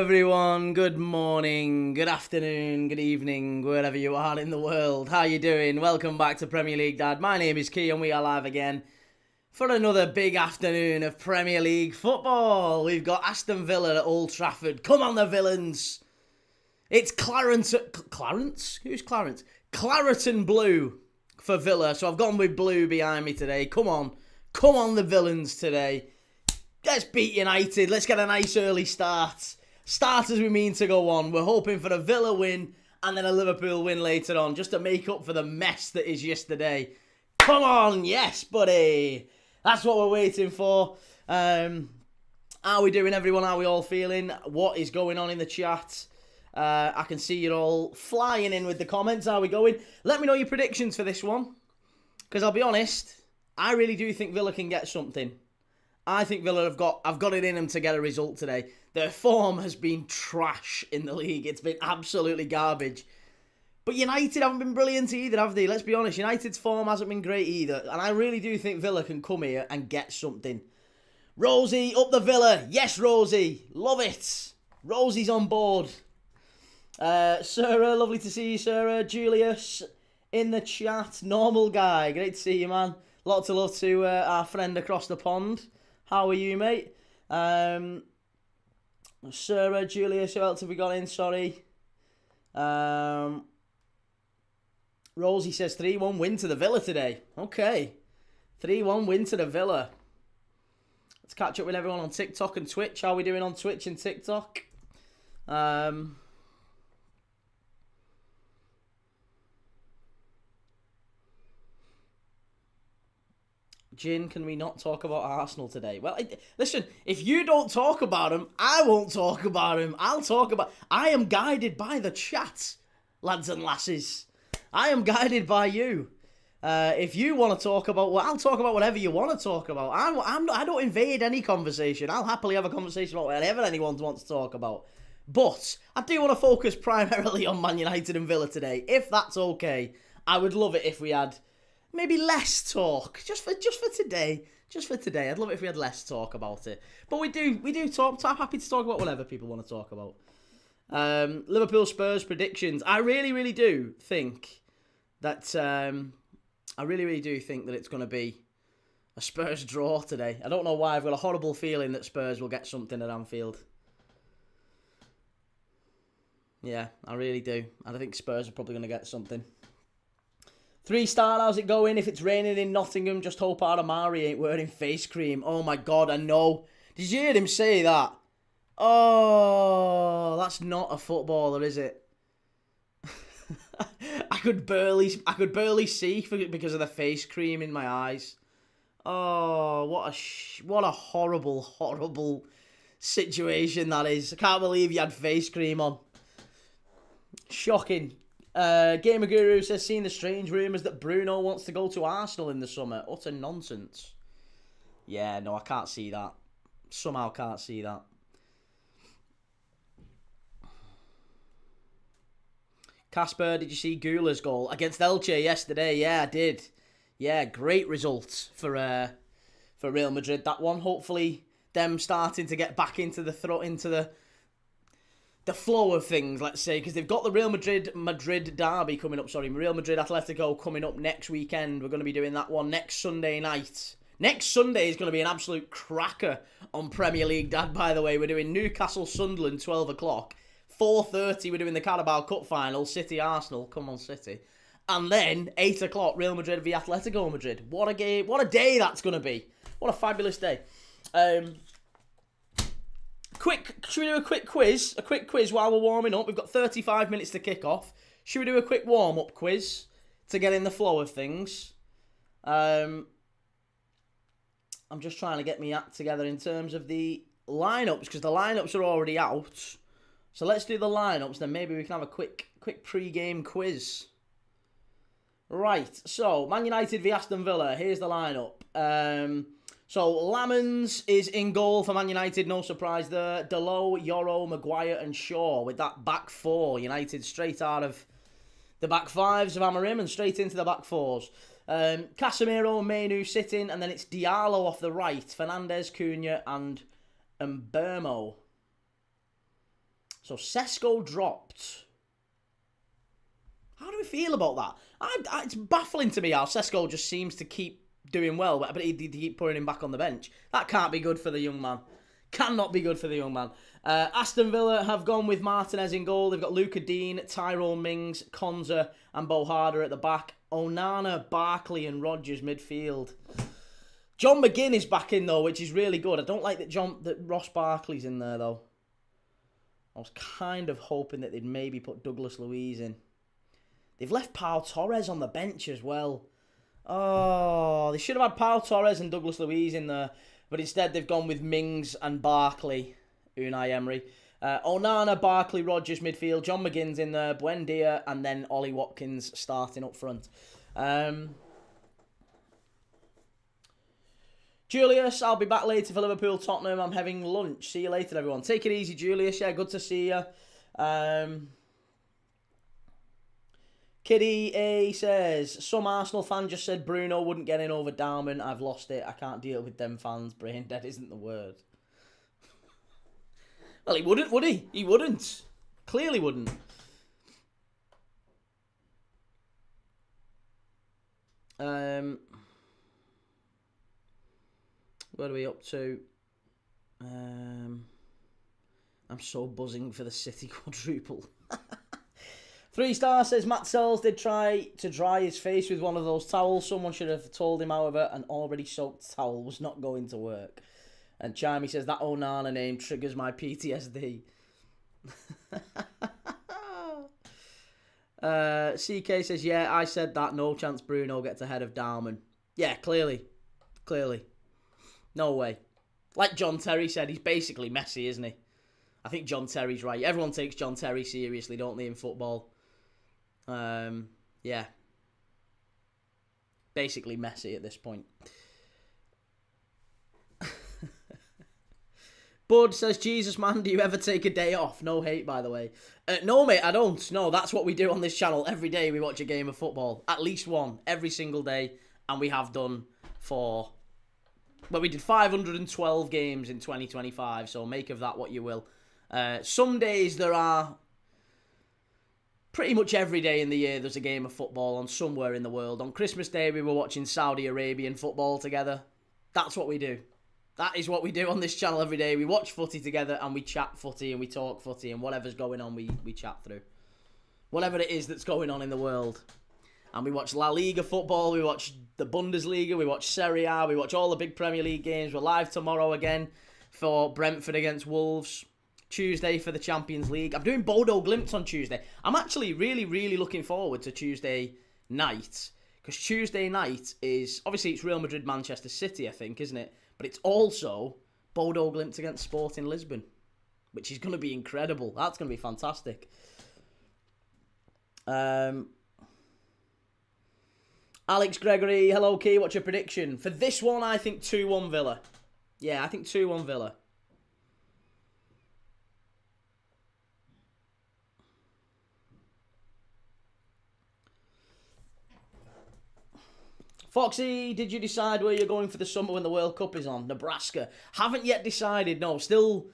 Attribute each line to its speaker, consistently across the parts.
Speaker 1: everyone, good morning, good afternoon, good evening, wherever you are in the world. How you doing? Welcome back to Premier League Dad. My name is Key and we are live again for another big afternoon of Premier League football. We've got Aston Villa at Old Trafford. Come on the villains. It's Clarence. Who's Clarence? Clareton Blue for Villa. So I've gone with blue behind me today. Come on the villains today. Let's beat United. Let's get a nice early start. Start as we mean to go on. We're hoping for a Villa win and then a Liverpool win later on, just to make up for the mess that is yesterday. Come on, yes, buddy. That's what we're waiting for. How are we doing, everyone? How are we all feeling? What is going on in the chat? I can see you're all flying in with the comments. How are we going? Let me know your predictions for this one. Because I'll be honest, I really do think Villa can get something. I think Villa have got it in them to get a result today. Their form has been trash in the league. It's been absolutely garbage. But United haven't been brilliant either, have they? Let's be honest. United's form hasn't been great either. And I really do think Villa can come here and get something. Rosie, up the Villa. Yes, Rosie. Love it. Rosie's on board. Sarah, lovely to see you, Sarah. Julius in the chat. Normal guy. Great to see you, man. Lots of love to our friend across the pond. How are you, mate? Sarah, Julius, who else have we got in? Sorry. Rosie says 3-1 win to the Villa today. Okay. 3-1 win to the Villa. Let's catch up with everyone on TikTok and Twitch. How are we doing on Twitch and TikTok? Jin, can we not talk about Arsenal today? Well, listen, if you don't talk about him, I won't talk about him. I am guided by the chat, lads and lasses. I am guided by you. If you want to talk about, well, I'll talk about whatever you want to talk about. I don't invade any conversation. I'll happily have a conversation about whatever anyone wants to talk about. But I do want to focus primarily on Man United and Villa today. If that's okay, I would love it if we had maybe less talk, just for today. Just for today. I'd love it if we had less talk about it. But we do talk. I'm happy to talk about whatever people want to talk about. Liverpool Spurs predictions. I really do think that it's going to be a Spurs draw today. I don't know why. I've got a horrible feeling that Spurs will get something at Anfield. Yeah, I really do. And I think Spurs are probably going to get something. 3-star, how's it going? If it's raining in Nottingham, just hope Adamari ain't wearing face cream. Oh my God, I know. Did you hear him say that? Oh, that's not a footballer, is it? I could barely see because of the face cream in my eyes. Oh, what a horrible situation that is. I can't believe you had face cream on. Shocking. Gamer Guru says, seen the strange rumours that Bruno wants to go to Arsenal in the summer. Utter nonsense. Yeah, no, I can't see that. Somehow can't see that. Casper, did you see Gula's goal against Elche yesterday? Yeah, I did. Yeah, great result for Real Madrid, that one. Hopefully, them starting to get back into the flow of things, let's say, because they've got the Real Madrid derby coming up. Real Madrid Atletico coming up next weekend. We're going to be doing that one next Sunday night. Next Sunday is going to be an absolute cracker on Premier League Dad, by the way. We're doing Newcastle Sunderland, 12 o'clock. 4:30, we're doing the Carabao Cup final, City Arsenal. Come on, City. And then 8 o'clock, Real Madrid v Atletico Madrid. What a game! What a day that's going to be! What a fabulous day! Should we do a quick quiz? A quick quiz while we're warming up. We've got 35 minutes to kick off. Should we do a quick warm-up quiz to get in the flow of things? I'm just trying to get my act together in terms of the lineups, because the lineups are already out. So let's do the lineups, then maybe we can have a quick pre-game quiz. Right, so Man United v Aston Villa. Here's the lineup. So Lamans is in goal for Man United, no surprise there. Delo, Yoro, Maguire and Shaw with that back four. United straight out of the back fives of Amorim and straight into the back fours. Casemiro, Menu sitting, and then it's Diallo off the right. Fernandes, Cunha and Mbermo. So Sesko dropped. How do we feel about that? It's baffling to me how Sesko just seems to keep doing well, but he keep putting him back on the bench. That can't be good for the young man. Cannot be good for the young man. Aston Villa have gone with Martinez in goal. They've got Luca Dean, Tyrone Mings, Konza and Bohada at the back. Onana, Barkley and Rodgers midfield. John McGinn is back in though, which is really good. I don't like that Ross Barkley's in there though. I was kind of hoping that they'd maybe put Douglas Luiz in. They've left Pau Torres on the bench as well. Oh, they should have had Pau Torres and Douglas Luiz in there. But instead they've gone with Mings and Barkley. Unai Emery. Onana, Barkley, Rodgers midfield. John McGinn's in there. Buendia and then Ollie Watkins starting up front. Julius, I'll be back later for Liverpool, Tottenham. I'm having lunch. See you later, everyone. Take it easy, Julius. Yeah, good to see you. Kitty A says, some Arsenal fan just said Bruno wouldn't get in over Darman. I've lost it. I can't deal with them fans. Brain dead isn't the word. Well, he wouldn't, would he? He wouldn't. Clearly wouldn't. What are we up to? I'm so buzzing for the City quadruple. 3 stars says Matt Sells did try to dry his face with one of those towels. Someone should have told him, however, an already soaked towel was not going to work. And Chimey says that Onana name triggers my PTSD. CK says, yeah, I said that. No chance Bruno gets ahead of Darman. Yeah, clearly. No way. Like John Terry said, he's basically Messi, isn't he? I think John Terry's right. Everyone takes John Terry seriously, don't they, in football? Yeah. Basically Messi at this point. Bud says, Jesus, man, do you ever take a day off? No hate, by the way. No, mate, I don't. No, that's what we do on this channel. Every day we watch a game of football. At least one. Every single day. And we have done for... Well, we did 512 games in 2025, so make of that what you will. Some days there are... Pretty much every day in the year there's a game of football on somewhere in the world. On Christmas Day we were watching Saudi Arabian football together. That's what we do. That is what we do on this channel every day. We watch footy together and we chat footy and we talk footy and whatever's going on we chat through. Whatever it is that's going on in the world. And we watch La Liga football, we watch the Bundesliga, we watch Serie A, we watch all the big Premier League games. We're live tomorrow again for Brentford against Wolves. Tuesday for the Champions League. I'm doing Bodo Glimt on Tuesday. I'm actually really looking forward to Tuesday night. Because Tuesday night is... Obviously, it's Real Madrid, Manchester City, I think, isn't it? But it's also Bodo Glimt against Sporting Lisbon. Which is going to be incredible. That's going to be fantastic. Alex Gregory, hello, Key. What's your prediction? For this one, I think 2-1 Villa. Yeah, I think 2-1 Villa. Foxy, did you decide where you're going for the summer when the World Cup is on? Nebraska. Haven't yet decided. No, still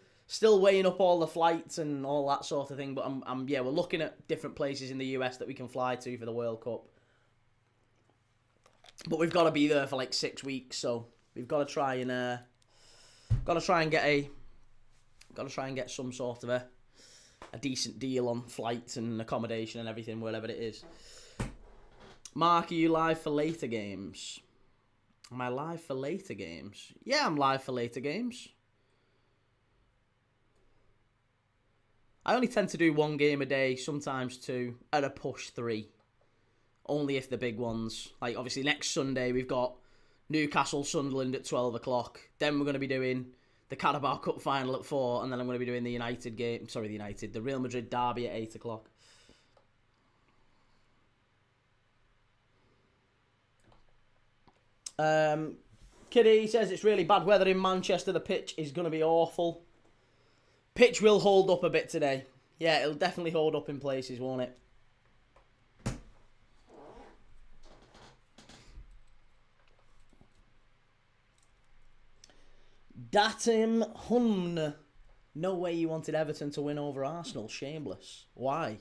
Speaker 1: weighing up all the flights and all that sort of thing. But yeah, we're looking at different places in the US that we can fly to for the World Cup. But we've got to be there for like 6 weeks, so we've got to try and get some sort of a decent deal on flights and accommodation and everything, wherever it is. Mark, are you live for later games? Am I live for later games? Yeah, I'm live for later games. I only tend to do 1 game a day, sometimes 2, at a push 3. Only if the big ones. Like, obviously, next Sunday, we've got Newcastle, Sunderland at 12 o'clock. Then we're going to be doing the Carabao Cup final at 4, and then I'm going to be doing the the Real Madrid derby at 8 o'clock. Kitty says it's really bad weather in Manchester. The pitch is going to be awful. Pitch will hold up a bit today. Yeah, it'll definitely hold up in places, won't it? Datim Hun No way you wanted Everton to win over Arsenal. Shameless. Why?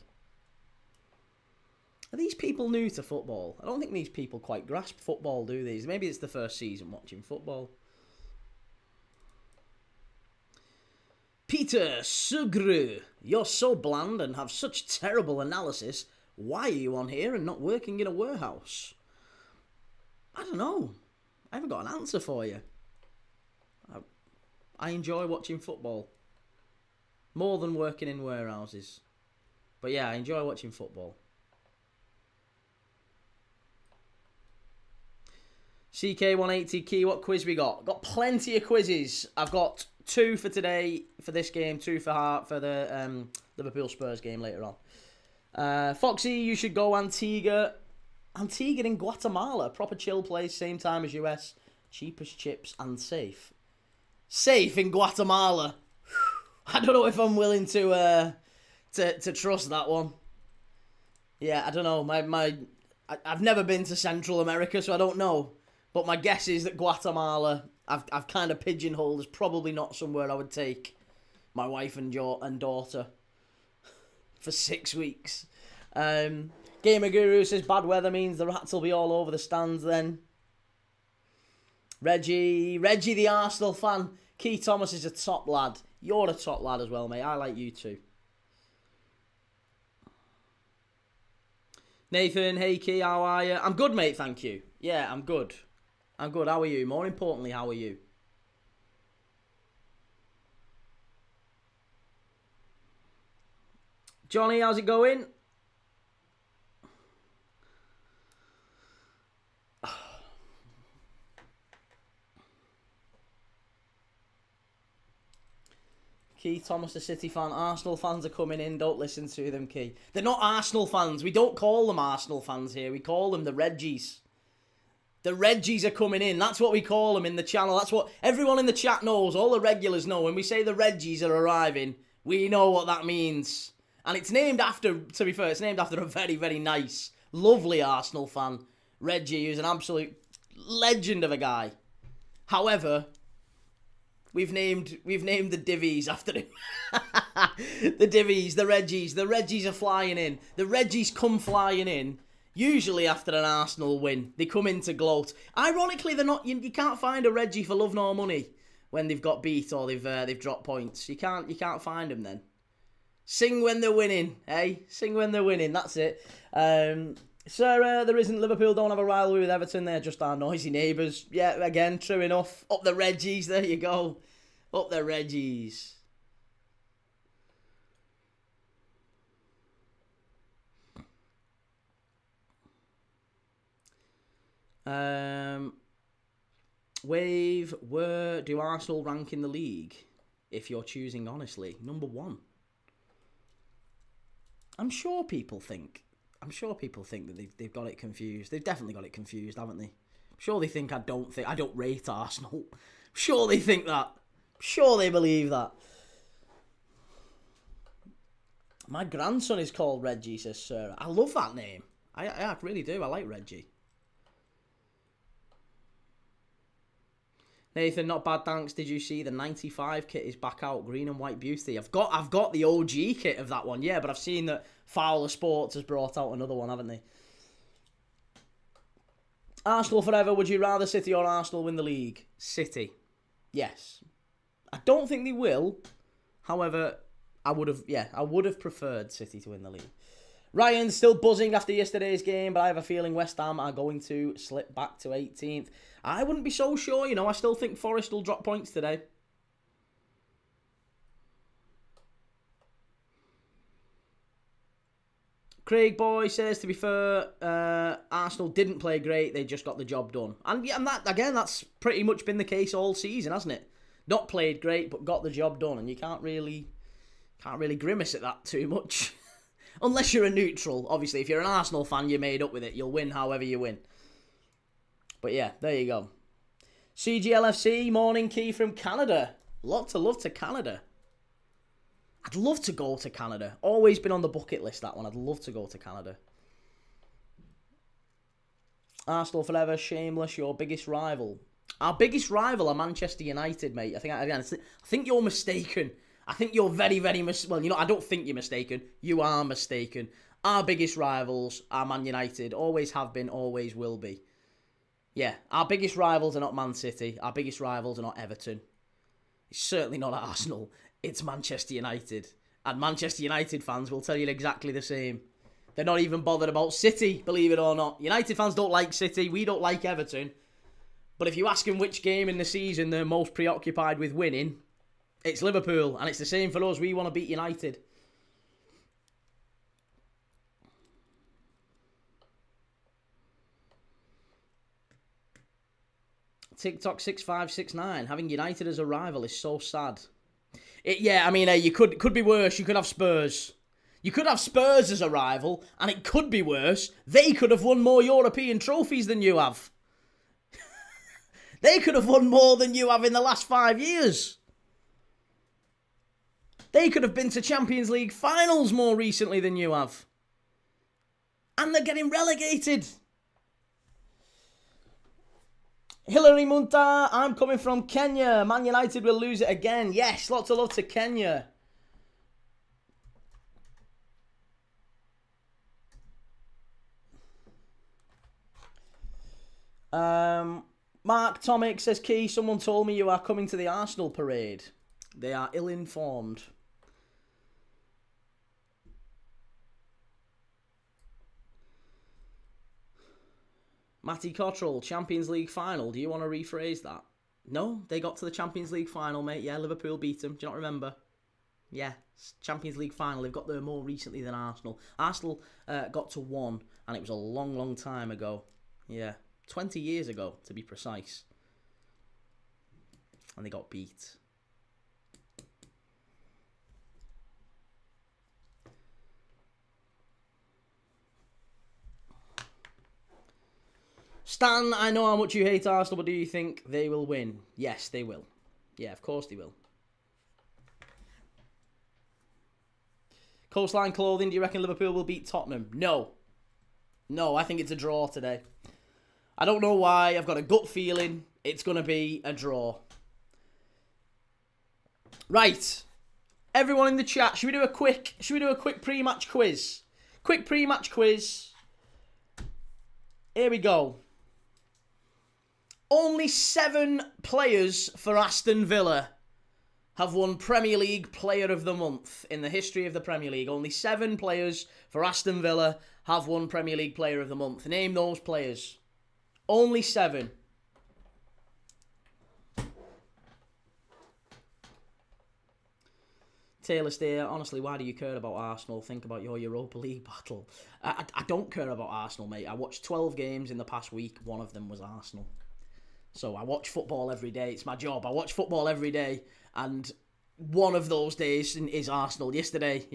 Speaker 1: Are these people new to football? I don't think these people quite grasp football, do these? Maybe it's the first season watching football. Peter Sugru, you're so bland and have such terrible analysis. Why are you on here and not working in a warehouse? I don't know. I haven't got an answer for you. I enjoy watching football. More than working in warehouses. But yeah, I enjoy watching football. CK180 Key, what quiz we got? Got plenty of quizzes. I've got 2 for today, for this game, 2 for the Liverpool Spurs game later on. Foxy, you should go Antigua. Antigua in Guatemala. Proper chill place, same time as US. Cheapest chips and safe. Safe in Guatemala. I don't know if I'm willing to trust that one. Yeah, I don't know. I've never been to Central America, so I don't know. But my guess is that Guatemala, I've kind of pigeonholed as probably not somewhere I would take my wife and daughter for 6 weeks. Gamer Guru says bad weather means the rats will be all over the stands then. Reggie the Arsenal fan. Key Thomas is a top lad. You're a top lad as well, mate. I like you too. Nathan, hey Key, how are you? I'm good, mate, thank you. Yeah, I'm good. I'm good. How are you? More importantly, how are you? Johnny, how's it going? Key Thomas, the City fan. Arsenal fans are coming in. Don't listen to them, Key. They're not Arsenal fans. We don't call them Arsenal fans here. We call them the Reggies. The Reggies are coming in. That's what we call them in the channel. That's what everyone in the chat knows. All the regulars know. When we say the Reggies are arriving, we know what that means. And it's named after, to be fair, it's named after a very, very nice, lovely Arsenal fan. Reggie, who's an absolute legend of a guy. However, we've named the divvies after him. The divvies, the Reggies. The Reggies are flying in. The Reggies come flying in. Usually after an Arsenal win, they come in to gloat. Ironically, they're not. You can't find a Reggie for love nor money when they've got beat or they've dropped points. You can't find them then. Sing when they're winning, eh? Sing when they're winning. That's it. Sir, there isn't. Liverpool don't have a rivalry with Everton. They're just our noisy neighbours. Yeah, again, true enough. Up the Reggies. There you go. Up the Reggies. Wave, where do Arsenal rank in the league? If you're choosing honestly, number 1. I'm sure people think that they've got it confused. They've definitely got it confused, haven't they? I'm sure they think I don't rate Arsenal. I'm sure they think that. I'm sure they believe that. My grandson is called Reggie, says Sarah. I love that name. I really do. I like Reggie. Nathan, not bad, thanks. Did you see the 95 kit is back out? Green and white beauty. I've got the OG kit of that one, yeah, but I've seen that Fowler Sports has brought out another one, haven't they? Arsenal forever. Would you rather City or Arsenal win the league? City. Yes. I don't think they will. However, I would have preferred City to win the league. Ryan's still buzzing after yesterday's game, but I have a feeling West Ham are going to slip back to 18th. I wouldn't be so sure, you know. I still think Forest will drop points today. Craig Boy says, to be fair, Arsenal didn't play great. They just got the job done. And that's pretty much been the case all season, hasn't it? Not played great, but got the job done. And you can't really grimace at that too much. Unless you're a neutral. Obviously, if you're an Arsenal fan, you're made up with it. You'll win however you win. But yeah, there you go. CGLFC, morning Key from Canada. Lots of love to Canada. I'd love to go to Canada. Always been on the bucket list, that one. I'd love to go to Canada. Arsenal forever, shameless, your biggest rival. Our biggest rival are Manchester United, mate. I think you're mistaken. I think you're very, very well, I don't think you're mistaken. You are mistaken. Our biggest rivals are Man United. Always have been, always will be. Yeah, our biggest rivals are not Man City. Our biggest rivals are not Everton. It's certainly not Arsenal. It's Manchester United. And Manchester United fans will tell you exactly the same. They're not even bothered about City, believe it or not. United fans don't like City. We don't like Everton. But if you ask them which game in the season they're most preoccupied with winning, it's Liverpool. And it's the same for us. We want to beat United. TikTok 6569. Having United as a rival is so sad. You could be worse. You could have Spurs. You could have Spurs as a rival, and it could be worse. They could have won more European trophies than you have. They could have won more than you have in the last 5 years. They could have been to Champions League finals more recently than you have. And they're getting relegated. Hilary Munta, I'm coming from Kenya. Man United will lose it again. Yes, lots of love to Kenya. Mark Tomic says, Key, someone told me you are coming to the Arsenal parade. They are ill-informed. Matty Cottrell, Champions League final. Do you want to rephrase that? No, they got to the Champions League final, mate. Yeah, Liverpool beat them. Do you not remember? Yeah, Champions League final. They've got there more recently than Arsenal. Arsenal got to 1, and it was a long, long time ago. Yeah, 20 years ago, to be precise. And they got beat. Stan, I know how much you hate Arsenal, but do you think they will win? Yes, they will. Yeah, of course they will. Coastline Clothing, do you reckon Liverpool will beat Tottenham? No. No, I think it's a draw today. I don't know why. I've got a gut feeling it's going to be a draw. Right. Everyone in the chat, should we do a quick pre-match quiz? Quick pre-match quiz. Here we go. Only 7 players for Aston Villa have won Premier League Player of the Month in the history of the Premier League. Only 7 players for Aston Villa have won Premier League Player of the Month. Name those players. Only 7. Taylor Steer, honestly, why do you care about Arsenal? Think about your Europa League battle. I don't care about Arsenal, mate. I watched 12 games in the past week. One of them was Arsenal. So I watch football every day. It's my job. I watch football every day. And one of those days is Arsenal. Yesterday,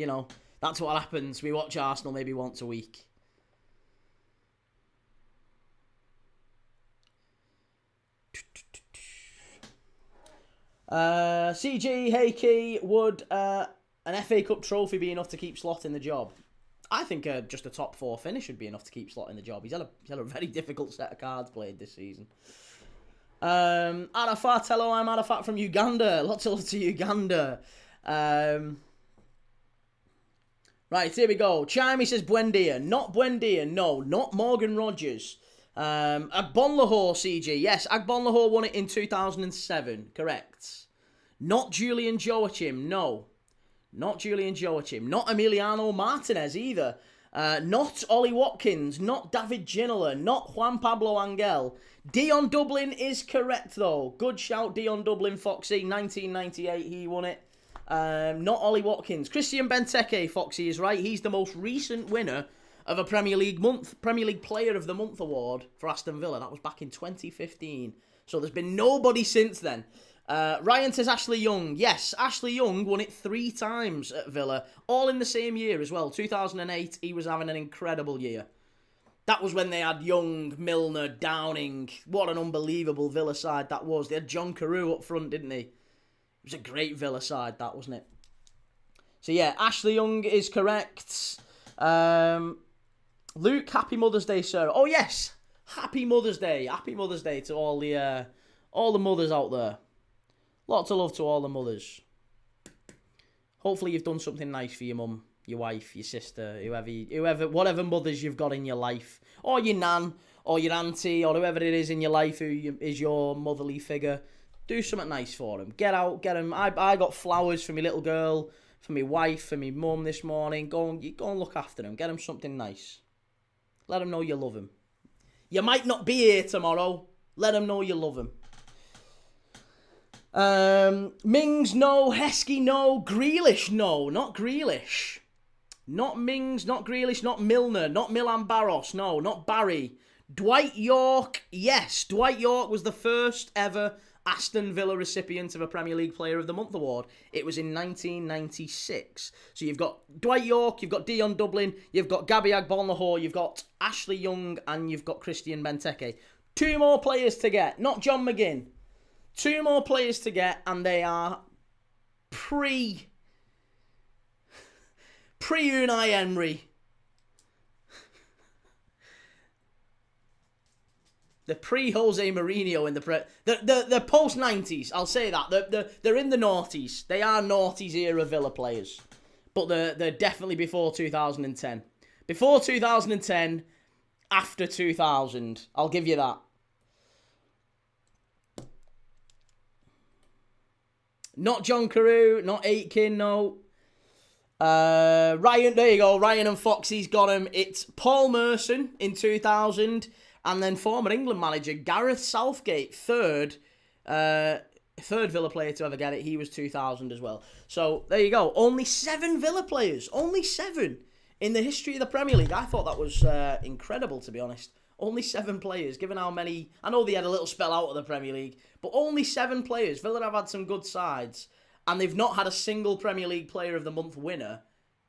Speaker 1: that's what happens. We watch Arsenal maybe once a week. CG, Heikey, would an FA Cup trophy be enough to keep Slot in the job? I think just a top 4 finish would be enough to keep Slot in the job. He's had a very difficult set of cards played this season. Arafat, hello, I'm Arafat from Uganda. Lots of love to Uganda. Right, here we go. Chimey says Buendia. Not Buendia, no. Not Morgan Rogers. Agbonlahor, CG. Yes, Agbonlahor won it in 2007. Correct. Not Julian Joachim. No. Not Julian Joachim. Not Emiliano Martinez either. Not Ollie Watkins. Not David Ginola. Not Juan Pablo Angel. Dion Dublin is correct, though. Good shout, Dion Dublin, Foxy. 1998, he won it. Not Ollie Watkins. Christian Benteke, Foxy, is right. He's the most recent winner of a Premier League Player of the Month award for Aston Villa. That was back in 2015. So there's been nobody since then. Ryan says Ashley Young. Yes, Ashley Young won it 3 times at Villa, all in the same year as well. 2008, he was having an incredible year. That was when they had Young, Milner, Downing. What an unbelievable Villa side that was. They had John Carew up front, didn't they? It was a great Villa side, that, wasn't it? So yeah, Ashley Young is correct. Luke, happy Mother's Day, sir. Oh yes, happy Mother's Day. Happy Mother's Day to all the mothers out there. Lots of love to all the mothers. Hopefully you've done something nice for your mum, your wife, your sister, whoever, whatever mothers you've got in your life, or your nan, or your auntie, or whoever it is in your life is your motherly figure. Do something nice for them. Get out, get them. I got flowers for my little girl, for my wife, for my mum this morning. Go and look after them. Get them something nice. Let them know you love them. You might not be here tomorrow. Let them know you love them. Mings, no. Heskey, no. Grealish, no. Not Grealish. Not Mings, not Grealish, not Milner, not Milan Barros, no. Not Barry. Dwight York, yes. Dwight York was the first ever Aston Villa recipient of a Premier League Player of the Month award. It was in 1996. So you've got Dwight York, you've got Dion Dublin, you've got Gabby Agbonlahor, you've got Ashley Young, and you've got Christian Benteke. 2 more players to get, not John McGinn. 2 more players to get, and they are pre-Unai Emery. The pre-Jose Mourinho in the post-90s, I'll say that. They're in the noughties. They are noughties era Villa players. But they're definitely before 2010. Before 2010, after 2000. I'll give you that. Not John Carew, not Aitken, no. Ryan, there you go. Ryan and Foxy's got him. It's Paul Merson in 2000. And then former England manager Gareth Southgate, third Villa player to ever get it. He was 2000 as well. So there you go. Only 7 Villa players. Only 7 in the history of the Premier League. I thought that was incredible, to be honest. Only 7 players, given how many... I know they had a little spell out of the Premier League, but only 7 players. Villa have had some good sides, and they've not had a single Premier League Player of the Month winner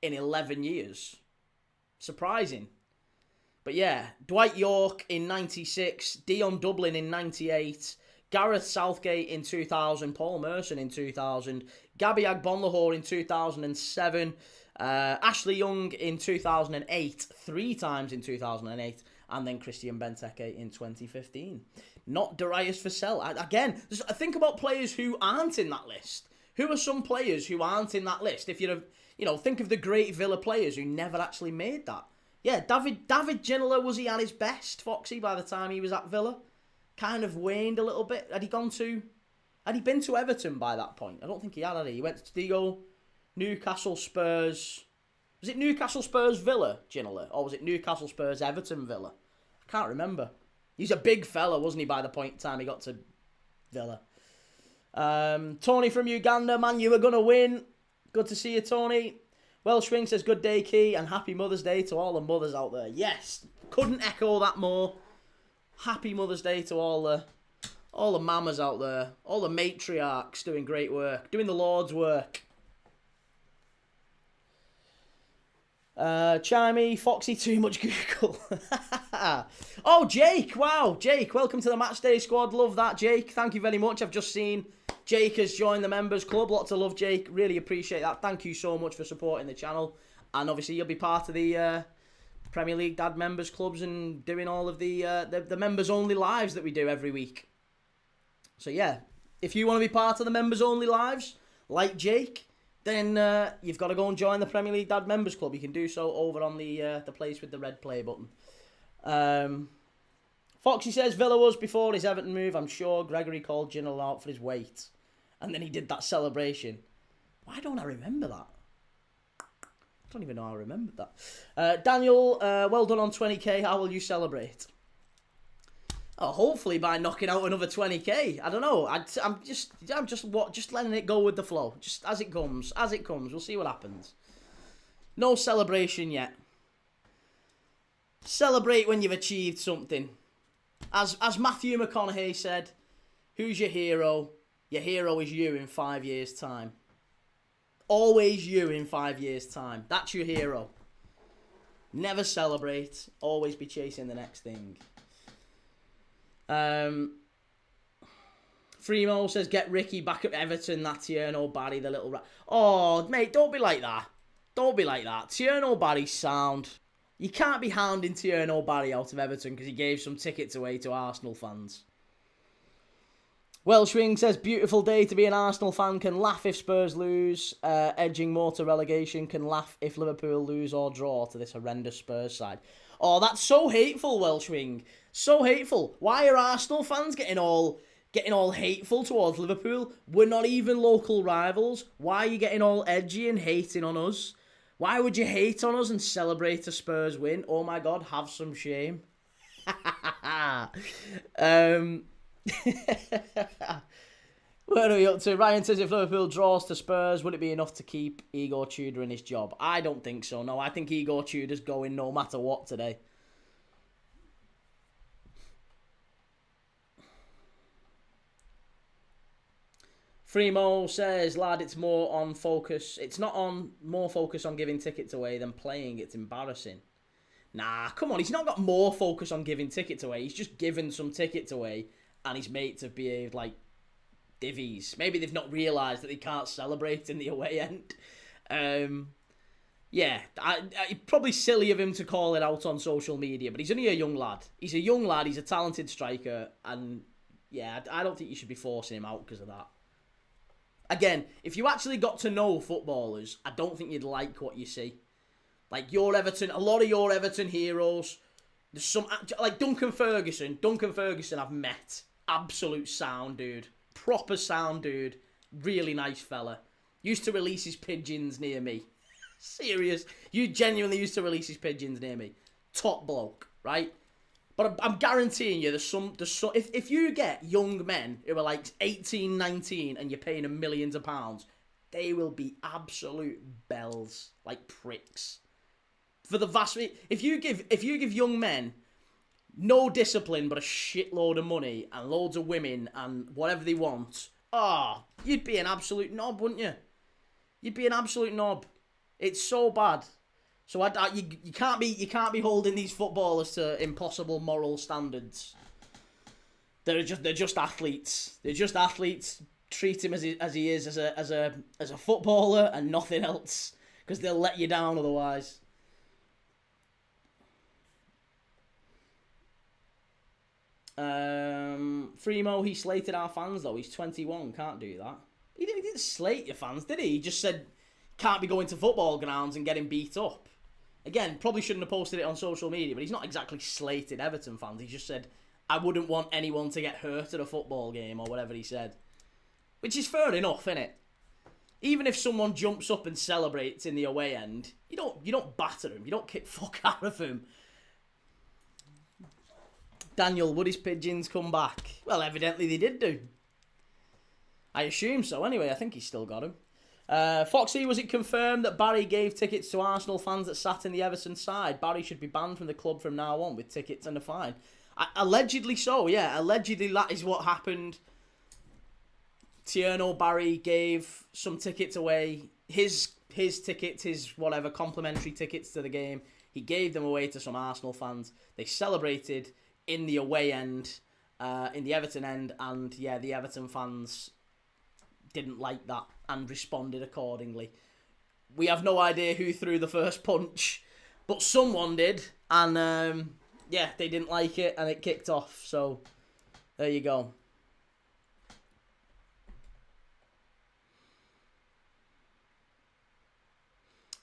Speaker 1: in 11 years. Surprising. But yeah, Dwight York in 96, Dion Dublin in 98, Gareth Southgate in 2000, Paul Merson in 2000, Gabby Agbonlahor in 2007, Ashley Young in 2008, 3 times in 2008, and then Christian Benteke in 2015. Not Darius Vassell. Again, think about players who aren't in that list. Who are some players who aren't in that list? If think of the great Villa players who never actually made that. Yeah, David Ginola, was he at his best, Foxy, by the time he was at Villa? Kind of waned a little bit. Had he been to Everton by that point? I don't think he had he? Did he go Newcastle Spurs? Was it Newcastle Spurs Villa, Ginola? Or was it Newcastle Spurs Everton Villa? I can't remember. He's a big fella, wasn't he, by the time he got to Villa? Tony from Uganda, man, you were going to win. Good to see you, Tony. Welsh Wing says, good day, Key, and happy Mother's Day to all the mothers out there. Yes, couldn't echo that more. Happy Mother's Day to all the mamas out there, all the matriarchs doing great work, doing the Lord's work. Chimey, Foxy, too much Google. Oh, Jake, wow, Jake, welcome to the Matchday squad. Love that, Jake. Thank you very much. I've just seen Jake has joined the members club. Lots of love, Jake. Really appreciate that. Thank you so much for supporting the channel. And obviously, you'll be part of the Premier League Dad members clubs and doing all of the members only lives that we do every week. So yeah, if you want to be part of the members only lives, like Jake, then you've got to go and join the Premier League Dad members club. You can do so over on the place with the red play button. Foxy says Villa was before his Everton move. I'm sure Gregory called Ginola out for his weight. And then he did that celebration. Why don't I remember that? I don't even know how I remembered that. Daniel, well done on 20k. How will you celebrate? Oh, hopefully by knocking out another 20k. I don't know. I'm just letting it go with the flow. Just as it comes. As it comes. We'll see what happens. No celebration yet. Celebrate when you've achieved something. As Matthew McConaughey said, who's your hero? Your hero is you in 5 years' time. Always you in 5 years' time. That's your hero. Never celebrate. Always be chasing the next thing. Freemo says, get Ricky back at Everton. That Tierno Barry, the little rat. Oh, mate, don't be like that. Don't be like that. Tierno Barry's sound. You can't be hounding Tierno Barry out of Everton because he gave some tickets away to Arsenal fans. Welshwing says, beautiful day to be an Arsenal fan. Can laugh if Spurs lose. Edging more to relegation. Can laugh if Liverpool lose or draw to this horrendous Spurs side. Oh, that's so hateful, Welshwing. So hateful. Why are Arsenal fans getting all hateful towards Liverpool? We're not even local rivals. Why are you getting all edgy and hating on us? Why would you hate on us and celebrate a Spurs win? Oh my God, have some shame. Where are we up to? Ryan says, if Liverpool draws to Spurs, would it be enough to keep Igor Tudor in his job? I don't think so, no. I think Igor Tudor's going no matter what today. Fremo says, lad, it's more on focus. It's not on more focus on giving tickets away than playing. It's embarrassing. Nah, come on. He's not got more focus on giving tickets away. He's just given some tickets away and his mates have behaved like divvies. Maybe they've not realised that they can't celebrate in the away end. Yeah, probably silly of him to call it out on social media, but he's only a young lad. He's a young lad. He's a talented striker. And yeah, I don't think you should be forcing him out because of that. Again, if you actually got to know footballers, I don't think you'd like what you see. Like your Everton, a lot of your Everton heroes, there's some, like Duncan Ferguson I've met. Absolute sound dude. Proper sound dude. Really nice fella. Used to release his pigeons near me. Serious. You genuinely used to release his pigeons near me. Top bloke, right? But I'm guaranteeing you, there's some. If you get young men who are like 18, 19, and you're paying them millions of pounds, they will be absolute bells, like pricks. For the vast, if you give young men no discipline but a shitload of money and loads of women and whatever they want, you'd be an absolute knob, wouldn't you? You'd be an absolute knob. It's so bad. So you can't be holding these footballers to impossible moral standards. They're just athletes. They're just athletes. Treat him as he is as a footballer and nothing else, because they'll let you down otherwise. Fremo, he slated our fans though. He's 21, can't do that. He didn't slate your fans, did he? He just said can't be going to football grounds and getting beat up. Again, probably shouldn't have posted it on social media, but he's not exactly slated Everton fans. He just said, I wouldn't want anyone to get hurt at a football game, or whatever he said. Which is fair enough, innit? Even if someone jumps up and celebrates in the away end, you don't batter him. You don't kick fuck out of him. Daniel, would his pigeons come back? Well, evidently they did do. I assume so. Anyway, I think he's still got him. Foxy, was it confirmed that Barry gave tickets to Arsenal fans that sat in the Everton side? Barry should be banned from the club from now on with tickets and a fine. Allegedly so, yeah. Allegedly that is what happened. Tierno Barry gave some tickets away. His tickets, his whatever, complimentary tickets to the game. He gave them away to some Arsenal fans. They celebrated in the away end, in the Everton end. And yeah, the Everton fans didn't like that and responded accordingly. We have no idea who threw the first punch, but someone did, and yeah, they didn't like it and it kicked off. So there you go.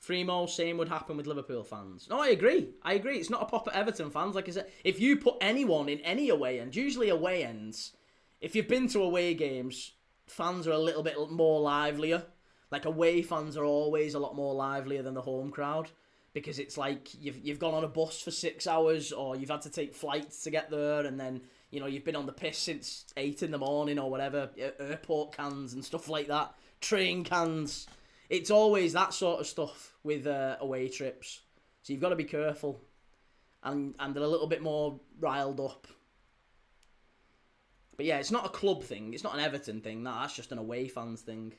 Speaker 1: Fremo, same would happen with Liverpool fans. No, I agree. It's not a pop at Everton fans. Like I said, if you put anyone in any away end, usually away ends, if you've been to away games, fans are a little bit more livelier. Like away fans are always a lot more livelier than the home crowd, because it's like you've gone on a bus for 6 hours, or you've had to take flights to get there, and then you've been on the piss since 8 in the morning or whatever. Airport cans and stuff like that, train cans. It's always that sort of stuff with away trips. So you've got to be careful, and they're a little bit more riled up. But yeah, it's not a club thing. It's not an Everton thing. No, that's just an away fans thing.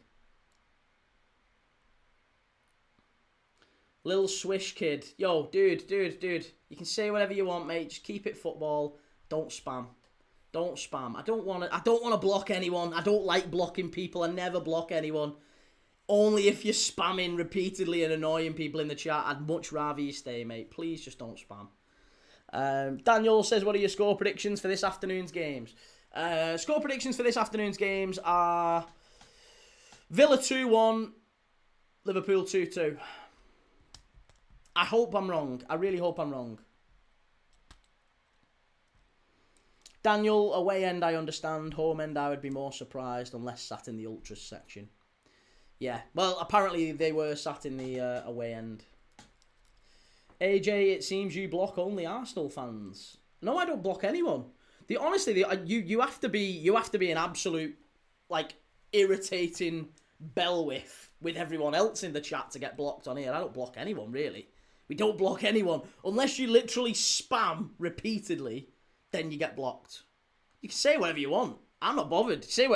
Speaker 1: Little Swish kid. Yo, dude. You can say whatever you want, mate. Just keep it football. Don't spam. I don't want to block anyone. I don't like blocking people. I never block anyone. Only if you're spamming repeatedly and annoying people in the chat. I'd much rather you stay, mate. Please just don't spam. Daniel says, what are your score predictions for this afternoon's games? Score predictions for this afternoon's games are Villa 2-1, Liverpool 2-2. I hope I'm wrong. I really hope I'm wrong. Daniel, away end I understand. Home end I would be more surprised unless sat in the Ultras section. Yeah, well, apparently they were sat in the away end. AJ, it seems you block only Arsenal fans. No, I don't block anyone. Honestly, you have to be an absolute irritating bellwith with everyone else in the chat to get blocked on here. I don't block anyone really. We don't block anyone unless you literally spam repeatedly. Then you get blocked. You can say whatever you want. I'm not bothered. Say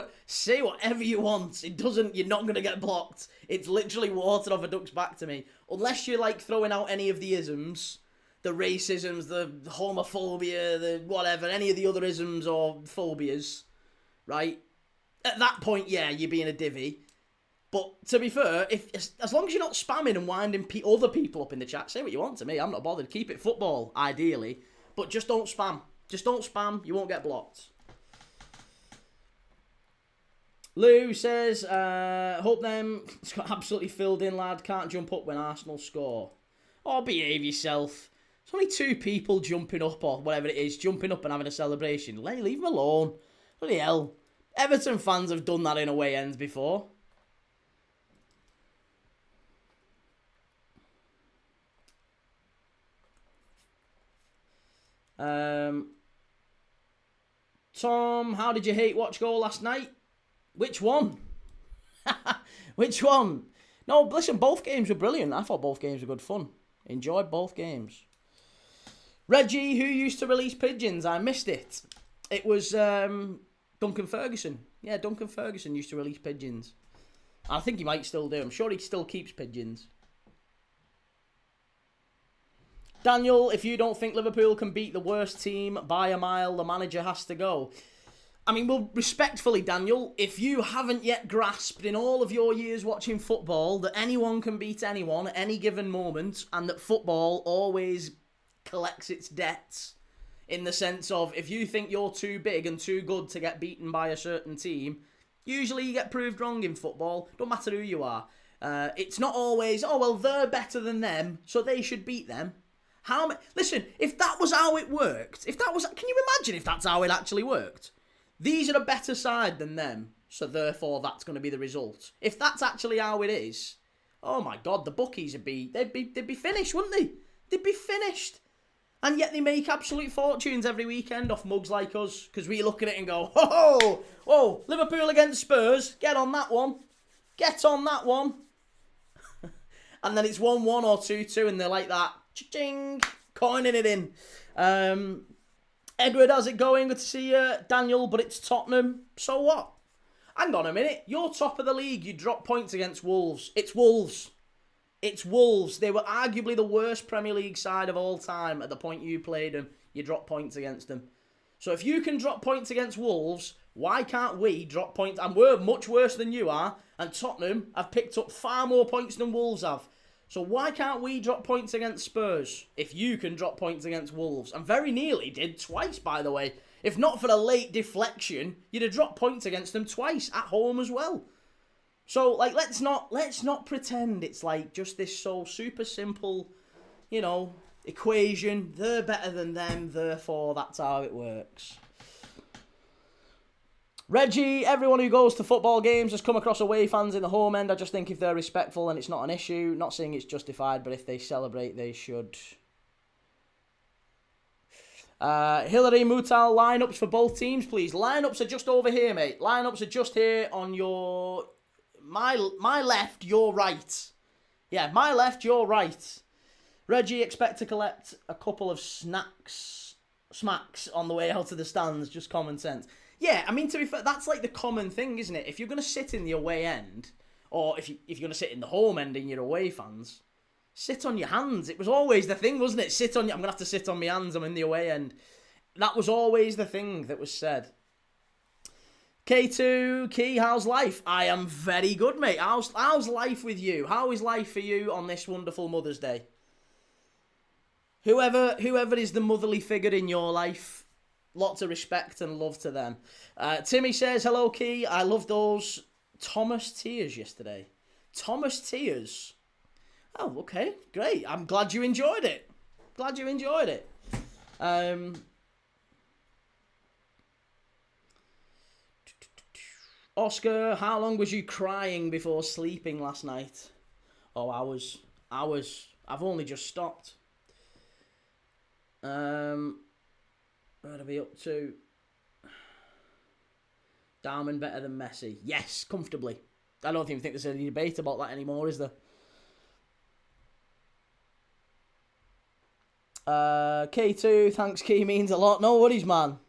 Speaker 1: whatever you want. You're not gonna get blocked. It's literally water off a duck's back to me. Unless you're throwing out any of the isms, the racisms, the homophobia, the whatever, any of the other isms or phobias, right? At that point, yeah, you're being a divvy. But to be fair, as long as you're not spamming and winding other people up in the chat, say what you want to me. I'm not bothered. Keep it football, ideally, but just don't spam. Just don't spam. You won't get blocked. Lou says, hope them. It's got absolutely filled in, lad. Can't jump up when Arsenal score. Oh, behave yourself. It's only 2 people jumping up or whatever it is, jumping up and having a celebration. Leave them alone. Bloody hell. Everton fans have done that in away ends before. Tom, how did you hate Watch Goal last night? Which one? Which one? No, listen, both games were brilliant. I thought both games were good fun. Enjoyed both games. Reggie, who used to release pigeons? I missed it. It was Duncan Ferguson. Yeah, Duncan Ferguson used to release pigeons. I think he might still do. I'm sure he still keeps pigeons. Daniel, if you don't think Liverpool can beat the worst team by a mile, the manager has to go. I mean, well, respectfully, Daniel, if you haven't yet grasped in all of your years watching football that anyone can beat anyone at any given moment and that football always collects its debts in the sense of if you think you're too big and too good to get beaten by a certain team, usually you get proved wrong in football. Don't matter who you are. It's not always, oh, well, they're better than them, so they should beat them. Listen, if that was how it worked, can you imagine if that's how it actually worked? These are a better side than them, so therefore that's going to be the result. If that's actually how it is, oh my God, the bookies they'd be finished, wouldn't they? They'd be finished. And yet they make absolute fortunes every weekend off mugs like us, because we look at it and go, whoa, Liverpool against Spurs, get on that one. Get on that one. And then it's 1-1 or 2-2 and they're like that. Ching, coining it in. Edward, how's it going? Good to see you. Daniel, but it's Tottenham. So what? Hang on a minute. You're top of the league. You drop points against Wolves. It's Wolves. It's Wolves. They were arguably the worst Premier League side of all time at the point you played them. You drop points against them. So if you can drop points against Wolves, why can't we drop points? And we're much worse than you are. And Tottenham have picked up far more points than Wolves have. So why can't we drop points against Spurs if you can drop points against Wolves? And very nearly did twice, by the way. If not for a late deflection, you'd have dropped points against them twice at home as well. So let's not pretend it's just this so super simple, equation. They're better than them, therefore that's how it works. Reggie, everyone who goes to football games has come across away fans in the home end. I just think if they're respectful and it's not an issue, not saying it's justified, but if they celebrate, they should. Hillary Mutal, lineups for both teams, please. Lineups are just over here, mate. Lineups are just here on your... My left, your right. Yeah, my left, your right. Reggie, expect to collect a couple of smacks on the way out of the stands. Just common sense. Yeah, I mean, to be fair, that's the common thing, isn't it? If you're going to sit in the away end, or if you're going to sit in the home end and you're away fans, sit on your hands. It was always the thing, wasn't it? I'm going to have to sit on my hands, I'm in the away end. That was always the thing that was said. K2, Key, how's life? I am very good, mate. How's life with you? How is life for you on this wonderful Mother's Day? Whoever is the motherly figure in your life, Lots of respect and love to them. Timmy says, hello, Key. I loved those Thomas Tears yesterday. Thomas Tears. Oh, okay. Great. I'm glad you enjoyed it. Oscar, how long was you crying before sleeping last night? Oh, hours. I've only just stopped. What are we up to? Darman better than Messi. Yes, comfortably. I don't even think there's any debate about that anymore, is there? K2, thanks, Key, means a lot. No worries, man.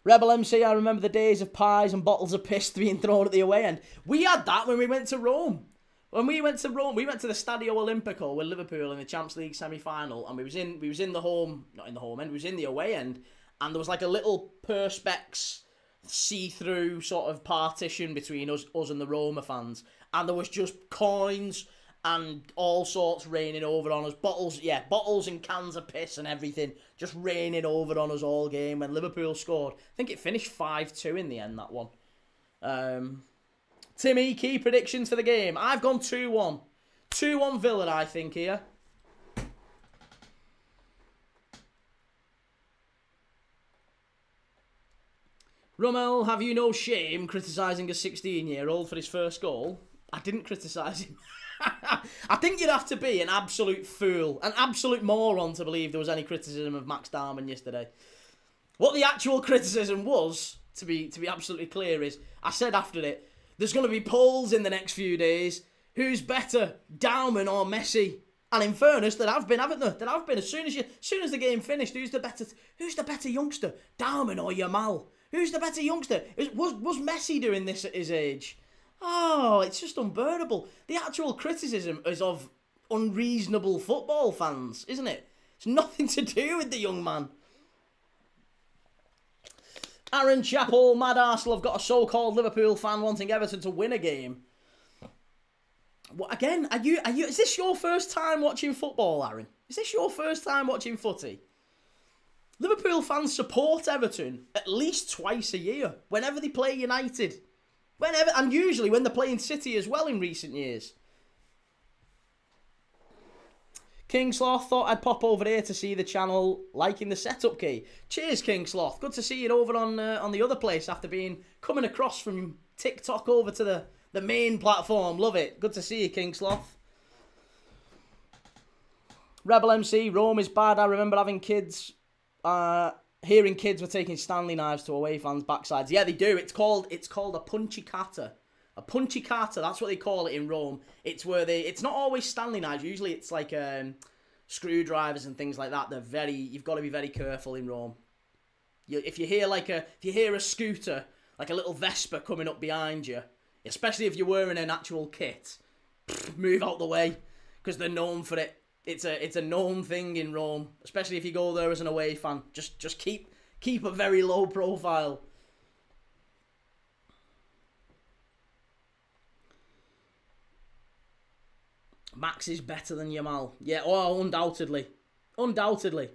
Speaker 1: Rebel MC, I remember the days of pies and bottles of piss being thrown at the away end. We had that when we went to Rome. When we went to Rome, we went to the Stadio Olimpico with Liverpool in the Champions League semi-final, and we was in the home, not in the home end, we was in the away end, and there was like a little perspex see-through sort of partition between us and the Roma fans, and there was just coins and all sorts raining over on us, bottles and cans of piss and everything just raining over on us all game. When Liverpool scored, I think it finished 5-2 in the end, that one. Timmy, key predictions for the game. I've gone 2-1. 2-1 Villa, I think, here. Rummel, have you no shame criticising a 16-year-old for his first goal? I didn't criticise him. I think you'd have to be an absolute fool, an absolute moron to believe there was any criticism of Max Darman yesterday. What the actual criticism was, to be absolutely clear, is I said after it, there's going to be polls in the next few days. Who's better, Darman or Messi? And in fairness, there have been, haven't there? There have been. As soon as the game finished, who's the better youngster, Darman or Yamal? Who's the better youngster? Was Messi doing this at his age? Oh, it's just unbearable. The actual criticism is of unreasonable football fans, isn't it? It's nothing to do with the young man. Aaron Chappell, Mad Arsenal have got a so-called Liverpool fan wanting Everton to win a game. What, again, is this your first time watching football, Aaron? Is this your first time watching footy? Liverpool fans support Everton at least twice a year, whenever they play United. And usually when they're playing City as well in recent years. King Sloth, thought I'd pop over here to see the channel, liking the setup, Key. Cheers, King Sloth. Good to see you over on the other place after coming across from TikTok over to the main platform. Love it. Good to see you, King Sloth. Rebel MC, Rome is bad. I remember having kids, hearing kids were taking Stanley knives to away fans' backsides. Yeah, they do. It's called a punchy kata. A punchy kata, that's what they call it in Rome. It's where it's not always Stanley knives. Usually it's like screwdrivers and things like that. You've got to be very careful in Rome. If you hear a scooter, like a little Vespa coming up behind you, especially if you're wearing an actual kit, move out the way, because they're known for it. It's a known thing in Rome, especially if you go there as an away fan. Just keep a very low profile. Max is better than Yamal. Yeah, oh, undoubtedly. Undoubtedly.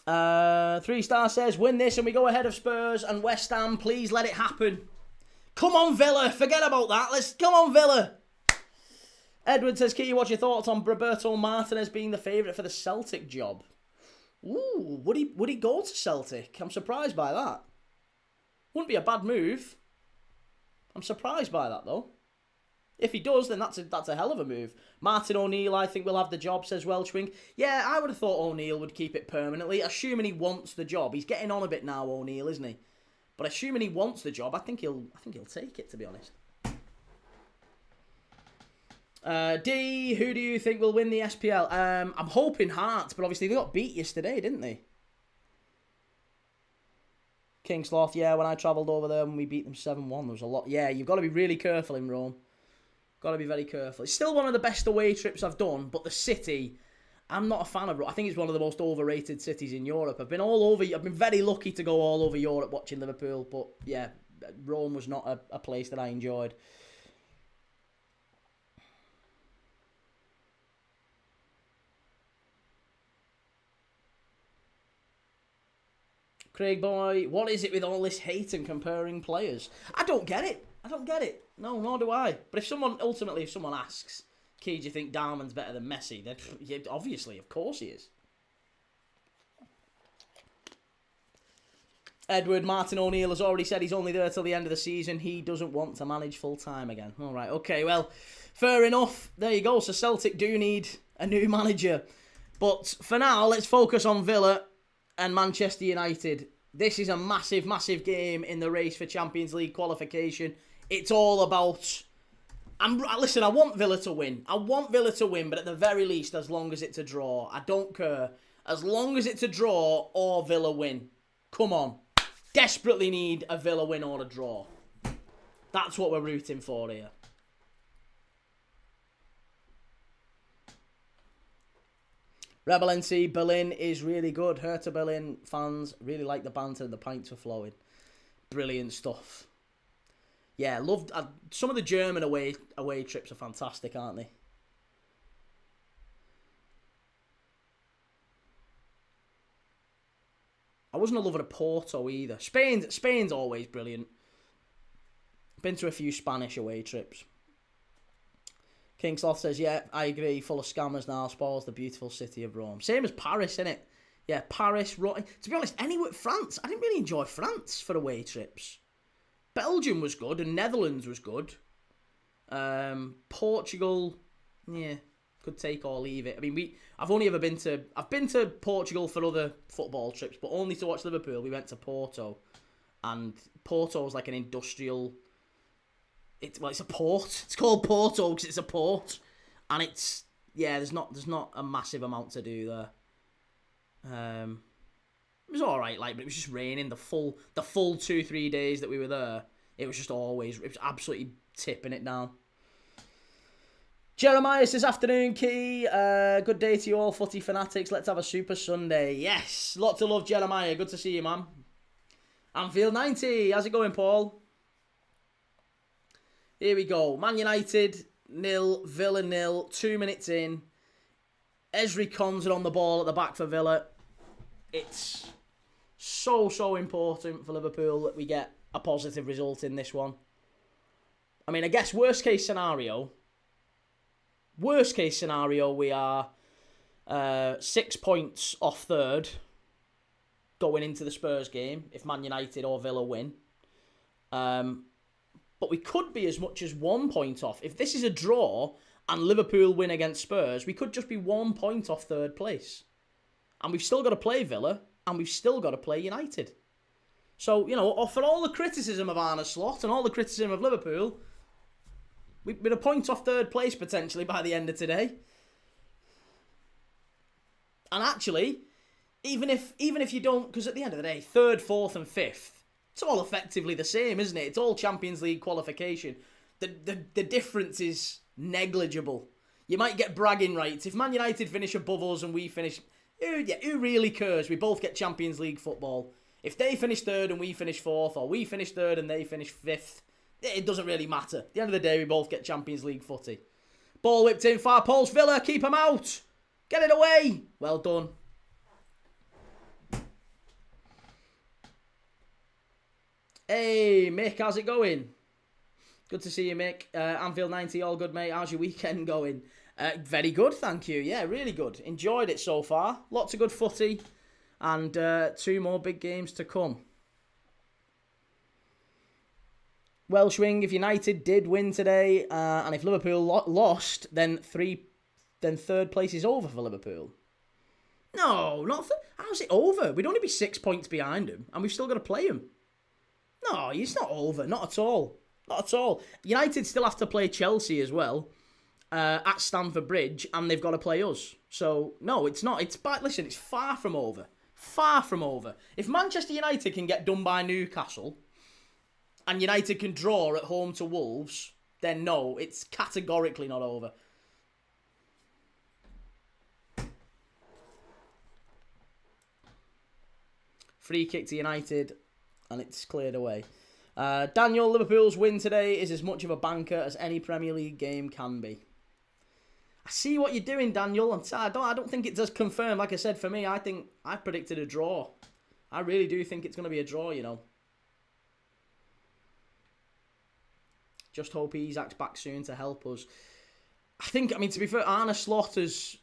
Speaker 1: 3-star says, win this and we go ahead of Spurs and West Ham. Please let it happen. Come on, Villa. Forget about that. Come on, Villa. Edward says, Key, what's your thoughts on Roberto Martinez being the favourite for the Celtic job? Ooh, would he go to Celtic? I'm surprised by that. Wouldn't be a bad move. I'm surprised by that, though. If he does, then that's a hell of a move. Martin O'Neill, I think, will have the job, says Welchwing. Yeah, I would have thought O'Neill would keep it permanently, assuming he wants the job. He's getting on a bit now, O'Neill, isn't he? But assuming he wants the job, I think he'll take it, to be honest. D, who do you think will win the SPL? I'm hoping Hearts, but obviously they got beat yesterday, didn't they? King Sloth, yeah, when I travelled over there and we beat them 7-1, there was a lot. Yeah, you've got to be really careful in Rome. Got to be very careful. It's still one of the best away trips I've done, but the city, I'm not a fan of Rome. I think it's one of the most overrated cities in Europe. I've been very lucky to go all over Europe watching Liverpool, but yeah, Rome was not a place that I enjoyed. Craig Boy, what is it with all this hate and comparing players? I don't get it. No, nor do I. But if someone asks, Key, do you think Darman's better than Messi? Then yeah, obviously, of course he is. Edward Martin O'Neill has already said he's only there till the end of the season. He doesn't want to manage full-time again. All right, okay, well, fair enough. There you go. So Celtic do need a new manager. But for now, let's focus on Villa and Manchester United. This is a massive, massive game in the race for Champions League qualification. It's all about... Listen, I want Villa to win. But at the very least, as long as it's a draw. I don't care. As long as it's a draw or Villa win. Come on. Desperately need a Villa win or a draw. That's what we're rooting for here. Rebel NC, Berlin is really good. Hertha Berlin fans really like the banter and the pints are flowing. Brilliant stuff. Yeah, loved... some of the German away trips are fantastic, aren't they? I wasn't a lover of Porto either. Spain's always brilliant. Been to a few Spanish away trips. King Sloth says, yeah, I agree. Full of scammers now. Spoils the beautiful city of Rome. Same as Paris, innit? Yeah, Paris, Rome. To be honest, anywhere France. I didn't really enjoy France for away trips. Belgium was good and Netherlands was good. Portugal, yeah, could take or leave it. I mean, I've been to Portugal for other football trips, but only to watch Liverpool. We went to Porto, and Porto is like an industrial. It's a port. It's called Porto because it's a port, and there's not a massive amount to do there. It was all right, but it was just raining the full 2-3 days that we were there. It was absolutely tipping it down. Jeremiah says, afternoon, Key. Good day to you all, footy fanatics. Let's have a Super Sunday. Yes, lots of love, Jeremiah. Good to see you, man. Anfield 90. How's it going, Paul? Here we go. Man United 0, Villa 0. 2 minutes in. Esri Konsa on the ball at the back for Villa. It's so important for Liverpool that we get a positive result in this one. I mean, I guess worst case scenario, we are 6 points off third going into the Spurs game if Man United or Villa win. But we could be as much as 1 point off. If this is a draw and Liverpool win against Spurs, we could just be 1 point off third place. And we've still got to play Villa, and we've still got to play United. So, for all the criticism of Arne Slot and all the criticism of Liverpool, we're a point off third place potentially by the end of today. And actually, even if you don't, because at the end of the day, third, fourth and fifth, it's all effectively the same, isn't it? It's all Champions League qualification. The difference is negligible. You might get bragging rights. If Man United finish above us and we finish... Who really cares? We both get Champions League football. If they finish third and we finish fourth, or we finish third and they finish fifth, it doesn't really matter. At the end of the day, we both get Champions League footy. Ball whipped in, far post, Villa, keep him out. Get it away. Well done. Hey, Mick, how's it going? Good to see you, Mick. Anfield 90, all good, mate. How's your weekend going? Very good, thank you. Yeah, really good. Enjoyed it so far. Lots of good footy. And 2 more big games to come. Welsh Wing, if United did win today, and if Liverpool lost, then third place is over for Liverpool. No, how's it over? We'd only be 6 points behind him, and we've still got to play him. No, it's not over. Not at all. Not at all. United still have to play Chelsea as well. At Stamford Bridge, and they've got to play us. So, no, it's not. Listen, it's far from over. Far from over. If Manchester United can get done by Newcastle, and United can draw at home to Wolves, then no, it's categorically not over. Free kick to United, and it's cleared away. Daniel, Liverpool's win today is as much of a banker as any Premier League game can be. I see what you're doing, Daniel. I don't think it does confirm. Like I said, for me, I think I predicted a draw. I really do think it's going to be a draw, you know. Just hope Isak's back soon to help us. I mean, to be fair, Arne Slot has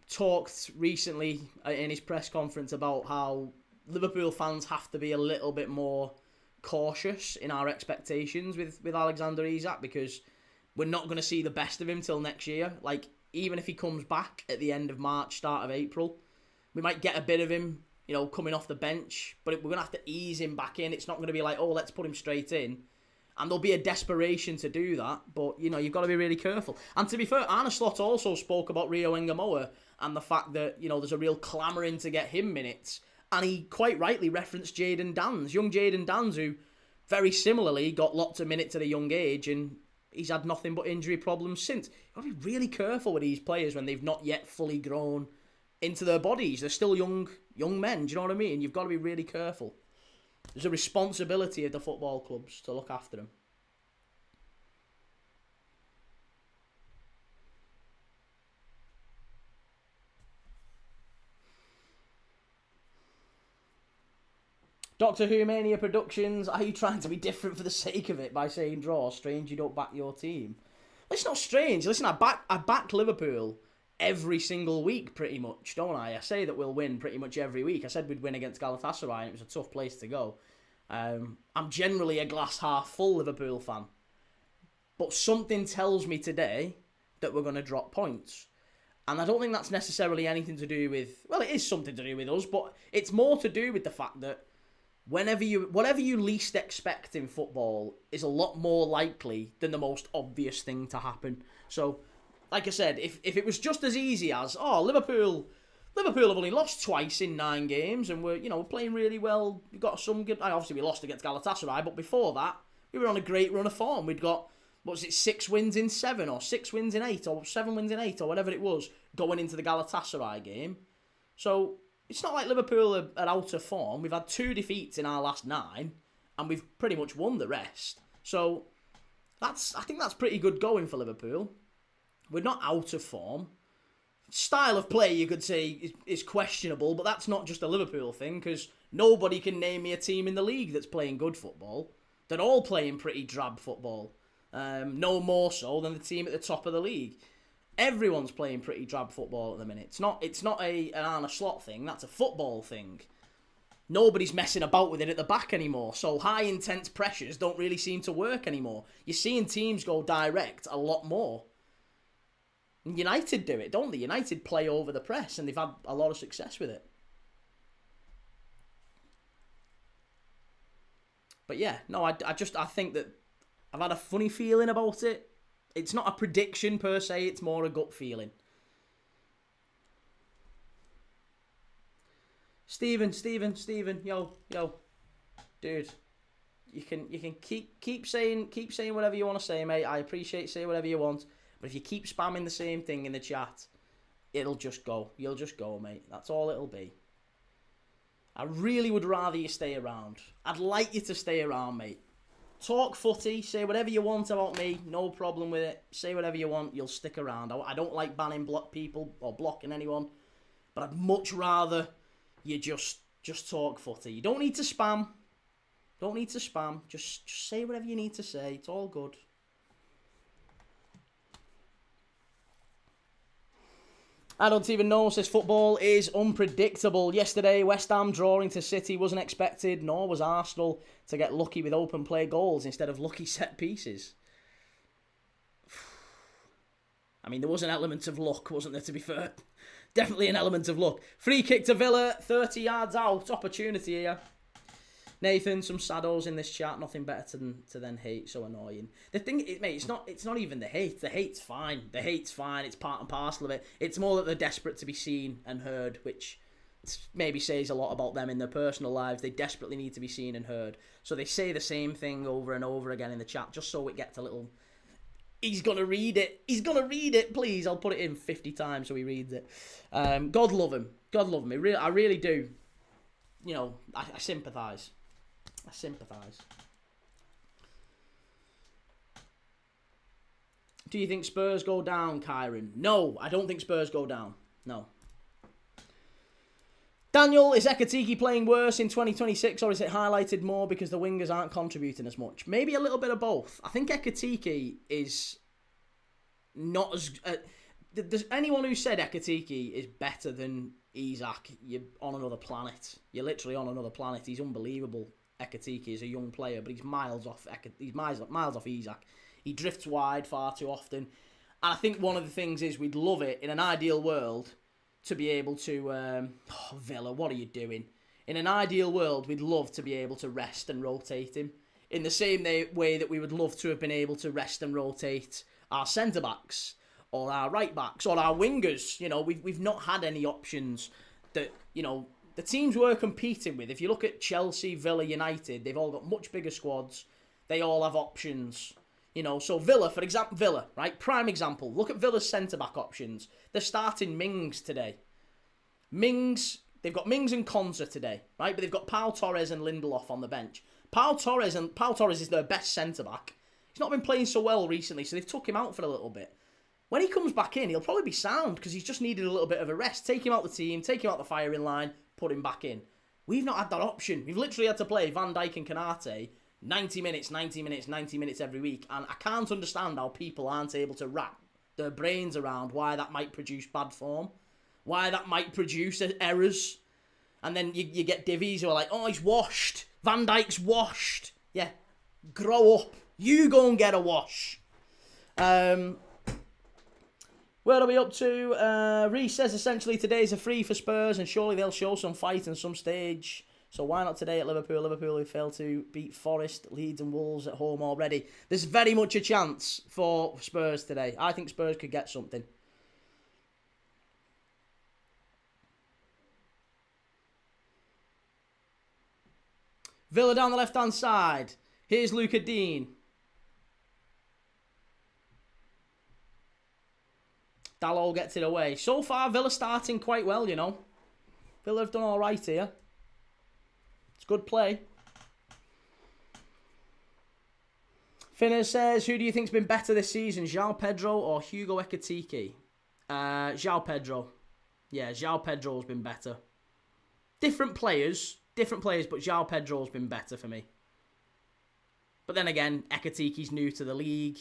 Speaker 1: talked recently in his press conference about how Liverpool fans have to be a little bit more cautious in our expectations with Alexander Isak, because we're not going to see the best of him till next year. Like, even if he comes back at the end of March, start of April, we might get a bit of him, you know, coming off the bench, but we're going to have to ease him back in. It's not going to be like, oh, let's put him straight in. And there'll be a desperation to do that, but, you know, you've got to be really careful. And to be fair, Arne Slot also spoke about Rio Engamoa and the fact that, you know, there's a real clamouring to get him minutes. And he quite rightly referenced Jayden Danns, young Jayden Danns, who very similarly got lots of minutes at a young age, and he's had nothing but injury problems since. You've got to be really careful with these players when they've not yet fully grown into their bodies. They're still young men, do you know what I mean? You've got to be really careful. There's a responsibility of the football clubs to look after them. Doctor Who Mania Productions, are you trying to be different for the sake of it by saying draw? Strange you don't back your team. Well, it's not strange. Listen, I back Liverpool every single week pretty much, don't I? I say that we'll win pretty much every week. I said we'd win against Galatasaray, and it was a tough place to go. I'm generally a glass half full Liverpool fan. But something tells me today that we're going to drop points. And I don't think that's necessarily anything to do with... Well, it is something to do with us, but it's more to do with the fact that whatever you least expect in football is a lot more likely than the most obvious thing to happen. So, like I said, if it was just as easy as, oh, Liverpool have only lost twice in 9 games, and we're playing really well. We've got some good... Obviously, we lost against Galatasaray, but before that, we were on a great run of form. We'd got, 6 wins in 7, or 6 wins in 8, or 7 wins in 8, or whatever it was, going into the Galatasaray game. So it's not like Liverpool are out of form. We've had 2 defeats in our last 9, and we've pretty much won the rest. So I think that's pretty good going for Liverpool. We're not out of form. Style of play, you could say, is questionable, but that's not just a Liverpool thing, because nobody can name me a team in the league that's playing good football. They're all playing pretty drab football. No more so than the team at the top of the league. Everyone's playing pretty drab football at the minute. It's not an Arne Slot thing. That's a football thing. Nobody's messing about with it at the back anymore. So high intense pressures don't really seem to work anymore. You're seeing teams go direct a lot more. United do it, don't they? United play over the press, and they've had a lot of success with it. But yeah, no, I think that I've had a funny feeling about it. It's not a prediction per se, it's more a gut feeling. Stephen, yo, dude, you can keep saying whatever you want to say, mate. I appreciate say whatever you want, but if you keep spamming the same thing in the chat, it'll just go. You'll just go, mate. That's all it'll be. I really would rather you stay around. I'd like you to stay around, mate. Talk footy, say whatever you want about me, no problem with it. Say whatever you want, you'll stick around. I don't like banning people or blocking anyone, but I'd much rather you just talk footy. You don't need to spam. Just say whatever you need to say. It's all good. I don't even know, says football is unpredictable. Yesterday, West Ham drawing to City wasn't expected, nor was Arsenal to get lucky with open play goals instead of lucky set pieces. I mean, there was an element of luck, wasn't there, to be fair? Definitely an element of luck. Free kick to Villa, 30 yards out. Opportunity here. Nathan, some saddos in this chat. Nothing better to then hate. So annoying. The thing, mate, it's not even the hate. The hate's fine. It's part and parcel of it. It's more that they're desperate to be seen and heard, which maybe says a lot about them in their personal lives. They desperately need to be seen and heard. So they say the same thing over and over again in the chat, just so it gets a little... He's going to read it, please. I'll put it in 50 times so he reads it. God love him. I really do. You know, I sympathise. Do you think Spurs go down, Kyron? No, I don't think Spurs go down. No. Daniel, is Ekatike playing worse in 2026 or is it highlighted more because the wingers aren't contributing as much? Maybe a little bit of both. I think Ekatike is not as... there's anyone who said Ekatike is better than Isak, you're on another planet. You're literally on another planet. He's unbelievable. Ekatike is a young player, but he's miles off Isak. He drifts wide far too often. And I think one of the things is we'd love it in an ideal world to be able to... Villa, what are you doing? In an ideal world, we'd love to be able to rest and rotate him. In the same way that we would love to have been able to rest and rotate our centre-backs or our right-backs or our wingers. You know, we've not had any options that, you know, the teams we're competing with. If you look at Chelsea, Villa, United, they've all got much bigger squads. They all have options. You know, so Villa, for example, right? Prime example. Look at Villa's centre-back options. They're starting Mings today. They've got Mings and Konza today, right? But they've got Pau Torres and Lindelof on the bench. Pau Torres is their best centre-back. He's not been playing so well recently, so they've took him out for a little bit. When he comes back in, he'll probably be sound because he's just needed a little bit of a rest. Take him out the team, take him out the firing line, put him back in. We've not had that option. We've literally had to play Van Dijk and Konate 90 minutes every week. And I can't understand how people aren't able to wrap their brains around why that might produce bad form. Why that might produce errors. And then you get divvies who are like, oh, he's washed. Van Dijk's washed. Yeah, grow up. You go and get a wash. Where are we up to? Reece says essentially today's a free for Spurs and surely they'll show some fight in some stage. So why not today at Liverpool? Liverpool who failed to beat Forest, Leeds and Wolves at home already. There's very much a chance for Spurs today. I think Spurs could get something. Villa down the left-hand side. Here's Luca Dean. Dalot gets it away. So far, Villa starting quite well, you know. Villa have done all right here. It's good play. Finner says, who do you think's been better this season, João Pedro or Hugo Ekatike? João Pedro. Yeah, João Pedro's been better. Different players, but João Pedro's been better for me. But then again, Ekatike's new to the league.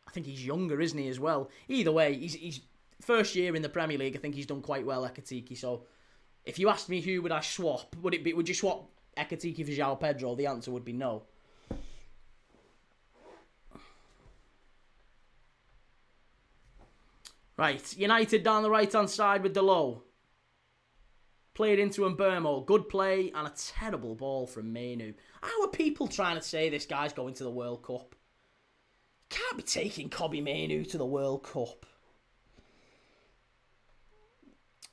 Speaker 1: I think he's younger, isn't he, as well? Either way, he's first year in the Premier League. I think he's done quite well, Ekatike. So, if you asked me who would I swap, would you swap Ekatike for João Pedro? The answer would be no. Right, United down the right-hand side with Dalot. Played into Mbermo. Good play and a terrible ball from Mainu. How are people trying to say this guy's going to the World Cup? Can't be taking Kobbie Mainu to the World Cup.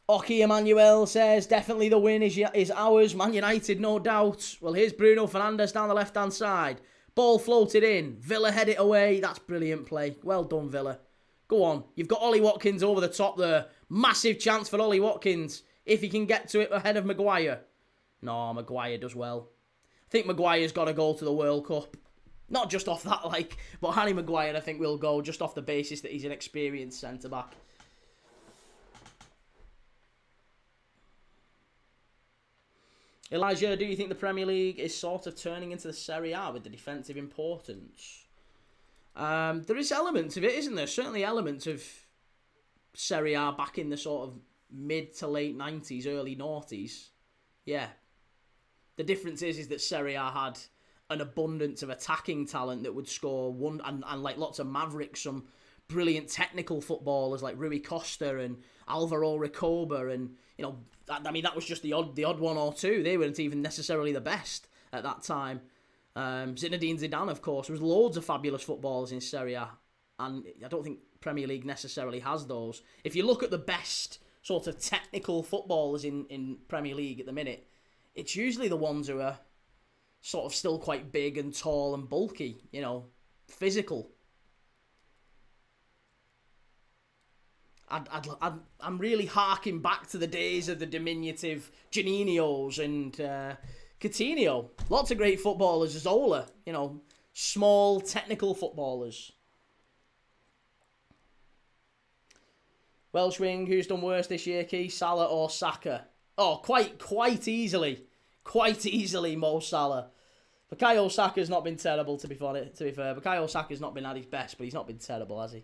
Speaker 1: Oki Emmanuel says, definitely the win is ours. Man United, no doubt. Well, here's Bruno Fernandes down the left-hand side. Ball floated in. Villa head it away. That's brilliant play. Well done, Villa. Go on. You've got Ollie Watkins over the top there. Massive chance for Ollie Watkins if he can get to it ahead of Maguire. No, Maguire does well. I think Maguire's got to go to the World Cup. Not just off that, but Harry Maguire, I think, will go just off the basis that he's an experienced centre-back. Elijah, do you think the Premier League is sort of turning into the Serie A with the defensive importance? There is elements of it, isn't there? Certainly elements of Serie A back in the sort of mid to late 90s, early noughties. Yeah. The difference is that Serie A had an abundance of attacking talent that would score one, and like lots of mavericks, some brilliant technical footballers like Rui Costa and Alvaro Recoba, and you know, that was just the odd one or two. They weren't even necessarily the best at that time. Zinedine Zidane, of course, there was loads of fabulous footballers in Serie A, and I don't think Premier League necessarily has those. If you look at the best sort of technical footballers in Premier League at the minute, it's usually the ones who are sort of still quite big and tall and bulky, you know, physical. I'm really harking back to the days of the diminutive Janinios and Coutinho. Lots of great footballers. Zola, you know, small technical footballers. Welsh wing, who's done worse this year, Key? Salah or Saka? Oh, quite easily. Quite easily, Mo Salah. Bukayo Saka's not been terrible, to be fair. Bukayo Saka's not been at his best, but he's not been terrible, has he?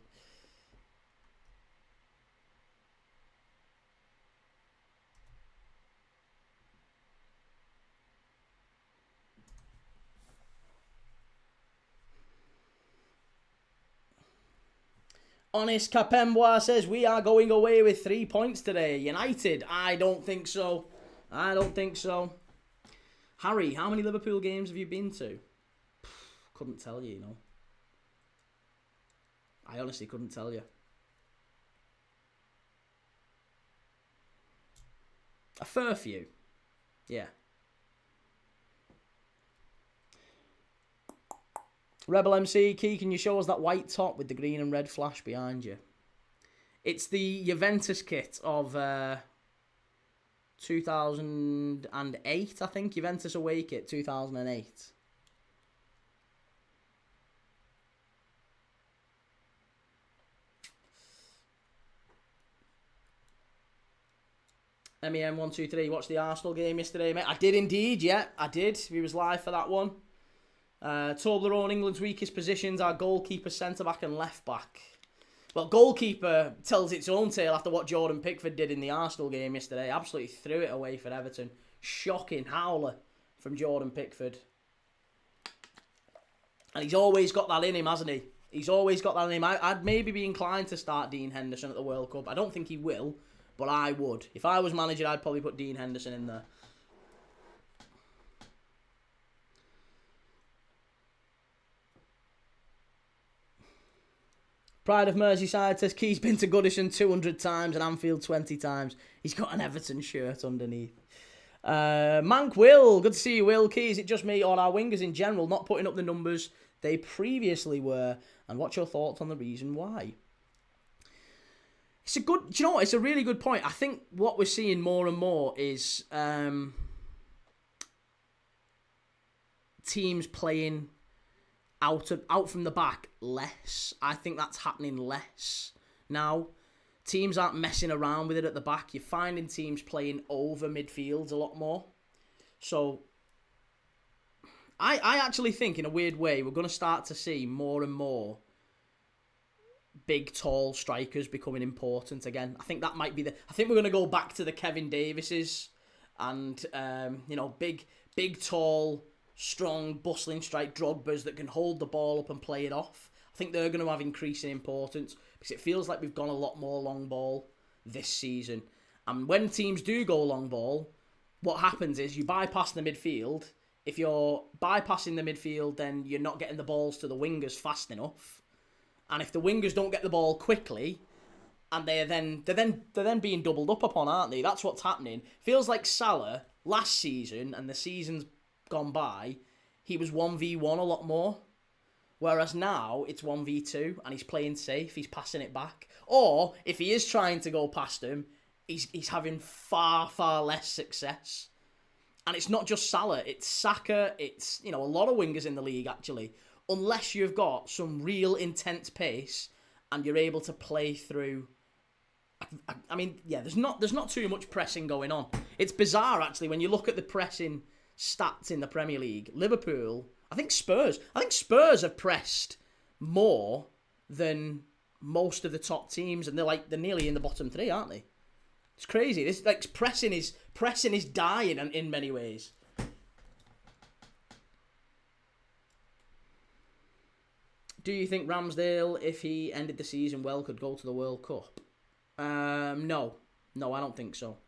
Speaker 1: Honest Capembois says, we are going away with 3 points today. United? I don't think so. I don't think so. Harry, how many Liverpool games have you been to? Couldn't tell you, you know. I honestly couldn't tell you. A fair few. Yeah. Rebel MC, Key, can you show us that white top with the green and red flash behind you? It's the Juventus kit of 2008, I think. Juventus away kit, 2008. MEM123, watched the Arsenal game yesterday, mate. I did indeed, yeah, I did. We was live for that one. Toblerone, England's weakest positions are goalkeeper, centre-back and left-back. Well, goalkeeper tells its own tale after what Jordan Pickford did in the Arsenal game yesterday. Absolutely threw it away for Everton. Shocking howler from Jordan Pickford. And he's always got that in him, hasn't he? He's always got that in him. I'd maybe be inclined to start Dean Henderson at the World Cup. I don't think he will, but I would. If I was manager, I'd probably put Dean Henderson in there. Pride of Merseyside says Key's been to Goodison 200 times and Anfield 20 times. He's got an Everton shirt underneath. Mank Will, good to see you, Will. Key, is it just me or our wingers in general not putting up the numbers they previously were? And what's your thoughts on the reason why? It's a good, do you know what? It's a really good point. I think what we're seeing more and more is teams playing out from the back less. I think that's happening less now. Teams aren't messing around with it at the back. You're finding teams playing over midfields a lot more. So I actually think, in a weird way, we're going to start to see more and more big, tall strikers becoming important again. I think that might be I think we're going to go back to the Kevin Davises and big, tall, strong, bustling strike Drogbas that can hold the ball up and play it off. I think they're going to have increasing importance because it feels like we've gone a lot more long ball this season. And when teams do go long ball, what happens is you bypass the midfield. If you're bypassing the midfield, then you're not getting the balls to the wingers fast enough. And if the wingers don't get the ball quickly, and they're then being doubled up upon, aren't they? That's what's happening. Feels like Salah last season and the seasons gone by, he was 1v1 a lot more. Whereas now, it's 1v2, and he's playing safe, he's passing it back. Or, if he is trying to go past him, he's having far, far less success. And it's not just Salah, it's Saka, it's, a lot of wingers in the league, actually. Unless you've got some real intense pace, and you're able to play through. I mean, yeah, there's not too much pressing going on. It's bizarre, actually, when you look at the pressing stats in the Premier League. Liverpool, I think Spurs have pressed more than most of the top teams, and they're nearly in the bottom three, aren't they? It's crazy. This pressing is dying in many ways. Do you think Ramsdale, if he ended the season well, could go to the World Cup? No, I don't think so.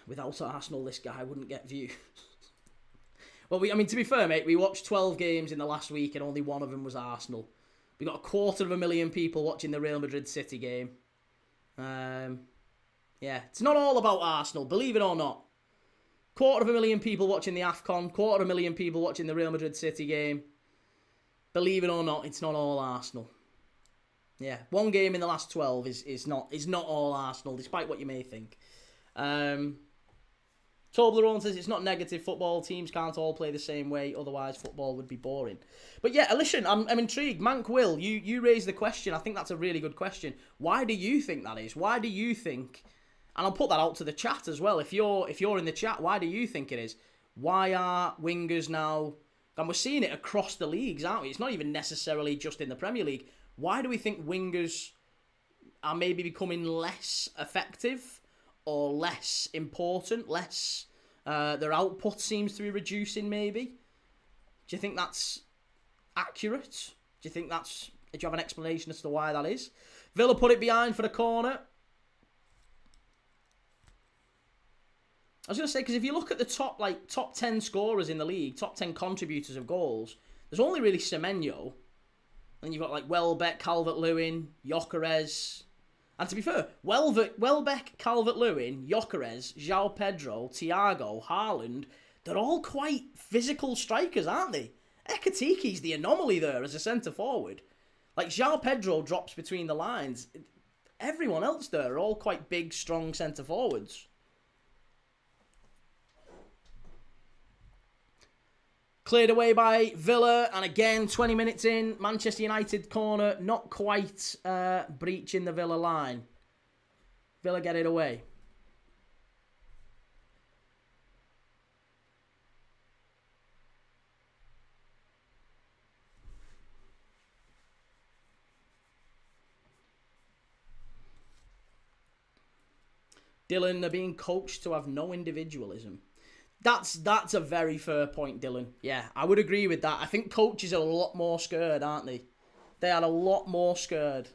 Speaker 1: Without Arsenal, this guy wouldn't get views. Well, to be fair, mate, we watched 12 games in the last week and only one of them was Arsenal. We got 250,000 people watching the Real Madrid City game. Yeah, it's not all about Arsenal, believe it or not. 250,000 people watching the AFCON, 250,000 people watching the Real Madrid City game. Believe it or not, it's not all Arsenal. Yeah, one game in the last 12 is not all Arsenal, despite what you may think. Toblerone says it's not negative football. Teams can't all play the same way. Otherwise, football would be boring. But yeah, listen, I'm intrigued. Mank Will, you raised the question. I think that's a really good question. Why do you think that is? Why do you think... And I'll put that out to the chat as well. If you're in the chat, why do you think it is? Why are wingers now... And we're seeing it across the leagues, aren't we? It's not even necessarily just in the Premier League. Why do we think wingers are maybe becoming less effective or less important, less... their output seems to be reducing, maybe? Do you think that's accurate? Do you have an explanation as to why that is? Villa put it behind for the corner. I was going to say, because if you look at the top 10 scorers in the league, top 10 contributors of goals, there's only really Semenyo. And you've got like Welbeck, Calvert-Lewin, Gyökeres. And to be fair, Welbeck, Calvert-Lewin, Gyökeres, João Pedro, Thiago, Haaland, they're all quite physical strikers, aren't they? Ekatiki's the anomaly there as a centre-forward. Like, João Pedro drops between the lines. Everyone else there are all quite big, strong centre-forwards. Cleared away by Villa, and again, 20 minutes in, Manchester United corner, not quite breaching the Villa line. Villa get it away. Dylan, they're being coached to have no individualism. That's a very fair point, Dylan. Yeah, I would agree with that. I think coaches are a lot more scared, aren't they? They are a lot more scared.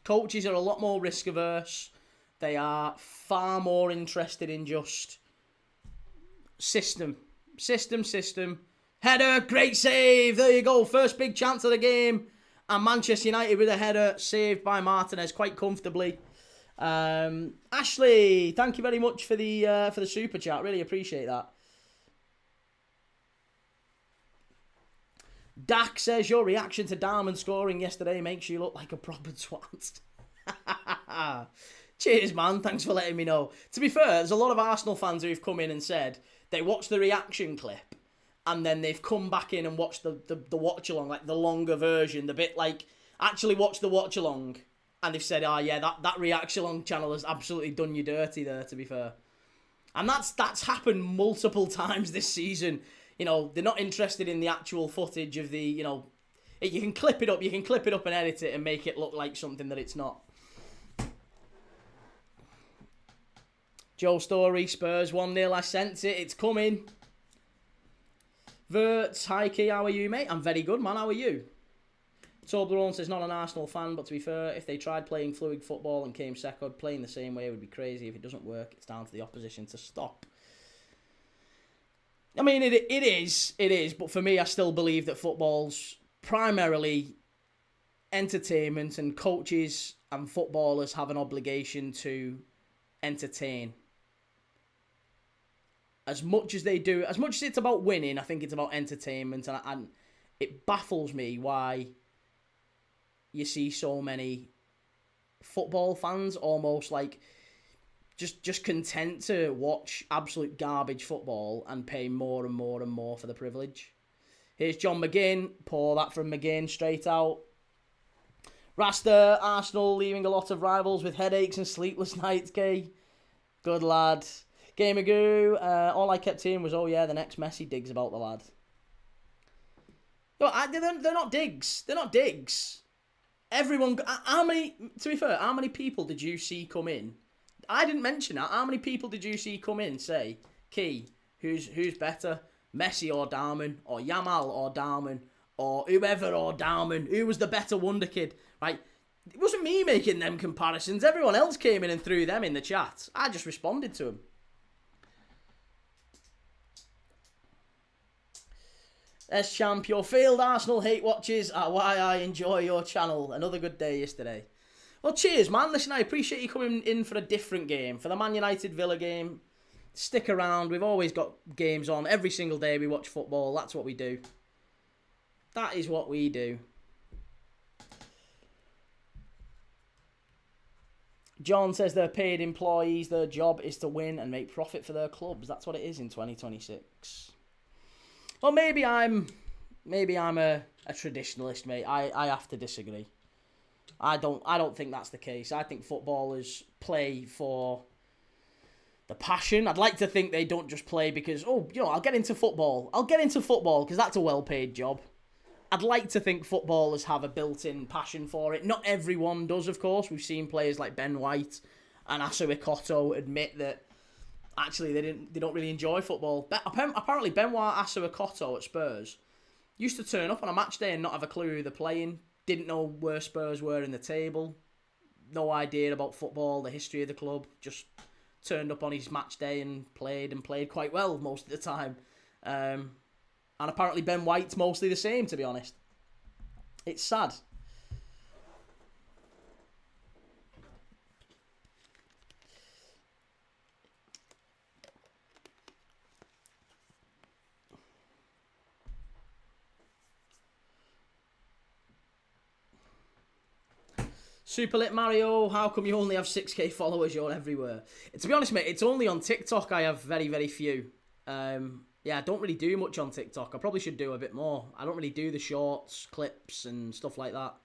Speaker 1: Coaches are a lot more risk averse. They are far more interested in just system. Header, great save. There you go. First big chance of the game. And Manchester United with a header saved by Martinez quite comfortably. Ashley, thank you very much for the super chat. Really appreciate that. Dak says your reaction to Darman scoring yesterday makes you look like a proper twat. Cheers, man. Thanks for letting me know. To be fair, there's a lot of Arsenal fans who've come in and said they watched the reaction clip and then they've come back in and watched the watch-along, like the longer version, the bit like, actually watch the watch-along. And they've said, oh yeah, that reaction-along channel has absolutely done you dirty there, to be fair. And that's happened multiple times this season. You know, they're not interested in the actual footage of the, you know, you can clip it up and edit it and make it look like something that it's not. Joe Story, Spurs 1-0, I sense it, it's coming. Verts, hi Key, how are you, mate? I'm very good, man, how are you? Toblerone says, not an Arsenal fan, but to be fair, if they tried playing fluid football and came second, playing the same way would be crazy. If it doesn't work, it's down to the opposition to stop. I mean, it is, but for me, I still believe that football's primarily entertainment, and coaches and footballers have an obligation to entertain. As much as they do, as much as it's about winning, I think it's about entertainment, and it baffles me why you see so many football fans almost like just content to watch absolute garbage football and pay more and more and more for the privilege. Here's John McGinn. Pour that from McGinn straight out. Rasta, Arsenal leaving a lot of rivals with headaches and sleepless nights, Kay. Good lad. Gamer Goo, all I kept hearing was, oh yeah, the next Messi digs about the lad. No, they're not digs. They're not digs. Everyone, to be fair, how many people did you see come in? I didn't mention that. How many people did you see come in say, Key, who's better, Messi or Darman, or Yamal or Darman, or whoever or Darman, who was the better wonder kid, right? It wasn't me making them comparisons. Everyone else came in and threw them in the chat. I just responded to them. S-Champ, your failed Arsenal hate watches are why I enjoy your channel. Another good day yesterday. Well, cheers, man. Listen, I appreciate you coming in for a different game. For the Man United Villa game, stick around. We've always got games on. Every single day we watch football. That's what we do. That is what we do. John says they're paid employees. Their job is to win and make profit for their clubs. That's what it is in 2026. Well, maybe I'm a traditionalist, mate. I have to disagree. I don't think that's the case. I think footballers play for the passion. I'd like to think they don't just play because, I'll get into football. I'll get into football because that's a well-paid job. I'd like to think footballers have a built-in passion for it. Not everyone does, of course. We've seen players like Ben White and Asuikoto admit that actually they don't really enjoy football. Apparently, Benoit Asuikoto at Spurs used to turn up on a match day and not have a clue who they're playing. Didn't know where Spurs were in the table. No idea about football, the history of the club. Just turned up on his match day and played quite well most of the time. And apparently Ben White's mostly the same, to be honest. It's sad. Super Lit Mario, how come you only have 6k followers? You're everywhere. To be honest, mate, it's only on TikTok I have very, very few. Yeah, I don't really do much on TikTok. I probably should do a bit more. I don't really do the shorts, clips, and stuff like that.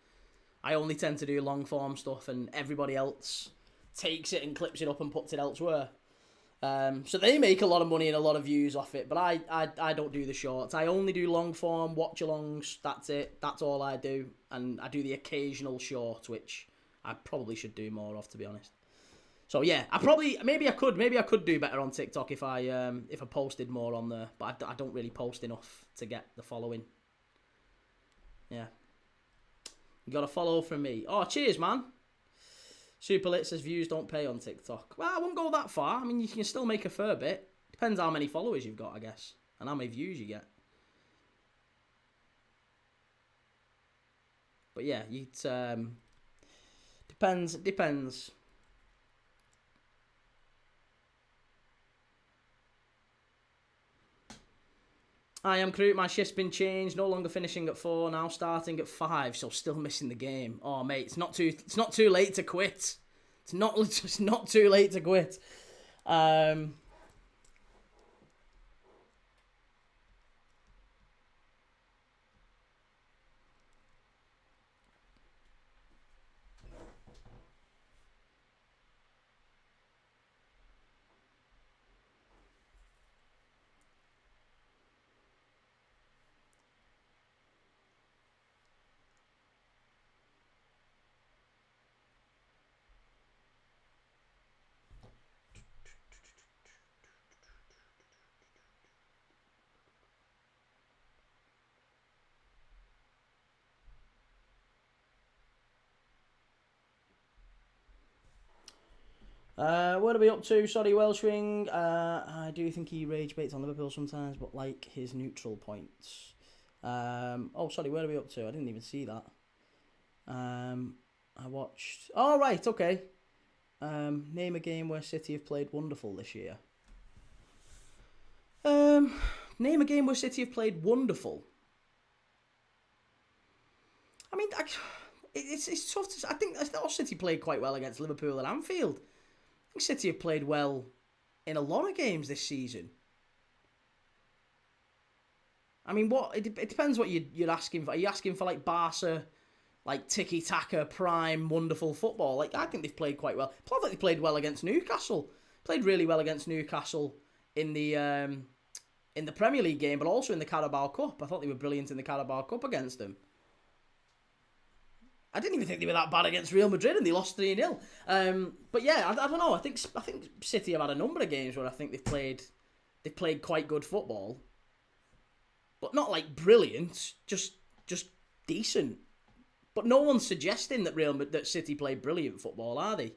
Speaker 1: I only tend to do long-form stuff, and everybody else takes it and clips it up and puts it elsewhere. So they make a lot of money and a lot of views off it, but I don't do the shorts. I only do long-form, watch-alongs, that's it. That's all I do. And I do the occasional short, which I probably should do more of, to be honest. So yeah, maybe I could do better on TikTok if I posted more on there, but I don't really post enough to get the following. Yeah, you got a follow from me. Oh, cheers, man. Super Lit says views don't pay on TikTok. Well, I won't go that far. I mean, you can still make a fair bit. Depends how many followers you've got, I guess, and how many views you get. But yeah, it depends. I am Crew. My shift's been changed. No longer finishing at 4, now starting at 5. So still missing the game. Oh mate, it's not too late to quit. It's not too late to quit. What are we up to? Sorry, Welshwing. I do think he rage baits on Liverpool sometimes, but like his neutral points. Oh, sorry, where are we up to? I didn't even see that. I watched... Oh, right, okay. Name a game where City have played wonderful this year. Name a game where City have played wonderful. I mean, it's tough to... I think City played quite well against Liverpool at Anfield. I think City have played well in a lot of games this season. I mean, it depends what you're asking for. Are you asking for like Barca, like tiki-taka, prime, wonderful football? Like I think they've played quite well. I thought they played well against Newcastle. Played really well against Newcastle in the Premier League game, but also in the Carabao Cup. I thought they were brilliant in the Carabao Cup against them. I didn't even think they were that bad against Real Madrid, and they lost 3-0. But yeah, I don't know. I think City have had a number of games where I think they've played quite good football, but not like brilliant, just decent. But no one's suggesting that City played brilliant football, are they? I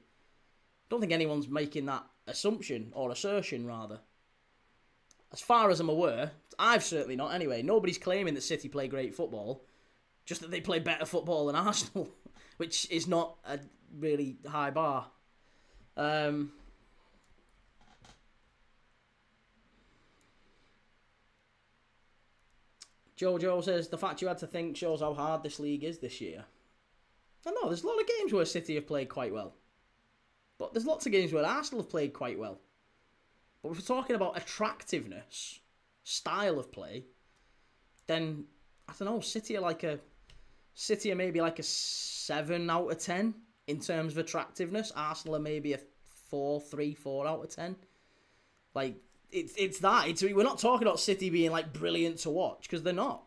Speaker 1: don't think anyone's making that assumption or assertion rather. As far as I'm aware, I've certainly not. Anyway, nobody's claiming that City play great football. Just that they play better football than Arsenal, which is not a really high bar. Jojo says, the fact you had to think shows how hard this league is this year. I know, there's a lot of games where City have played quite well. But there's lots of games where Arsenal have played quite well. But if we're talking about attractiveness, style of play, then I don't know. City are maybe like a 7 out of 10 in terms of attractiveness. Arsenal are maybe a 4 out of 10. Like it's that. We're not talking about City being like brilliant to watch because they're not.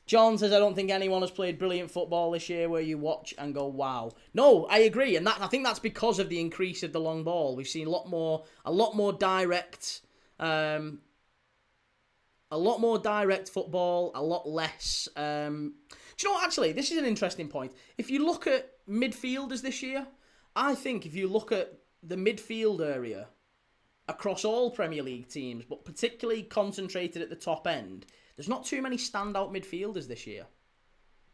Speaker 1: John says, I don't think anyone has played brilliant football this year where you watch and go, wow. No, I agree. And I think that's because of the increase of the long ball. We've seen a lot more direct, football, a lot less. Do you know what, actually, this is an interesting point. If you look at midfielders this year, I think if you look at the midfield area across all Premier League teams, but particularly concentrated at the top end, there's not too many standout midfielders this year.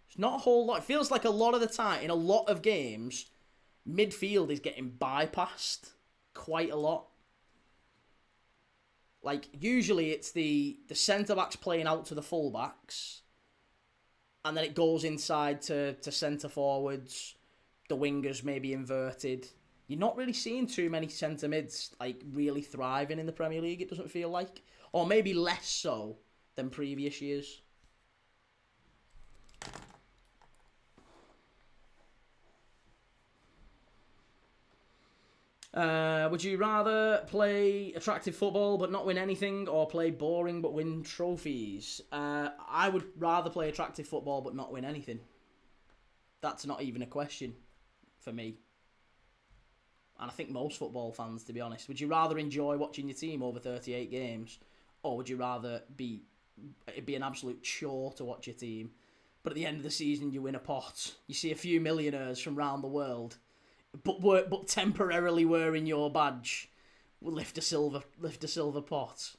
Speaker 1: It's not a whole lot. It feels like a lot of the time, in a lot of games, midfield is getting bypassed quite a lot. Like, usually it's the centre-backs playing out to the full-backs, and then it goes inside to centre-forwards, the wingers maybe inverted. You're not really seeing too many centre-mids, like, really thriving in the Premier League, it doesn't feel like. Or maybe less so than previous years. Would you rather play attractive football but not win anything, or play boring but win trophies? I would rather play attractive football but not win anything. That's not even a question for me. And I think most football fans, to be honest. Would you rather enjoy watching your team over 38 games, or would you rather it'd be an absolute chore to watch your team, but at the end of the season you win a pot, you see a few millionaires from around the world, but temporarily wearing your badge, will lift a silver pot?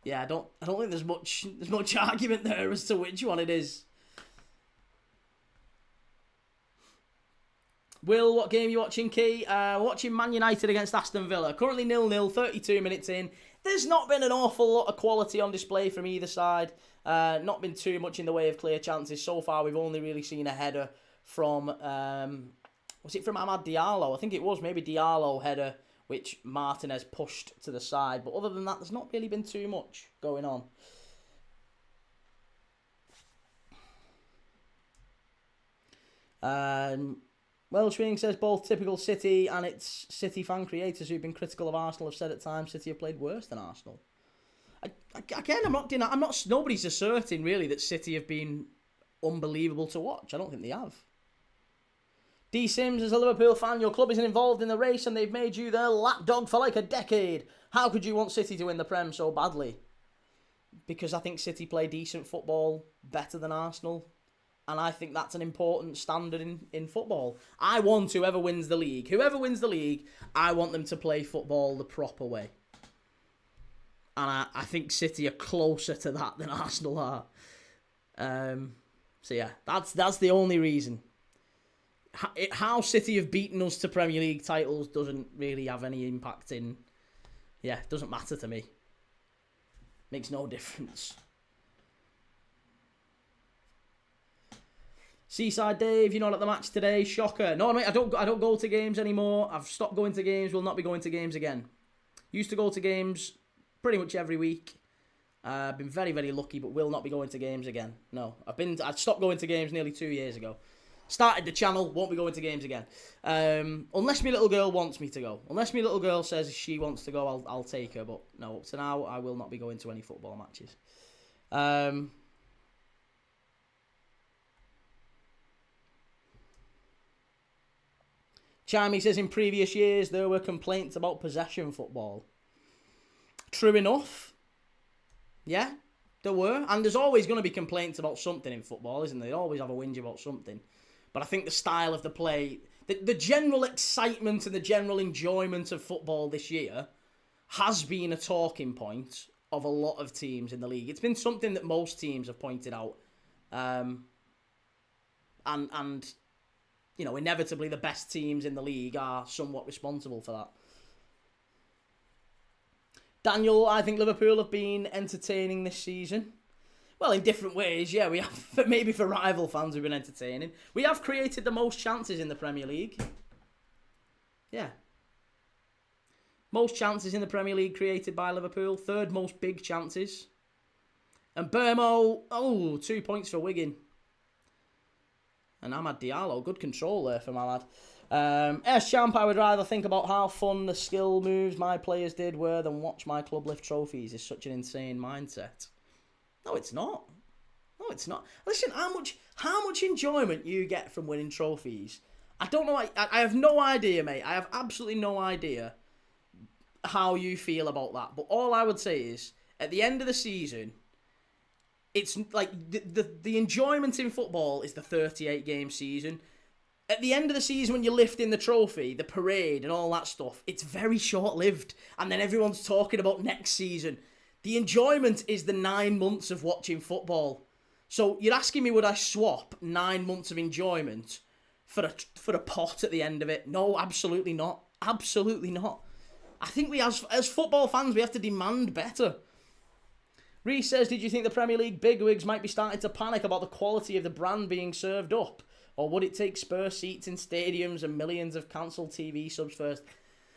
Speaker 1: Yeah, I don't think there's much argument there as to which one it is. Will, what game are you watching, Key? Watching Man United against Aston Villa. Currently 0-0, 32 minutes in. There's not been an awful lot of quality on display from either side. Not been too much in the way of clear chances. So far, we've only really seen a header from, was it from Amad Diallo? I think it was, maybe Diallo header, which Martinez pushed to the side. But other than that, there's not really been too much going on. Welshwing says both typical City and its City fan creators who've been critical of Arsenal have said at times City have played worse than Arsenal. Nobody's asserting really that City have been unbelievable to watch. I don't think they have. D Sims, as a Liverpool fan, your club isn't involved in the race and they've made you their lapdog for like a decade. How could you want City to win the Prem so badly? Because I think City play decent football better than Arsenal. And I think that's an important standard in football. I want whoever wins the league, I want them to play football the proper way. And I think City are closer to that than Arsenal are. So yeah, that's the only reason. How City have beaten us to Premier League titles doesn't really have any impact in... Yeah, it doesn't matter to me. Makes no difference. Seaside Dave, you're not at the match today. Shocker. No, mate, I don't go to games anymore. I've stopped going to games. Will not be going to games again. Used to go to games pretty much every week. I've been very, very lucky, but will not be going to games again. No, I'd stopped going to games nearly 2 years ago. Started the channel, won't be going to games again. Unless my little girl wants me to go. Unless my little girl says she wants to go, I'll take her. But no, up to now, I will not be going to any football matches. Charmy says in previous years there were complaints about possession football. True enough. Yeah, there were. And there's always going to be complaints about something in football, isn't there? They always have a whinge about something. But I think the style of the play, the general excitement and the general enjoyment of football this year has been a talking point of a lot of teams in the league. It's been something that most teams have pointed out. And you know, inevitably the best teams in the league are somewhat responsible for that. Daniel, I think Liverpool have been entertaining this season. Well, in different ways, yeah. We have, maybe for rival fans, we've been entertaining. We have created the most chances in the Premier League. Yeah. Most chances in the Premier League created by Liverpool. Third most big chances. And Burmo, 2 points for Wigan. And Amad Diallo, good control there from Amad. Champ, I would rather think about how fun the skill moves my players did were than watch my club lift trophies. Is such an insane mindset. No, it's not. No, it's not. Listen, how much enjoyment you get from winning trophies. I don't know. I have no idea, mate. I have absolutely no idea how you feel about that. But all I would say is, at the end of the season, it's like the enjoyment in football is the 38-game season. At the end of the season, when you're lifting the trophy, the parade and all that stuff, it's very short-lived. And then everyone's talking about next season. The enjoyment is the 9 months of watching football. So you're asking me, would I swap 9 months of enjoyment for a pot at the end of it? No, absolutely not. Absolutely not. I think we, as football fans, we have to demand better. Reece says, did you think the Premier League bigwigs might be starting to panic about the quality of the brand being served up? Or would it take Spurs seats in stadiums and millions of cancelled TV subs first?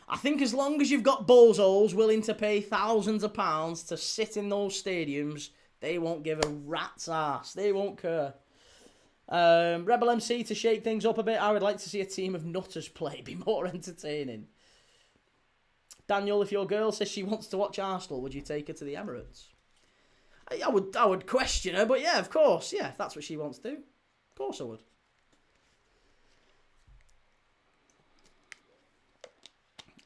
Speaker 1: I think as long as you've got bozos willing to pay thousands of pounds to sit in those stadiums, they won't give a rat's ass. They won't care. Rebel MC, to shake things up a bit, I would like to see a team of nutters play. Be more entertaining. Daniel, if your girl says she wants to watch Arsenal, would you take her to the Emirates? I would question her, but yeah, of course. Yeah, if that's what she wants to do. Of course I would.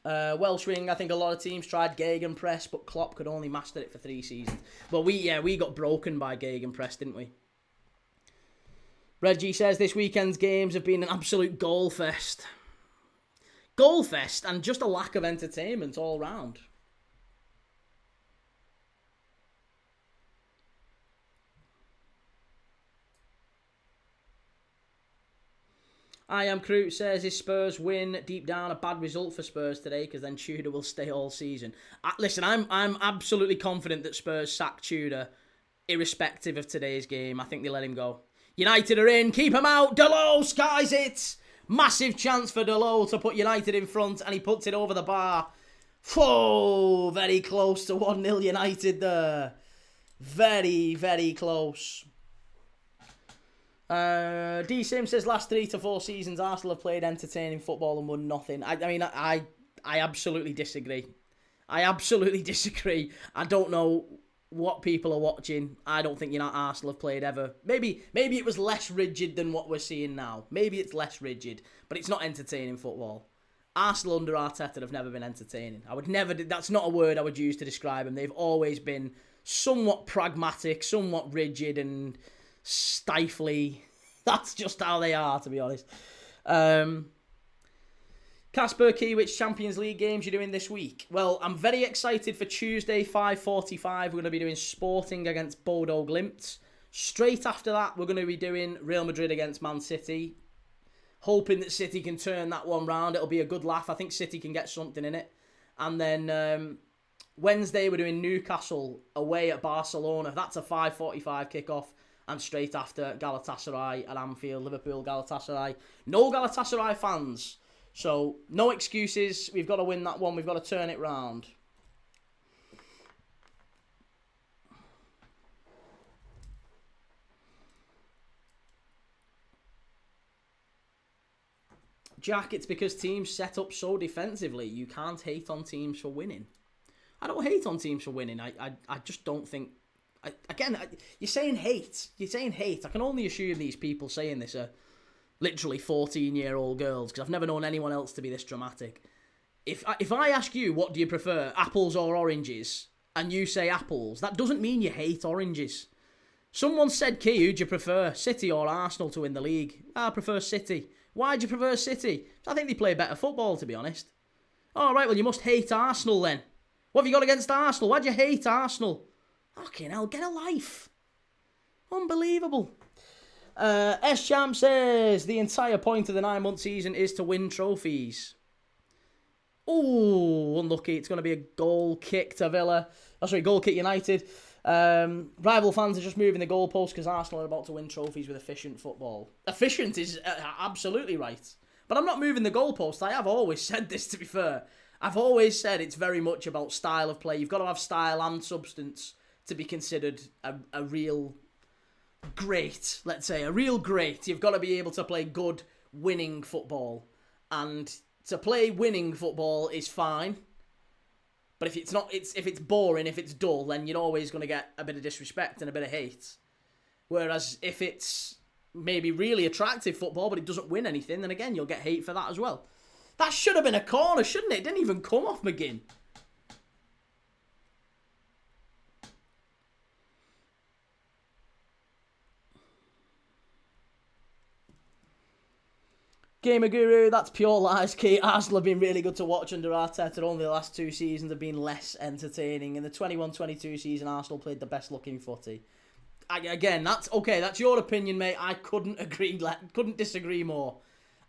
Speaker 1: Welsh Wing, I think a lot of teams tried gegenpress, but Klopp could only master it for 3 seasons. Well, we got broken by gegenpress, didn't we? Reggie says this weekend's games have been an absolute goal fest. Goal fest and just a lack of entertainment all round. I Am Crute says, his Spurs win deep down a bad result for Spurs today because then Tudor will stay all season. Listen, I'm absolutely confident that Spurs sack Tudor irrespective of today's game. I think they let him go. United are in, keep him out, Dalot skies it! Massive chance for Dalot to put United in front and he puts it over the bar. Whoa, very close to 1-0 United there. Very, very close. D Sim says last 3 to 4 seasons Arsenal have played entertaining football and won nothing. I absolutely disagree. I absolutely disagree. I don't know what people are watching. I don't think Arsenal have played ever. Maybe it was less rigid than what we're seeing now. Maybe it's less rigid, but it's not entertaining football. Arsenal under Arteta have never been entertaining. That's not a word I would use to describe them. They've always been somewhat pragmatic, somewhat rigid and stifly. That's just how they are, to be honest. Casper Key, which Champions League games you're doing this week? Well, I'm very excited for Tuesday, 5:45. We're going to be doing Sporting against Bodo Glimt. Straight after that, we're going to be doing Real Madrid against Man City. Hoping that City can turn that one round. It'll be a good laugh. I think City can get something in it. And then Wednesday, we're doing Newcastle away at Barcelona. That's a 5:45 kickoff. And straight after, Galatasaray at Anfield, Liverpool, Galatasaray. No Galatasaray fans. So, no excuses. We've got to win that one. We've got to turn it round. Jack, it's because teams set up so defensively. You can't hate on teams for winning. I don't hate on teams for winning. I just don't think... you're saying hate. You're saying hate. I can only assume these people saying this are literally 14-year-old girls, because I've never known anyone else to be this dramatic. If I ask you, what do you prefer, apples or oranges, and you say apples, that doesn't mean you hate oranges. Someone said, Key, who do you prefer, City or Arsenal to win the league? I prefer City. Why do you prefer City? I think they play better football, to be honest. All right, well, you must hate Arsenal then. What have you got against Arsenal? Why do you hate Arsenal? Fucking hell, get a life. Unbelievable. S-Champ says, the entire point of the 9-month season is to win trophies. Oh, unlucky. It's going to be a goal kick to Villa. Oh, sorry, goal kick United. Rival fans are just moving the goalposts because Arsenal are about to win trophies with efficient football. Efficient is absolutely right. But I'm not moving the goalposts. I have always said this, to be fair. I've always said it's very much about style of play. You've got to have style and substance to be considered a real great, let's say. A real great. You've got to be able to play good, winning football. And to play winning football is fine. But if it's boring, if it's dull, then you're always going to get a bit of disrespect and a bit of hate. Whereas if it's maybe really attractive football, but it doesn't win anything, then again, you'll get hate for that as well. That should have been a corner, shouldn't it? It didn't even come off McGinn. Gamer Guru, that's pure lies, Kate. Arsenal have been really good to watch under Arteta. Only the last 2 seasons have been less entertaining. In the 21-22 season, Arsenal played the best looking footy. Again, that's okay. That's your opinion, mate. I couldn't disagree more.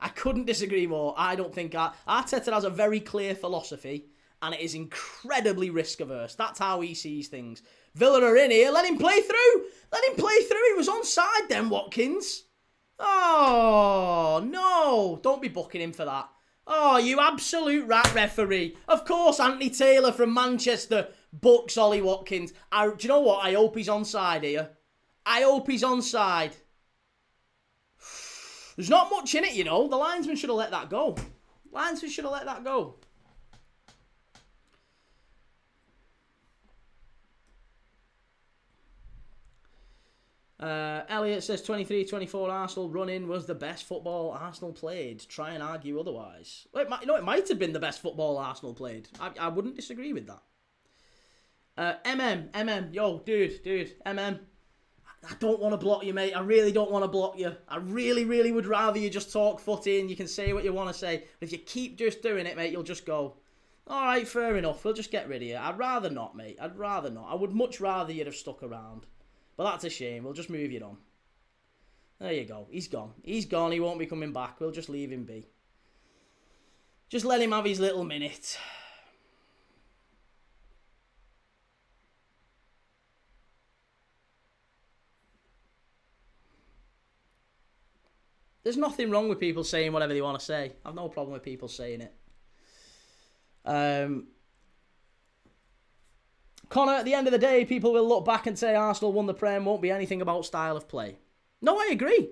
Speaker 1: I couldn't disagree more. I don't think Arteta has a very clear philosophy, and it is incredibly risk averse. That's how he sees things. Villa are in here. Let him play through. Let him play through. He was onside then, Watkins. Oh, no. Don't be booking him for that. Oh, you absolute rat referee. Of course, Anthony Taylor from Manchester books Ollie Watkins. Do you know what? I hope he's onside here. I hope he's onside. There's not much in it, you know. The linesman should have let that go. Linesman should have let that go. Elliot says 23-24 Arsenal run-in was the best football Arsenal played. Try and argue otherwise. Well, it might have been the best football Arsenal played. I wouldn't disagree with that. Yo, dude, I don't want to block you, mate. I really don't want to block you. I really, really would rather you just talk footy and you can say what you want to say. But if you keep just doing it, mate, you'll just go, all right, fair enough. We'll just get rid of you. I'd rather not, mate. I'd rather not. I would much rather you'd have stuck around. But that's a shame. We'll just move you on. There you go. He's gone. He's gone. He won't be coming back. We'll just leave him be. Just let him have his little minute. There's nothing wrong with people saying whatever they want to say. I've no problem with people saying it. Connor, at the end of the day, people will look back and say Arsenal won the Prem, won't be anything about style of play. No, I agree.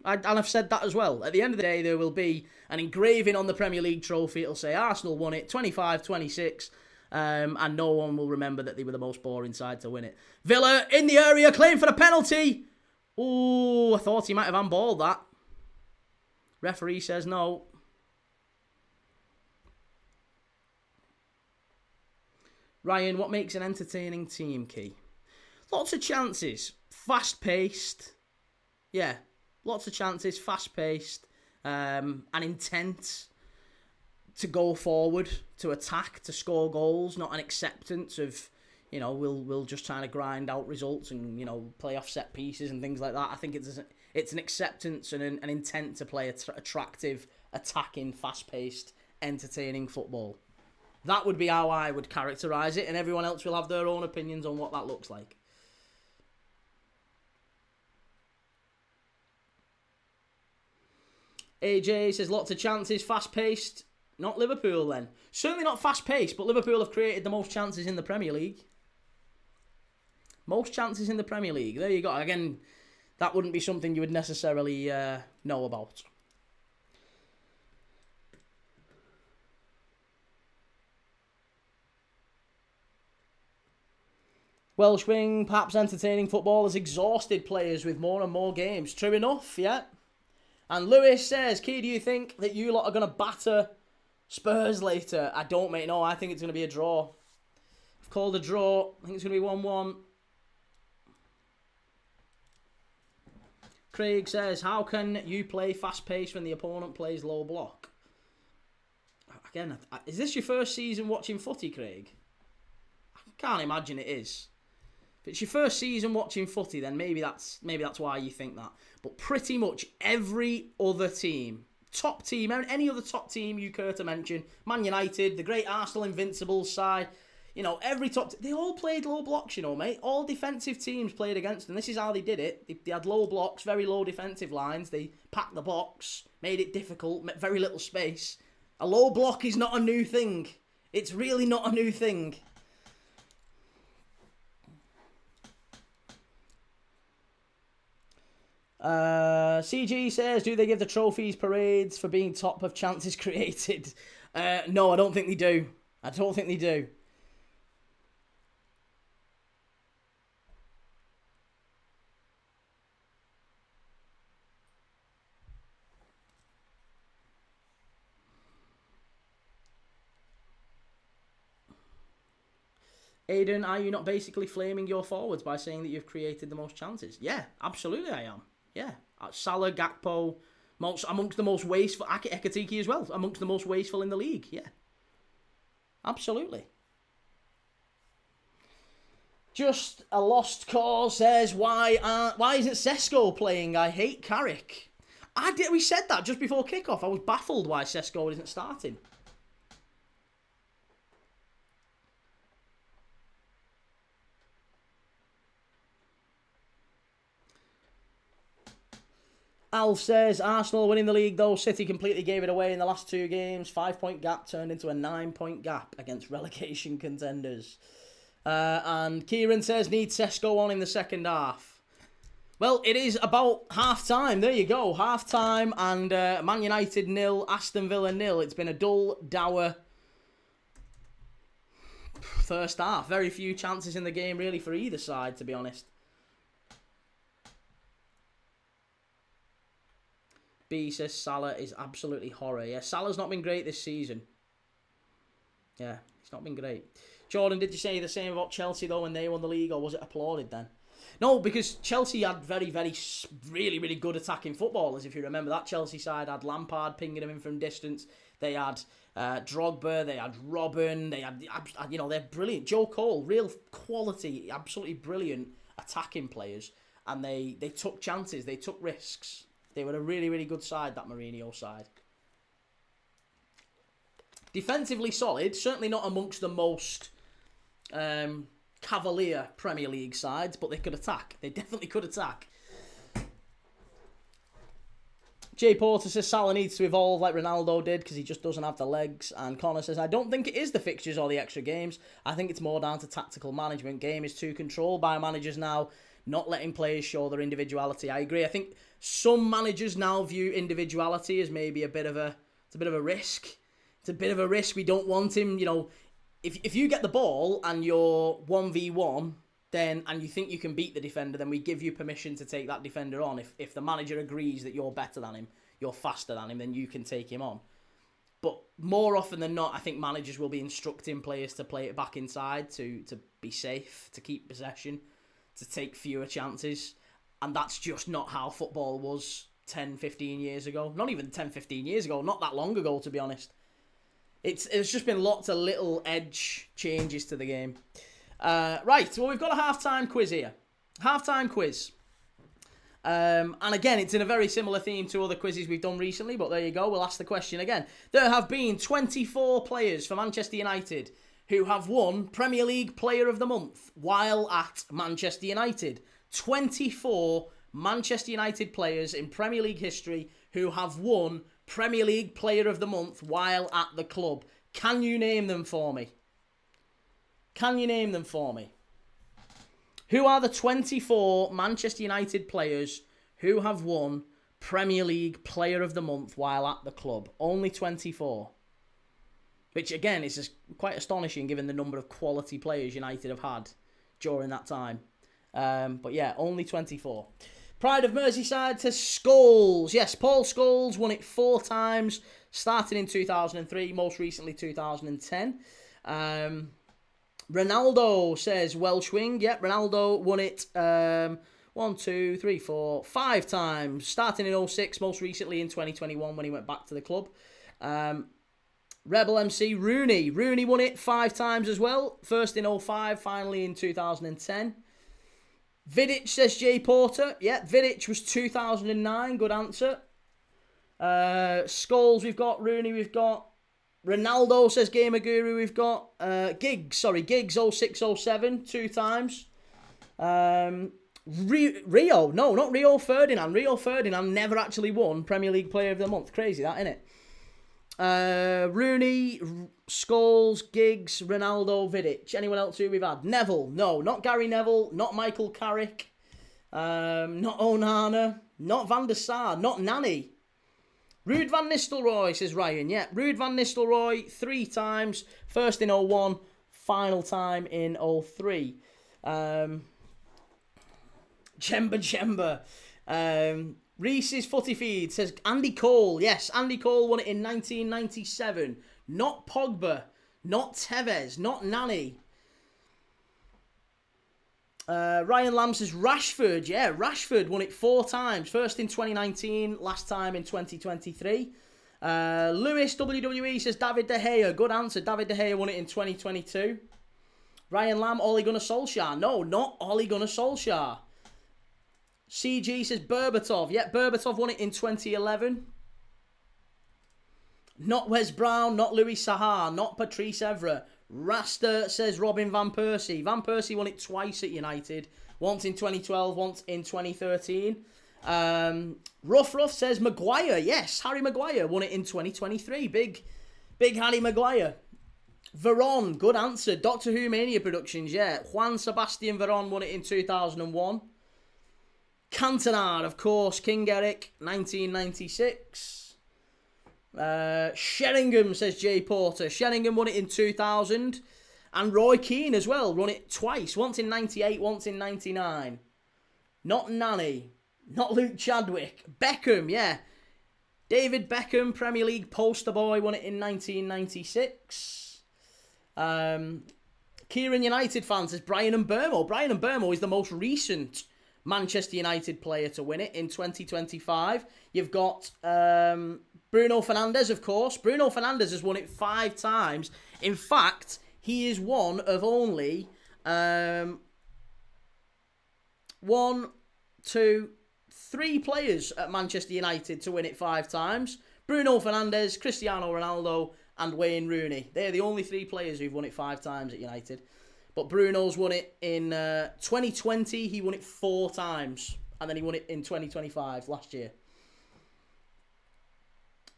Speaker 1: And I've said that as well. At the end of the day, there will be an engraving on the Premier League trophy. It'll say Arsenal won it 25-26. And no one will remember that they were the most boring side to win it. Villa in the area, claim for the penalty. Ooh, I thought he might have handballed that. Referee says no. Ryan, what makes an entertaining team, Key? Lots of chances. Fast-paced. Yeah, lots of chances. Fast-paced. An intent to go forward, to attack, to score goals. Not an acceptance of, you know, we'll just try to grind out results and, you know, play off set pieces and things like that. I think it's an acceptance and an intent to play attractive, attacking, fast-paced, entertaining football. That would be how I would characterise it, and everyone else will have their own opinions on what that looks like. AJ says lots of chances, fast-paced. Not Liverpool then. Certainly not fast-paced, but Liverpool have created the most chances in the Premier League. Most chances in the Premier League. There you go. Again, that wouldn't be something you would necessarily know about. Welsh Wing, perhaps entertaining football has exhausted players with more and more games. True enough, yeah. And Lewis says, Key, do you think that you lot are going to batter Spurs later? I don't, mate. No, I think it's going to be a draw. I've called a draw. I think it's going to be 1-1. Craig says, how can you play fast-paced when the opponent plays low block? Again, is this your first season watching footy, Craig? I can't imagine it is. If it's your first season watching footy, then maybe that's why you think that. But pretty much every other team, top team, any other top team you care to mention, Man United, the great Arsenal Invincibles side, every they all played low blocks, mate. All defensive teams played against them. This is how they did it. They had low blocks, very low defensive lines. They packed the box, made it difficult, very little space. A low block is not a new thing. It's really not a new thing. CG says, do they give the trophies parades for being top of chances created? No, I don't think they do. I don't think they do. Aiden, are you not basically flaming your forwards by saying that you've created the most chances? Yeah, absolutely I am. Yeah. Salah, Gakpo, amongst the most wasteful. Ekatike as well, amongst the most wasteful in the league. Yeah. Absolutely. Just a lost cause says, why isn't Sesko playing? I hate Carrick. We said that just before kickoff. I was baffled why Sesko isn't starting. Alf says, Arsenal winning the league though. City completely gave it away in the last 2 games. 5-point gap turned into a 9-point gap against relegation contenders. And Kieran says, need Sesko on in the second half. Well, it is about half-time. There you go. Half-time and Man United 0, Aston Villa 0. It's been a dull, dour first half. Very few chances in the game really for either side, to be honest. B says Salah is absolutely horror. Yeah, Salah's not been great this season. Yeah, he's not been great. Jordan, did you say the same about Chelsea, though, when they won the league, or was it applauded then? No, because Chelsea had really, really good attacking footballers. If you remember, that Chelsea side had Lampard pinging them in from distance. They had Drogba, they had Robben, they had, they're brilliant. Joe Cole, real quality, absolutely brilliant attacking players. And they took chances, they took risks. They were a really, really good side, that Mourinho side. Defensively solid, certainly not amongst the most cavalier Premier League sides, but they could attack. They definitely could attack. Jay Porter says Salah needs to evolve like Ronaldo did because he just doesn't have the legs. And Connor says, I don't think it is the fixtures or the extra games. I think it's more down to tactical management. Game is too controlled by managers now, not letting players show their individuality. I agree. I think some managers now view individuality as maybe a bit of a risk. It's a bit of a risk. We don't want him, if you get the ball and you're 1v1, then and you think you can beat the defender, then we give you permission to take that defender on. If the manager agrees that you're better than him, you're faster than him, then you can take him on. But more often than not, I think managers will be instructing players to play it back inside, to be safe, to keep possession, to take fewer chances. And that's just not how football was 10, 15 years ago. Not even 10, 15 years ago. Not that long ago, to be honest. It's just been lots of little edge changes to the game. Right, well, we've got a half-time quiz here. Half-time quiz. And again, it's in a very similar theme to other quizzes we've done recently, but there you go. We'll ask the question again. There have been 24 players for Manchester United who have won Premier League Player of the Month while at Manchester United. 24 Manchester United players in Premier League history who have won Premier League Player of the Month while at the club. Can you name them for me? Can you name them for me? Who are the 24 Manchester United players who have won Premier League Player of the Month while at the club? Only 24. Which, again, is just quite astonishing given the number of quality players United have had during that time. But yeah, only 24. Pride of Merseyside says Scholes. Yes, Paul Scholes won it 4 times, starting in 2003, most recently 2010. Ronaldo says Welsh wing. Yep, Ronaldo won it 5 times, starting in 06, most recently in 2021 when he went back to the club. Rebel MC Rooney. Rooney won it 5 times as well. First in 05, finally in 2010. Vidic says Jay Porter. Yeah, Vidic was 2009. Good answer. Scholes we've got. Rooney we've got. Ronaldo says Gamer Guru. We've got Giggs 0607 2 times. Rio, no, not Rio Ferdinand. Rio Ferdinand never actually won Premier League Player of the Month. Crazy that, isn't it? Rooney, Scholes, Giggs, Ronaldo, Vidic. Anyone else who we've had? Neville, no, not Gary Neville, not Michael Carrick, not Onana, not Van der Sar, not Nani. Ruud van Nistelrooy, says Ryan. Yeah, Ruud van Nistelrooy 3 times. First in 01, final time in 03. Jemba. Reese's Footy Feed says Andy Cole. Yes, Andy Cole won it in 1997. Not Pogba. Not Tevez. Not Nani. Ryan Lamb says Rashford. Yeah, Rashford won it 4 times. First in 2019, last time in 2023. Lewis WWE says David De Gea. Good answer. David De Gea won it in 2022. Ryan Lamb, Ole Gunnar Solskjaer. No, not Ole Gunnar Solskjaer. CG says Berbatov. Yeah, Berbatov won it in 2011. Not Wes Brown, not Louis Saha, not Patrice Evra. Rasta says Robin Van Persie. Van Persie won it twice at United. Once in 2012, once in 2013. Ruff says Maguire. Yes, Harry Maguire won it in 2023. Big Harry Maguire. Veron, good answer. Doctor Who Mania Productions, yeah. Juan Sebastian Veron won it in 2001. Cantona, of course, King Eric, 1996. Sheringham, says Jay Porter. Sheringham won it in 2000. And Roy Keane as well, won it twice. Once in 98, once in 99. Not Nani. Not Luke Chadwick. Beckham, yeah. David Beckham, Premier League poster boy, won it in 1996. Kieran United fan says Brian Mbeumo. Brian Mbeumo is the most recent Manchester United player to win it in 2025. You've got Bruno Fernandes, of course. Bruno Fernandes has won it 5 times. In fact, he is one of only 1, 2, 3 players at Manchester United to win it 5 times. Bruno Fernandes, Cristiano Ronaldo, and Wayne Rooney. They're the only 3 players who've won it 5 times at United. But Bruno's won it in 2020. He won it 4 times. And then he won it in 2025, last year.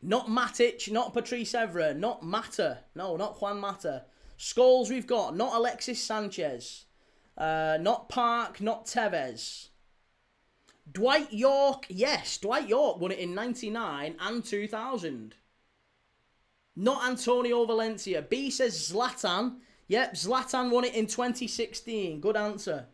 Speaker 1: Not Matic, not Patrice Evra, not Mata. No, not Juan Mata. Scholes we've got. Not Alexis Sanchez. Not Park, not Tevez. Dwight York, yes. Dwight York won it in 99 and 2000. Not Antonio Valencia. B says Zlatan. Yep, Zlatan won it in 2016. Good answer.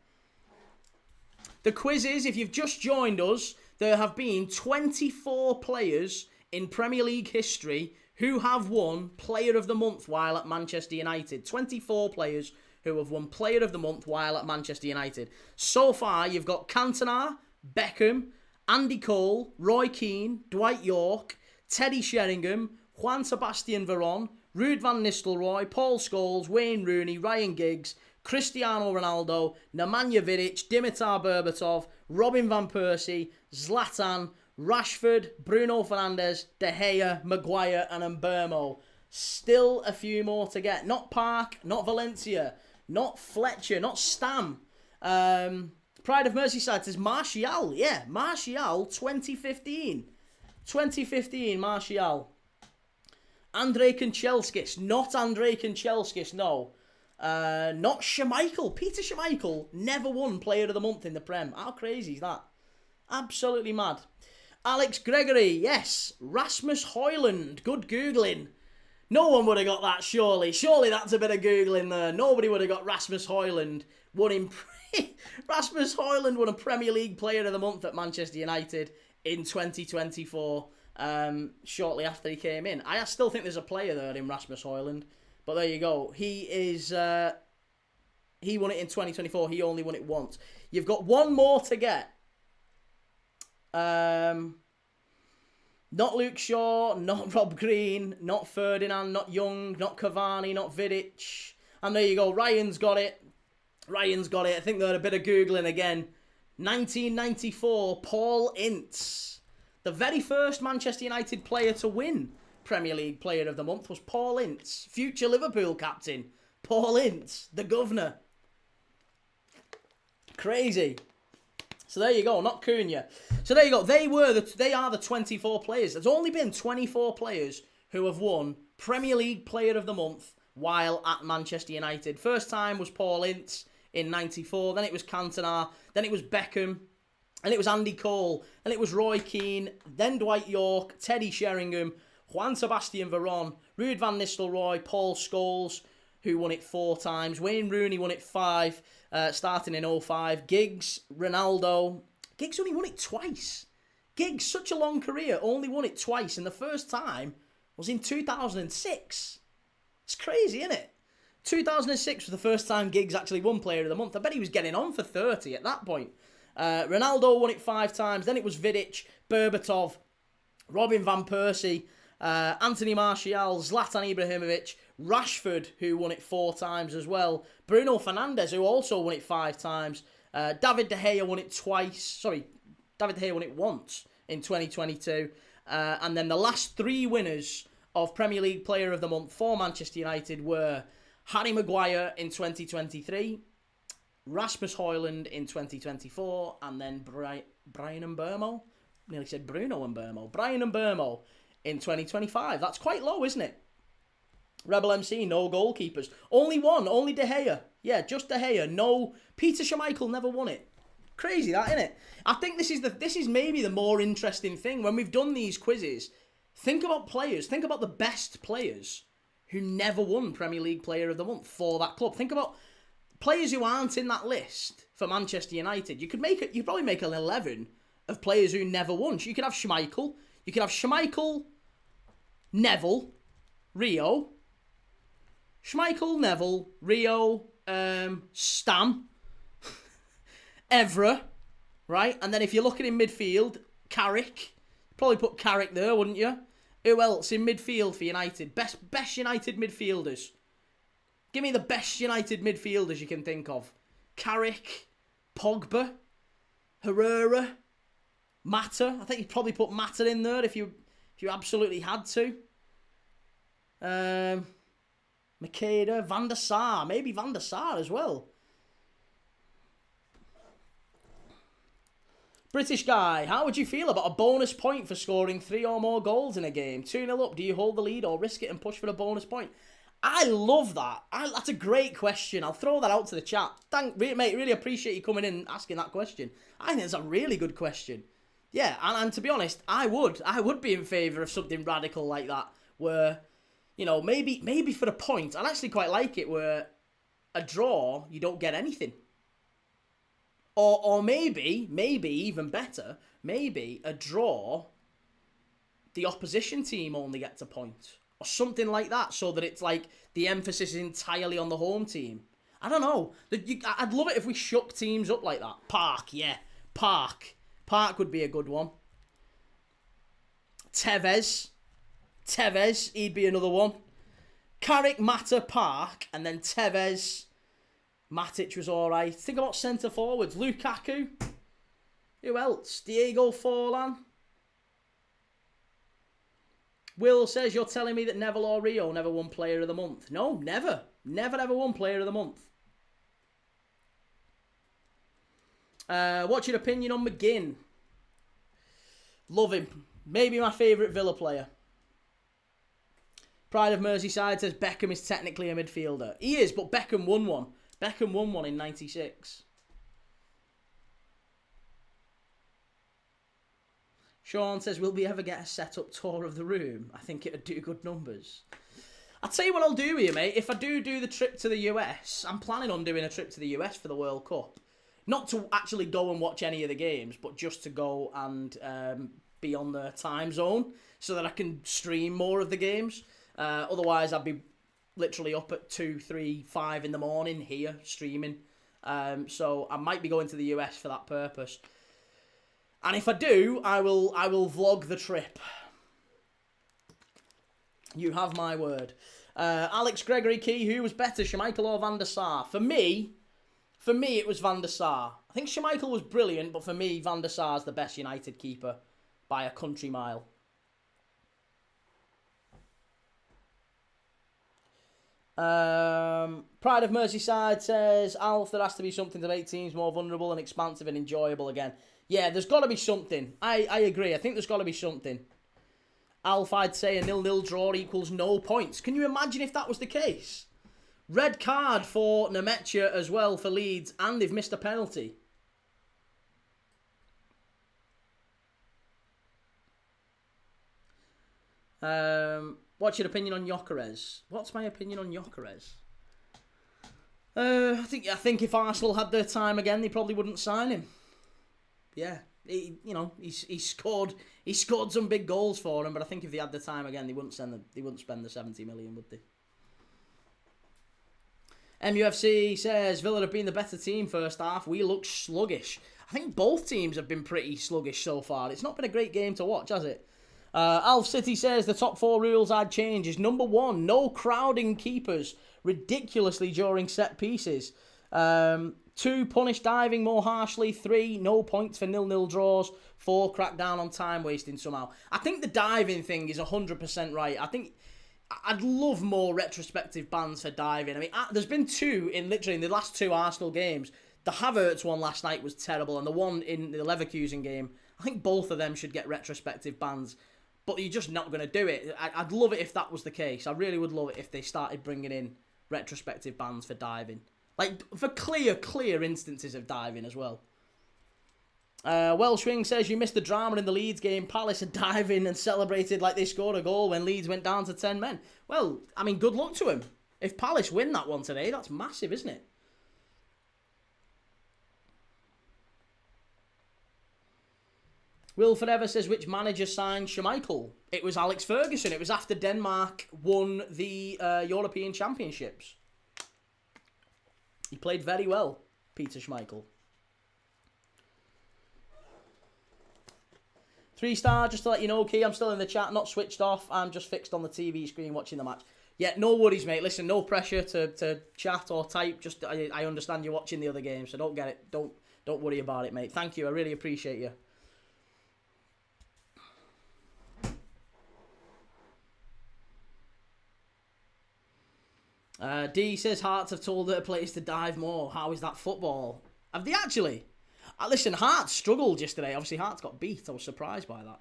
Speaker 1: The quiz is, if you've just joined us, there have been 24 players in Premier League history who have won Player of the Month while at Manchester United. 24 players who have won Player of the Month while at Manchester United. So far, you've got Cantona, Beckham, Andy Cole, Roy Keane, Dwight York, Teddy Sheringham, Juan Sebastian Veron, Ruud van Nistelrooy, Paul Scholes, Wayne Rooney, Ryan Giggs, Cristiano Ronaldo, Nemanja Vidic, Dimitar Berbatov, Robin Van Persie, Zlatan, Rashford, Bruno Fernandes, De Gea, Maguire and Mbeumo. Still a few more to get. Not Park, not Valencia, not Fletcher, not Stam. Pride of Merseyside says Martial. Yeah, Martial 2015. 2015 Martial. Andrei Kanchelskis. Not Andrei Kanchelskis, no. Not Schmeichel. Peter Schmeichel never won Player of the Month in the Prem. How crazy is that? Absolutely mad. Alex Gregory, yes. Rasmus Højlund. Good Googling. No one would have got that, surely. Surely that's a bit of Googling there. Nobody would have got Rasmus Højlund. Rasmus Højlund won a Premier League Player of the Month at Manchester United in 2024. Shortly after he came in. I still think there's a player there in Rasmus Højlund. But there you go. He won it in 2024. He only won it once. You've got one more to get. Not Luke Shaw, not Rob Green, not Ferdinand, not Young, not Cavani, not Vidic. And there you go. Ryan's got it. I think they're a bit of Googling again. 1994, Paul Ince. The very first Manchester United player to win Premier League Player of the Month was Paul Ince, future Liverpool captain. Paul Ince, the governor. Crazy. So there you go, not Cunha. So there you go. They are the 24 players. There's only been 24 players who have won Premier League Player of the Month while at Manchester United. First time was Paul Ince in '94. Then it was Cantona. Then it was Beckham. And it was Andy Cole. Then it was Roy Keane. Then Dwight York, Teddy Sheringham, Juan Sebastian Veron, Ruud van Nistelrooy, Paul Scholes, who won it 4 times. Wayne Rooney won it 5, starting in '05. Giggs, Ronaldo. Giggs only won it twice. Giggs, such a long career, only won it twice. And the first time was in 2006. It's crazy, isn't it? 2006 was the first time Giggs actually won Player of the Month. I bet he was getting on for 30 at that point. Ronaldo won it 5 times. Then it was Vidic, Berbatov, Robin van Persie, Anthony Martial, Zlatan Ibrahimovic, Rashford, who won it 4 times as well. Bruno Fernandes, who also won it 5 times. David De Gea won it twice. Sorry, David De Gea won it once in 2022. And then the last 3 winners of Premier League Player of the Month for Manchester United were Harry Maguire in 2023, Rasmus Højlund in 2024, and then Brian Mbeumo. Nearly said Bruno Mbeumo. Brian Mbeumo in 2025. That's quite low, isn't it? Rebel MC, no goalkeepers. Only one, only De Gea. Yeah, just De Gea. No, Peter Schmeichel never won it. Crazy that, isn't it? I think this is maybe the more interesting thing. When we've done these quizzes, think about players. Think about the best players who never won Premier League Player of the Month for that club. Think about players who aren't in that list for Manchester United. You'd probably make an 11 of players who never won. You could have Schmeichel. You could have Schmeichel, Neville, Rio. Schmeichel, Neville, Rio, Stam, Evra, right? And then if you're looking in midfield, Carrick. Probably put Carrick there, wouldn't you? Who else in midfield for United? Best United midfielders. Give me the best United midfielders you can think of. Carrick, Pogba, Herrera, Mata. I think you'd probably put Mata in there if you absolutely had to. Makeda, Van der Sar. Maybe Van der Sar as well. British guy, how would you feel about a bonus point for scoring 3 or more goals in a game? 2-0 up, do you hold the lead or risk it and push for a bonus point? I love that. That's a great question. I'll throw that out to the chat. Mate, really appreciate you coming in and asking that question. I think it's a really good question. Yeah, and to be honest, I would be in favour of something radical like that, where, you know, maybe for a point. I'd actually quite like it where a draw, you don't get anything. Or maybe even better, maybe a draw, the opposition team only gets a point. Or something like that, so that it's like the emphasis is entirely on the home team. I don't know. I'd love it if we shook teams up like that. Park, yeah. Park would be a good one. Tevez, he'd be another one. Carrick, Mata, Park, and then Tevez. Matic was alright. Think about centre forwards. Lukaku. Who else? Diego Forlan. Will says, you're telling me that Neville or Rio never won Player of the Month. No, never. Never ever won Player of the Month. What's your opinion on McGinn? Love him. Maybe my favourite Villa player. Pride of Merseyside says Beckham is technically a midfielder. He is, but Beckham won one. Beckham won one in '96. Sean says, will we ever get a set-up tour of the room? I think it'd do good numbers. I'll tell you what I'll do here, mate. If I do the trip to the US, I'm planning on doing a trip to the US for the World Cup. Not to actually go and watch any of the games, but just to go and be on the time zone so that I can stream more of the games. Otherwise, I'd be literally up at 2, 3, 5 in the morning here streaming. So I might be going to the US for that purpose. And if I do, I will vlog the trip. You have my word. Alex Gregory Key, who was better, Schmeichel or Van der Sar? For me, it was Van der Sar. I think Schmeichel was brilliant, but for me, Van der Sar's the best United keeper by a country mile. Pride of Merseyside says, Alf, there has to be something to make teams more vulnerable and expansive and enjoyable again. Yeah, there's got to be something. I agree. I think there's got to be something. Alf, I'd say a 0-0 draw equals no points. Can you imagine if that was the case? Red card for Nemecha as well for Leeds, and they've missed a penalty. What's your opinion on Gyökeres? What's my opinion on Gyökeres? I think if Arsenal had their time again, they probably wouldn't sign him. Yeah, he scored some big goals for them, but I think if they had the time again, they wouldn't spend the 70 million, would they? MUFC says Villa have been the better team first half. We look sluggish. I think both teams have been pretty sluggish so far. It's not been a great game to watch, has it? Alf City says the top 4 rules I'd change is number 1, no crowding keepers ridiculously during set pieces. 2, punish diving more harshly. 3, no points for 0-0 draws. 4, crack down on time wasting somehow. I think the diving thing is 100% right. I think I'd love more retrospective bans for diving. I mean, there's been 2 in the last 2 Arsenal games. The Havertz one last night was terrible, and the one in the Leverkusen game, I think both of them should get retrospective bans. But you're just not going to do it. I'd love it if that was the case. I really would love it if they started bringing in retrospective bans for diving. Like, for clear instances of diving as well. Welshwing says, you missed the drama in the Leeds game. Palace are diving and celebrated like they scored a goal when Leeds went down to 10 men. Well, I mean, good luck to him. If Palace win that one today, that's massive, isn't it? Will Forever says, which manager signed Schmeichel? It was Alex Ferguson. It was after Denmark won the European Championships. He played very well, Peter Schmeichel. 3-star, just to let you know, Key, I'm still in the chat, not switched off. I'm just fixed on the TV screen watching the match. Yeah, no worries, mate. Listen, no pressure to chat or type. Just I understand you're watching the other game, so don't get it. Don't worry about it, mate. Thank you. I really appreciate you. D says Hearts have told their players to dive more. How is that football? Have they actually? Listen, Hearts struggled yesterday. Obviously, Hearts got beat. I was surprised by that.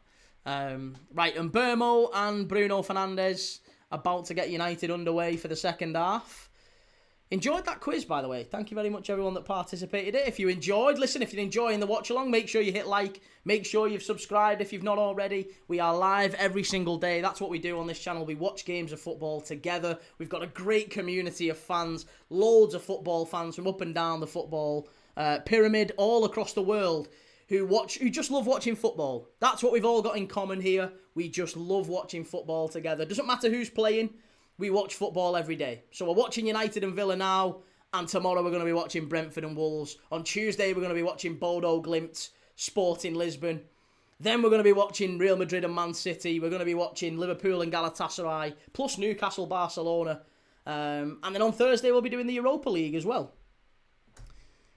Speaker 1: Right, and Burmo and Bruno Fernandes about to get United underway for the second half. Enjoyed that quiz, by the way. Thank you very much, everyone that participated in it. If you enjoyed, listen, if you're enjoying the watch-along, make sure you hit like. Make sure you've subscribed if you've not already. We are live every single day. That's what we do on this channel. We watch games of football together. We've got a great community of fans, loads of football fans from up and down the football pyramid, all across the world, who just love watching football. That's what we've all got in common here. We just love watching football together. Doesn't matter who's playing. We watch football every day. So we're watching United and Villa now, and tomorrow we're going to be watching Brentford and Wolves. On Tuesday we're going to be watching Bodo Glimt, Sporting Lisbon. Then we're going to be watching Real Madrid and Man City. We're going to be watching Liverpool and Galatasaray, plus Newcastle, Barcelona. And then on Thursday we'll be doing the Europa League as well.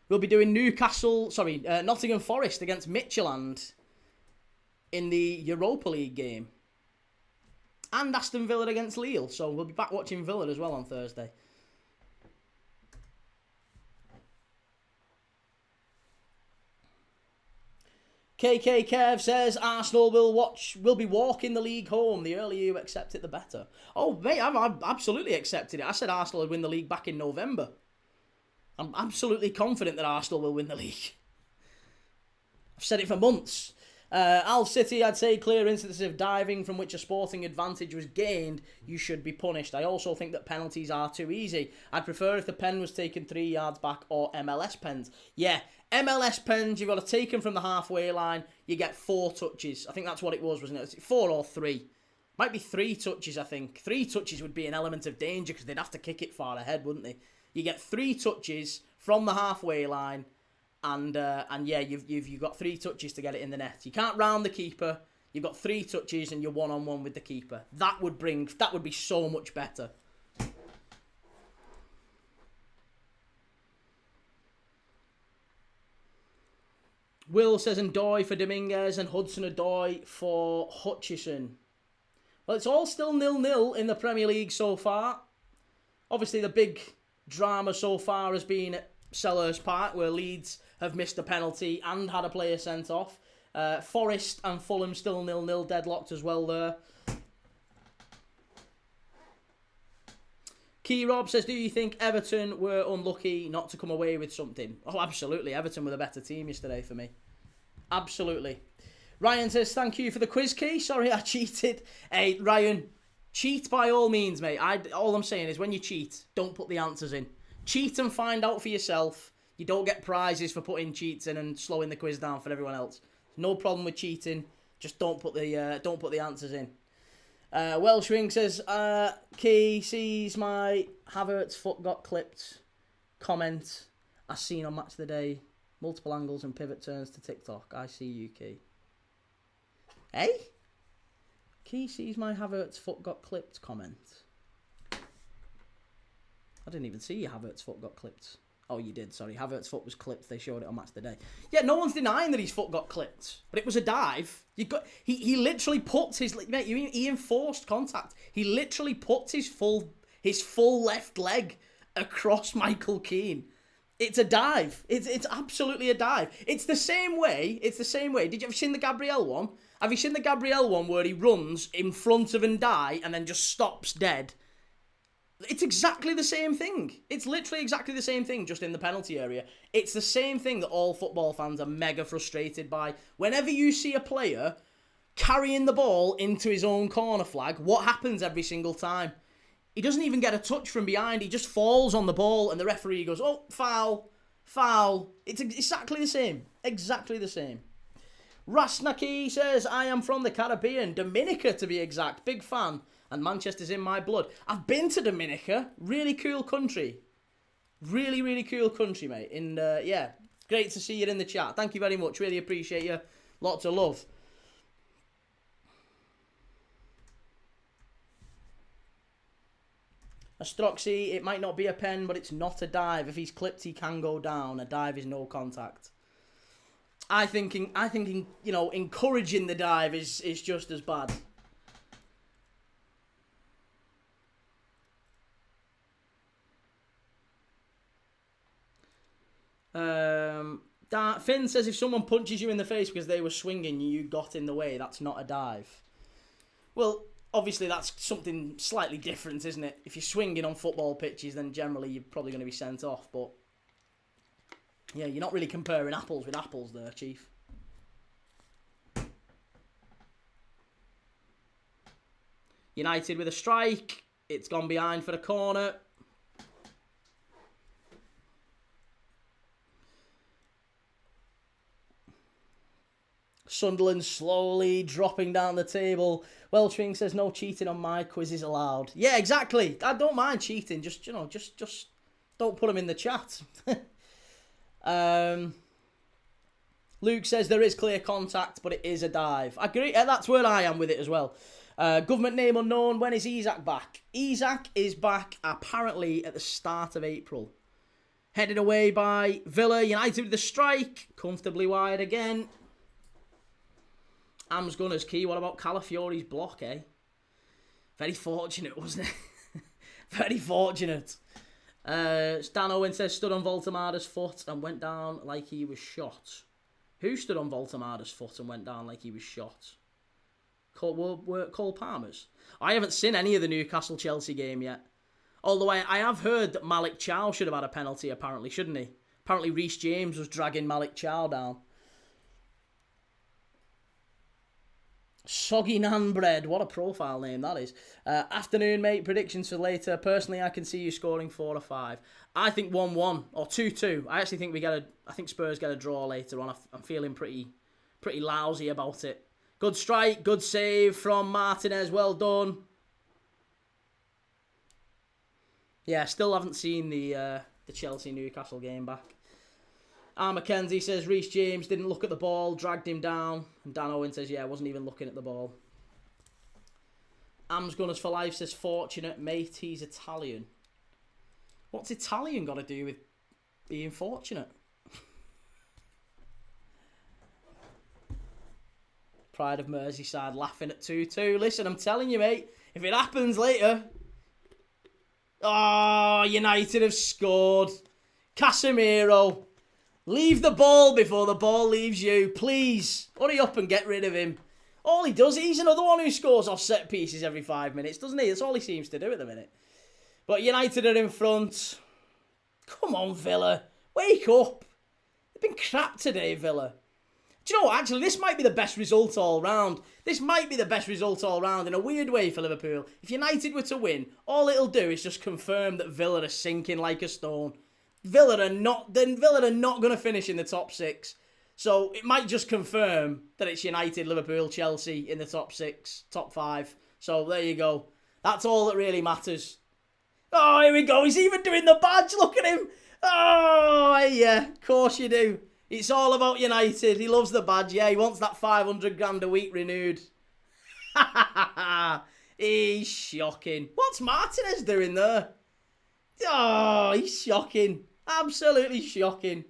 Speaker 1: We'll be doing Nottingham Forest against Midtjylland in the Europa League game. And Aston Villa against Lille. So we'll be back watching Villa as well on Thursday. KK Kev says Arsenal will be walking the league home. The earlier you accept it, the better. Oh, mate, I've absolutely accepted it. I said Arsenal would win the league back in November. I'm absolutely confident that Arsenal will win the league. I've said it for months. Al City, I'd say clear instances of diving from which a sporting advantage was gained. You should be punished. I also think that penalties are too easy. I'd prefer if the pen was taken 3 yards back or MLS pens. Yeah, MLS pens, you've got to take them from the halfway line. You get 4 touches. I think that's what it was, wasn't it? 4 or 3. Might be 3 touches, I think. 3 touches would be an element of danger because they'd have to kick it far ahead, wouldn't they? You get 3 touches from the halfway line. And yeah, you've got 3 touches to get it in the net. You can't round the keeper. You've got 3 touches and you're 1-on-1 with the keeper. That would be so much better. Will says Ndoye for Dominguez and Hudson-Odoi for Hutchison. Well, it's all still 0-0 in the Premier League so far. Obviously, the big drama so far has been at Selhurst Park, where Leeds have missed a penalty and had a player sent off. Forest and Fulham still 0-0, deadlocked as well there. Key Rob says, do you think Everton were unlucky not to come away with something? Oh, absolutely. Everton were the better team yesterday for me. Absolutely. Ryan says, thank you for the quiz, Key. Sorry, I cheated. Hey, Ryan, cheat by all means, mate. All I'm saying is when you cheat, don't put the answers in. Cheat and find out for yourself. You don't get prizes for putting cheats in and slowing the quiz down for everyone else. No problem with cheating. Just don't put the answers in. Welshwing says, Key sees my Havertz foot got clipped comment as seen on Match of the Day. Multiple angles and pivot turns to TikTok. I see you, Key. Hey? Key sees my Havertz foot got clipped comment. I didn't even see your Havertz foot got clipped. Oh, you did, sorry. Havertz foot was clipped. They showed it on Match of the Day. Yeah, no one's denying that his foot got clipped. But it was a dive. He literally put his... Mate, he enforced contact. He literally put his full left leg across Michael Keane. It's a dive. It's absolutely a dive. It's the same way. Did you ever seen the Gabriel one? Have you seen the Gabriel one where he runs in front of Unai and then just stops dead? It's exactly the same thing. It's literally exactly the same thing, just in the penalty area. It's the same thing that all football fans are mega frustrated by. Whenever you see a player carrying the ball into his own corner flag, what happens every single time? He doesn't even get a touch from behind. He just falls on the ball and the referee goes, oh, foul, foul. It's exactly the same. Exactly the same. Rasnaki says, I am from the Caribbean, Dominica to be exact. Big fan. And Manchester's in my blood. I've been to Dominica. Really cool country. Really, really cool country, mate. And, yeah, great to see you in the chat. Thank you very much. Really appreciate you. Lots of love. Astroxy, it might not be a pen, but it's not a dive. If he's clipped, he can go down. A dive is no contact. I think you know, encouraging the dive is just as bad. Finn says if someone punches you in the face because they were swinging, you got in the way. That's not a dive. Well, obviously that's something slightly different, isn't it? If you're swinging on football pitches, then generally you're probably going to be sent off. But yeah, you're not really comparing apples with apples there, Chief. United with a strike. It's gone behind for the corner. Sunderland slowly dropping down the table. Welching says no cheating on my quizzes allowed. Yeah, exactly. I don't mind cheating. Just don't put them in the chat. Luke says there is clear contact, but it is a dive. I agree. That's where I am with it as well. Government name unknown. When is Isak back? Isak is back apparently at the start of April. Headed away by Villa. United with the strike. Comfortably wide again. Am's Gunners, Key. What about Calafiori's block, eh? Very fortunate, wasn't it? Very fortunate. Stan Owen says stood on Voltamada's foot and went down like he was shot. Who stood on Voltamada's foot and went down like he was shot? Cole Palmer's? I haven't seen any of the Newcastle-Chelsea game yet. Although I have heard that Malik Chow should have had a penalty, apparently, shouldn't he? Apparently Reece James was dragging Malik Chow down. Soggy Nan Bread. What a profile name that is. Afternoon, mate. Predictions for later. Personally, I can see you scoring 4 or 5. I think 1-1 or 2-2. I actually think I think Spurs get a draw later on. I'm feeling pretty lousy about it. Good strike. Good save from Martinez. Well done. Yeah, still haven't seen the Chelsea-Newcastle game back. Mackenzie says Reece James didn't look at the ball, dragged him down. And Dan Owen says, yeah, wasn't even looking at the ball. Am's Gunners for Life says, fortunate, mate, he's Italian. What's Italian got to do with being fortunate? Pride of Merseyside laughing at 2-2. Listen, I'm telling you, mate, if it happens later, Oh, United have scored. Casemiro, leave the ball before the ball leaves you. Please, hurry up and get rid of him. All he does, he's another one who scores off set pieces every 5 minutes, doesn't he? That's all he seems to do at the minute. But United are in front. Come on, Villa. Wake up. They've been crap today, Villa. Do you know what? Actually, this might be the best result all round. This might be the best result all round in a weird way for Liverpool. If United were to win, all it'll do is just confirm that Villa are sinking like a stone. Villa are not going to finish in the top 6. So it might just confirm that it's United, Liverpool, Chelsea in the top 6, top 5. So there you go. That's all that really matters. Oh, here we go. He's even doing the badge. Look at him. Oh, yeah. Of course you do. It's all about United. He loves the badge. Yeah, he wants that 500 grand a week renewed. He's shocking. What's Martinez doing there? Oh, he's shocking. Absolutely shocking.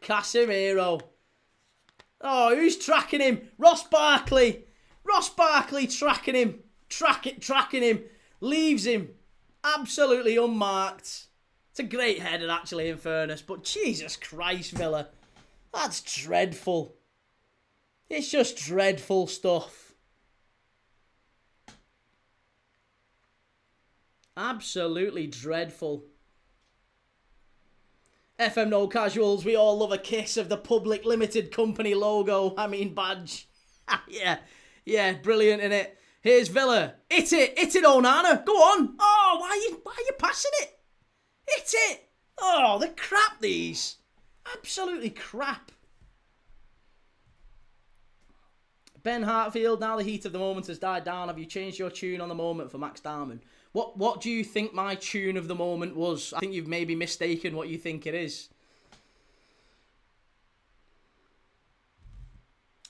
Speaker 1: Casemiro. Oh, who's tracking him? Ross Barkley. Ross Barkley tracking him. Tracking him. Leaves him absolutely unmarked. It's a great header, actually, in fairness. But Jesus Christ, Villa. That's dreadful. It's just dreadful stuff. Absolutely dreadful. FM No Casuals, we all love a kiss of the public limited company logo. I mean badge. Yeah, brilliant, innit? Here's Villa. Hit it, Onana. Go on. Oh, why are you passing it? Hit it. Oh, they're crap, these. Absolutely crap. Ben Hartfield, now the heat of the moment has died down. Have you changed your tune on the moment for Max Darman? What do you think my tune of the moment was? I think you've maybe mistaken what you think it is.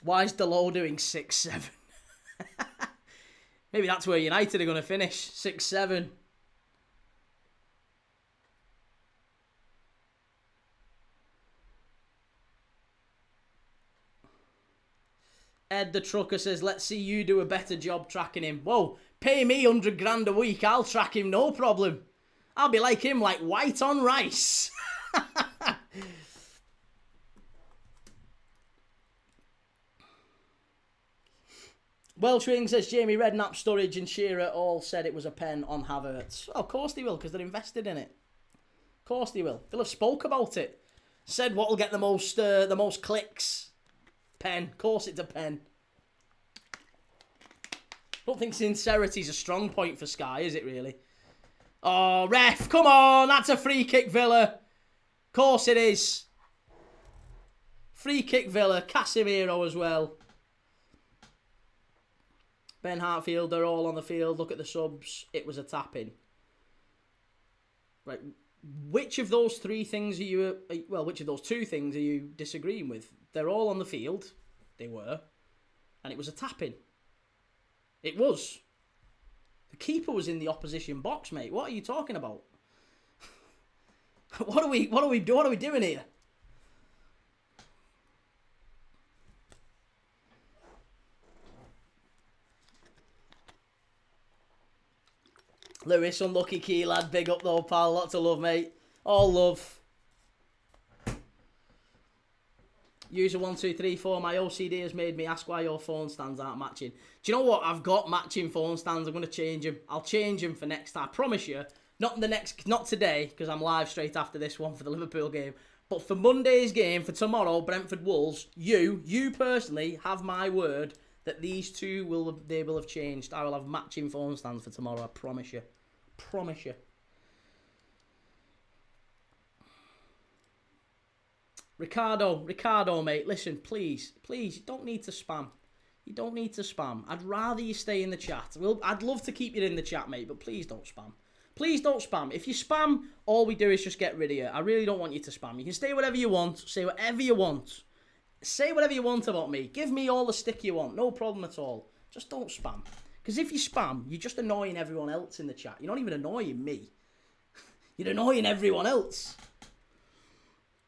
Speaker 1: Why is Delo doing 6-7? Maybe that's where United are going to finish. 6-7. Ed the Trucker says, let's see you do a better job tracking him. Whoa, pay me 100 grand a week. I'll track him, no problem. I'll be like him, like white on rice. Welshwing says, Jamie Redknapp, Sturridge and Shearer all said it was a pen on Havertz. Well, of course they will, because they're invested in it. Of course they will. They'll have spoke about it. Said what will get the most clicks. Pen. Of course it's a pen. Don't think sincerity's a strong point for Sky, is it really? Oh, ref, come on. That's a free kick, Villa. Of course it is. Free kick, Villa. Casemiro as well. Ben Hartfield, they're all on the field. Look at the subs. It was a tap-in. Right. Which of those three things are you... Well, which of those two things are you disagreeing with? They're all on the field. They were. And it was a tap-in. It was. The keeper was in the opposition box, mate. What are you talking about? What are we doing here? Lewis, unlucky key lad. Big up though, pal. Lots of love, mate. All love. User 1234. My OCD has made me ask why your phone stands aren't matching. Do you know what? I've got matching phone stands. I'm going to change them. I'll change them for next time. I promise you. Not today, because I'm live straight after this one for the Liverpool game. But for Monday's game, for tomorrow, Brentford Wolves, you personally have my word that these two will have changed. I will have matching phone stands for tomorrow. I promise you. Promise you. Ricardo, mate, listen, please, you don't need to spam. You don't need to spam. I'd rather you stay in the chat. I'd love to keep you in the chat, mate, but please don't spam. Please don't spam. If you spam, all we do is just get rid of you. I really don't want you to spam. You can say whatever you want. Say whatever you want. Say whatever you want about me. Give me all the stick you want. No problem at all. Just don't spam. Because if you spam, you're just annoying everyone else in the chat. You're not even annoying me. You're annoying everyone else.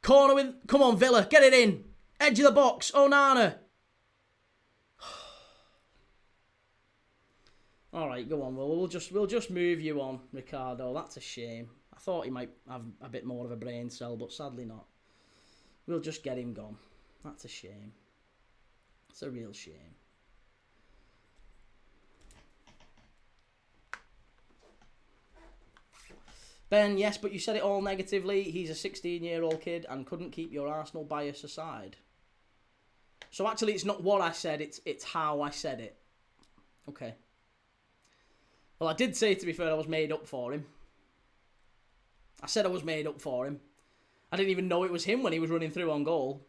Speaker 1: Corner with... Come on, Villa. Get it in. Edge of the box. Onana. All right, go on. Well, we'll just move you on, Ricardo. That's a shame. I thought he might have a bit more of a brain cell, but sadly not. We'll just get him gone. That's a shame. It's a real shame. Ben, yes, but you said it all negatively. He's a 16-year-old kid and couldn't keep your Arsenal bias aside. So actually, it's not what I said, it's how I said it. Okay. Well, I did say, to be fair, I was made up for him. I said I was made up for him. I didn't even know it was him when he was running through on goal.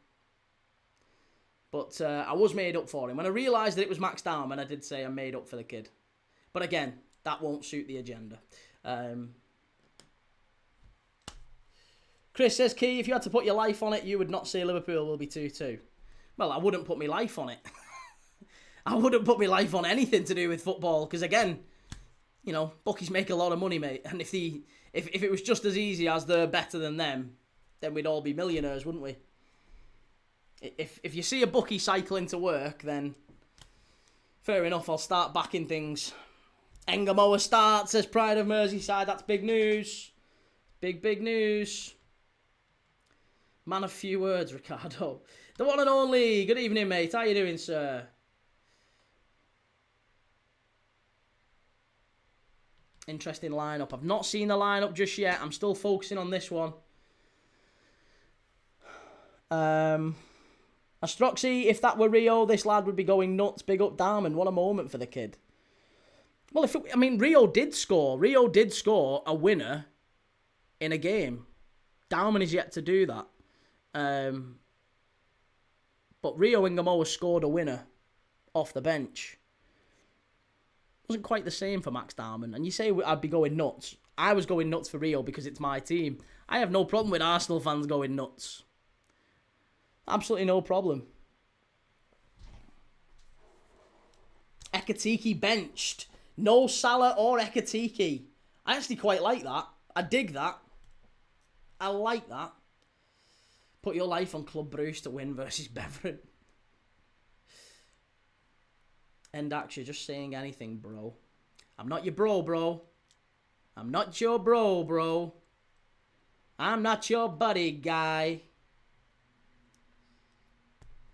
Speaker 1: But I was made up for him. When I realised that it was Max Darman, I did say I'm made up for the kid. But again, that won't suit the agenda. Chris says, Key, if you had to put your life on it, you would not say Liverpool will be 2-2. Well, I wouldn't put my life on it. I wouldn't put my life on anything to do with football. Because again, you know, bookies make a lot of money, mate. And if it was just as easy as they're better than them, then we'd all be millionaires, wouldn't we? If you see a bookie cycling to work, then fair enough, I'll start backing things. Engamoa starts, says Pride of Merseyside. That's big news. Big news. Man of few words, Ricardo. The one and only. Good evening, mate. How you doing, sir? Interesting lineup. I've not seen the lineup just yet. I'm still focusing on this one. Astroxy, if that were Rio, this lad would be going nuts. Big up Darman. What a moment for the kid. Well, Rio did score. Rio did score a winner in a game. Darman is yet to do that. But Rio Ngamoa scored a winner off the bench. Wasn't quite the same for Max Darman. And you say I'd be going nuts. I was going nuts for Rio because it's my team. I have no problem with Arsenal fans going nuts. Absolutely no problem. Ekatike benched. No Salah or Ekatike. I actually quite like that. I dig that. I like that. Put your life on Club Bruce to win versus Beveren. End action, just saying anything, bro. I'm not your bro. I'm not your bro. I'm not your buddy, guy.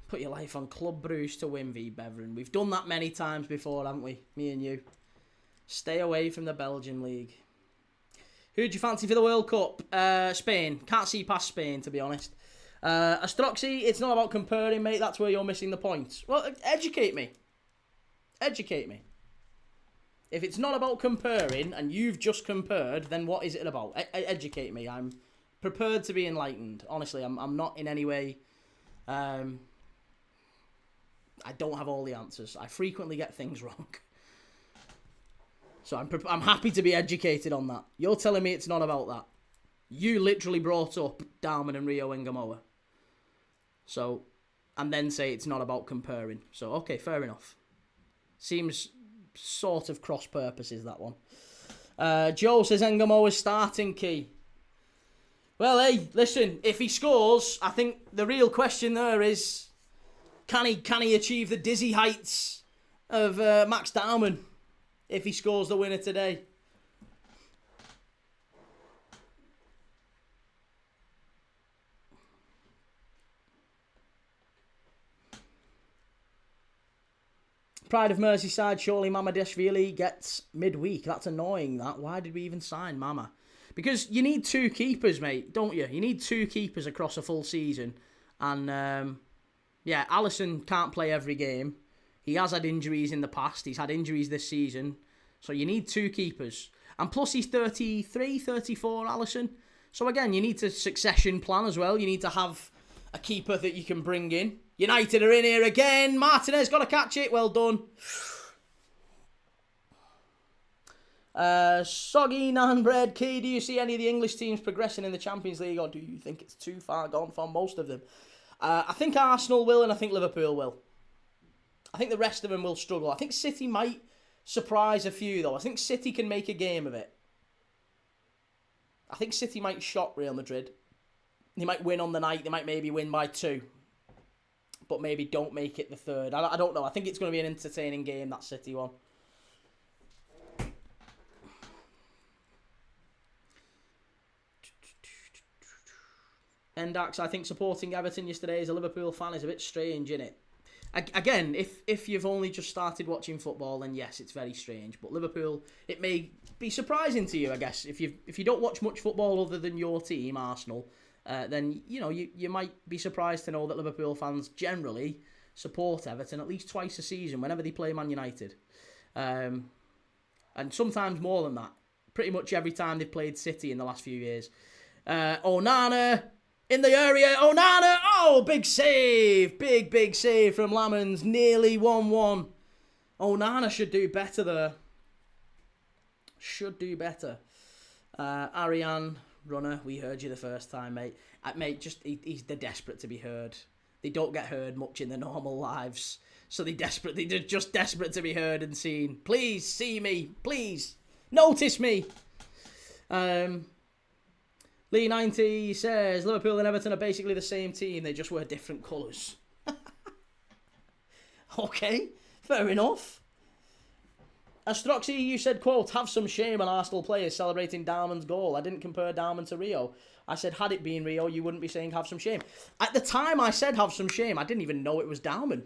Speaker 1: Put your life on Club Bruce to win v Beveren. We've done that many times before, haven't we? Me and you. Stay away from the Belgian League. Who do you fancy for the World Cup? Spain. Can't see past Spain, to be honest. Astroxy, it's not about comparing, mate. That's where you're missing the point. Well, educate me. Educate me. If it's not about comparing, and you've just compared, then what is it about? Educate me. I'm prepared to be enlightened. Honestly, I'm not in any way... I don't have all the answers. I frequently get things wrong. So I'm happy to be educated on that. You're telling me it's not about that. You literally brought up Darman and Rio Ngamoa. So, and then say it's not about comparing. So, okay, fair enough. Seems sort of cross purposes, that one. Joe says Ngamoa's starting, Key. Well, hey, listen, if he scores, I think the real question there is, can he achieve the dizzy heights of Max Darman if he scores the winner today? Pride of Merseyside, surely Mamadashvili gets midweek. That's annoying, that. Why did we even sign Mama? Because you need two keepers, mate, don't you? You need two keepers across a full season. And, yeah, Alisson can't play every game. He has had injuries in the past. He's had injuries this season. So you need two keepers. And plus he's 33, 34, Alisson. So again, you need to succession plan as well. You need to have a keeper that you can bring in. United are in here again. Martinez got to catch it. Well done. Soggy Nanbread Key, do you see any of the English teams progressing in the Champions League, or do you think it's too far gone for most of them? I think Arsenal will, and I think Liverpool will. I think the rest of them will struggle. I think City might surprise a few, though. I think City can make a game of it. I think City might shock Real Madrid. They might win on the night. They might maybe win by 2. But maybe don't make it the third. I don't know. I think it's going to be an entertaining game, that City one. Endax, I think supporting Everton yesterday as a Liverpool fan is a bit strange, isn't it? Again, if you've only just started watching football, then yes, it's very strange. But Liverpool, it may be surprising to you, I guess. If you don't watch much football other than your team, Arsenal, then you might be surprised to know that Liverpool fans generally support Everton at least twice a season whenever they play Man United, and sometimes more than that. Pretty much every time they've played City in the last few years. Onana in the area. Onana. Oh, big save. Big save from Lamans. Nearly 1-1. Onana should do better there. Should do better. Ariane, runner, we heard you the first time, mate. Mate, they're desperate to be heard. They don't get heard much in their normal lives. So they're just desperate to be heard and seen. Please, see me. Please, notice me. Lee 90 says, Liverpool and Everton are basically the same team. They just wear different colours. Okay, fair enough. Astroxy, you said, quote, have some shame on Arsenal players celebrating Darman's goal. I didn't compare Darman to Rio. I said, had it been Rio, you wouldn't be saying have some shame. At the time I said have some shame, I didn't even know it was Darman.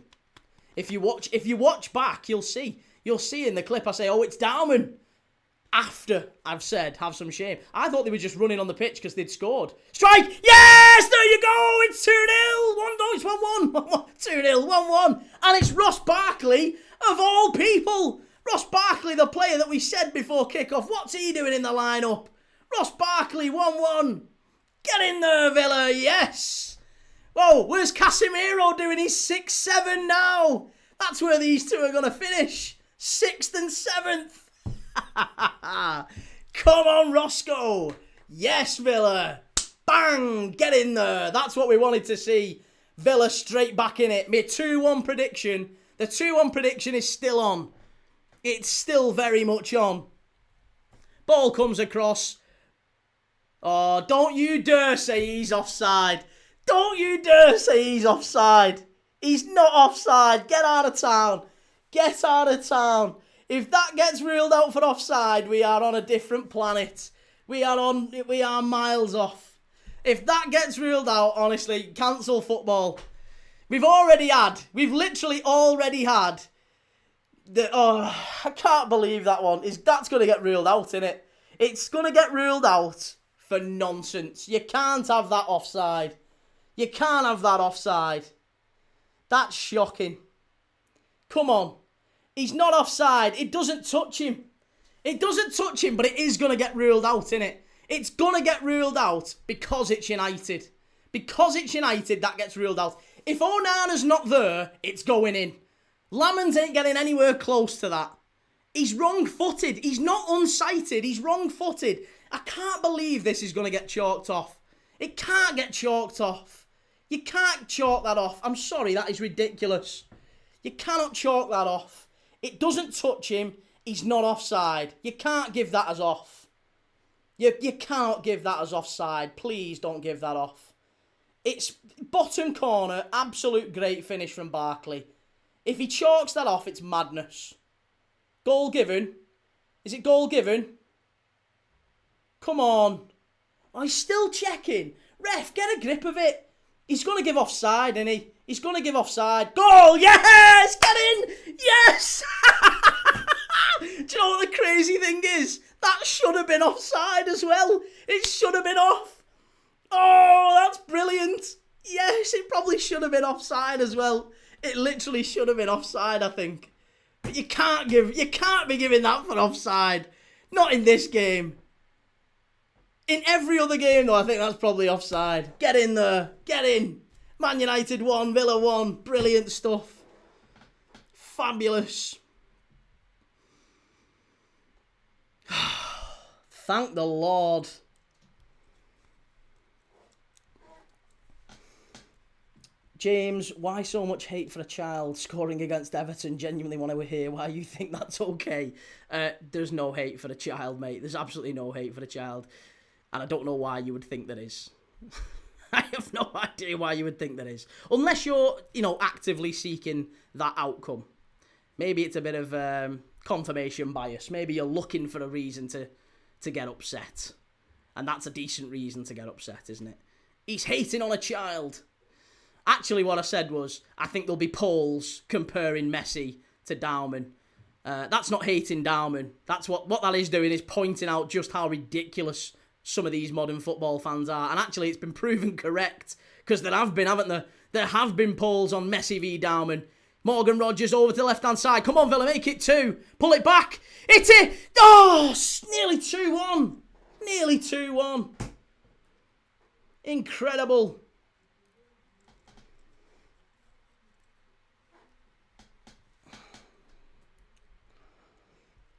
Speaker 1: If you watch back, you'll see. You'll see in the clip I say, oh, it's Darman. After I've said, have some shame. I thought they were just running on the pitch because they'd scored. Strike! Yes! There you go! It's 2-0! It's 1-1. 2-0, 1-1. And it's Ross Barkley, of all people. Ross Barkley, the player that we said before kickoff. What's he doing in the lineup? Ross Barkley, 1-1. Get in there, Villa, yes! Whoa, where's Casemiro doing his 6-7 now? That's where these two are going to finish. 6th and 7th. Come on, Roscoe. Yes, Villa. Bang! Get in there. That's what we wanted to see. Villa straight back in it. My 2-1 prediction. The 2-1 prediction is still on. It's still very much on. Ball comes across. Oh, don't you dare say he's offside. Don't you dare say he's offside. He's not offside. Get out of town. Get out of town. If that gets ruled out for offside, we are on a different planet. We are miles off. If that gets ruled out, honestly, cancel football. We've literally already had I can't believe that one. That's going to get ruled out, innit? It's going to get ruled out for nonsense. You can't have that offside. You can't have that offside. That's shocking. Come on. He's not offside. It doesn't touch him. It doesn't touch him, but it is going to get ruled out, innit? It's going to get ruled out because it's United. Because it's United, that gets ruled out. If Onana's not there, it's going in. Lamans ain't getting anywhere close to that. He's wrong-footed. He's not unsighted. He's wrong-footed. I can't believe this is going to get chalked off. It can't get chalked off. You can't chalk that off. I'm sorry, that is ridiculous. You cannot chalk that off. It doesn't touch him. He's not offside. You can't give that as off. You cannot give that as offside. Please don't give that off. It's bottom corner. Absolute great finish from Barkley. If he chalks that off, it's madness. Goal given. Is it goal given? Come on. Oh, he's still checking. Ref, get a grip of it. He's going to give offside, isn't he? He's going to give offside. Goal! Yes! Get in! Yes! Do you know what the crazy thing is? That should have been offside as well. It should have been off. Oh, that's brilliant. Yes, it probably should have been offside as well. It literally should have been offside, I think. But you can't be giving that for offside. Not in this game. In every other game, though, I think that's probably offside. Get in there. Get in. Man United 1, Villa 1. Brilliant stuff. Fabulous. Thank the Lord. James, why so much hate for a child scoring against Everton? Genuinely want to hear why you think that's okay. There's no hate for a child, mate. There's absolutely no hate for a child. And I don't know why you would think there is. I have no idea why you would think there is. Unless you're, actively seeking that outcome. Maybe it's a bit of confirmation bias. Maybe you're looking for a reason to get upset. And that's a decent reason to get upset, isn't it? He's hating on a child. Actually, what I said was, I think there'll be polls comparing Messi to Dauman. That's not hating Dauman. That's what that is doing, is pointing out just how ridiculous some of these modern football fans are. And actually, it's been proven correct, because there have been, haven't there? There have been polls on Messi v Dauman. Morgan Rogers over to the left-hand side. Come on, Villa, make it 2. Pull it back. Hit it. Oh, nearly 2-1. Nearly 2-1. Incredible.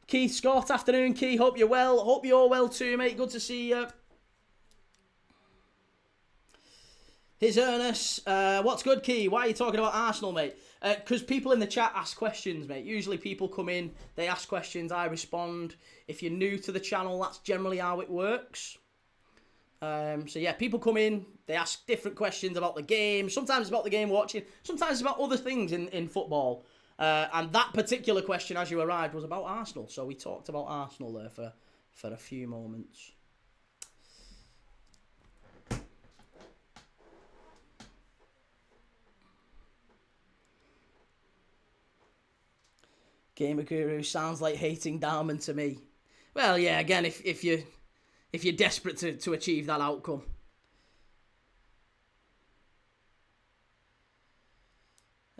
Speaker 1: Keith Scott, afternoon, Keith. Hope you're well. Hope you're well too, mate. Good to see you. His Ernest. What's good, Keith? Why are you talking about Arsenal, mate? Because people in the chat ask questions, mate. Usually people come in, they ask questions, I respond. If you're new to the channel, that's generally how it works. So yeah, people come in, they ask different questions about the game. Sometimes it's about the game watching. Sometimes it's about other things in football. And that particular question, as you arrived, was about Arsenal. So we talked about Arsenal there for a few moments. Gamer Guru sounds like hating Dauman to me. Well, yeah, again, if you're desperate to achieve that outcome.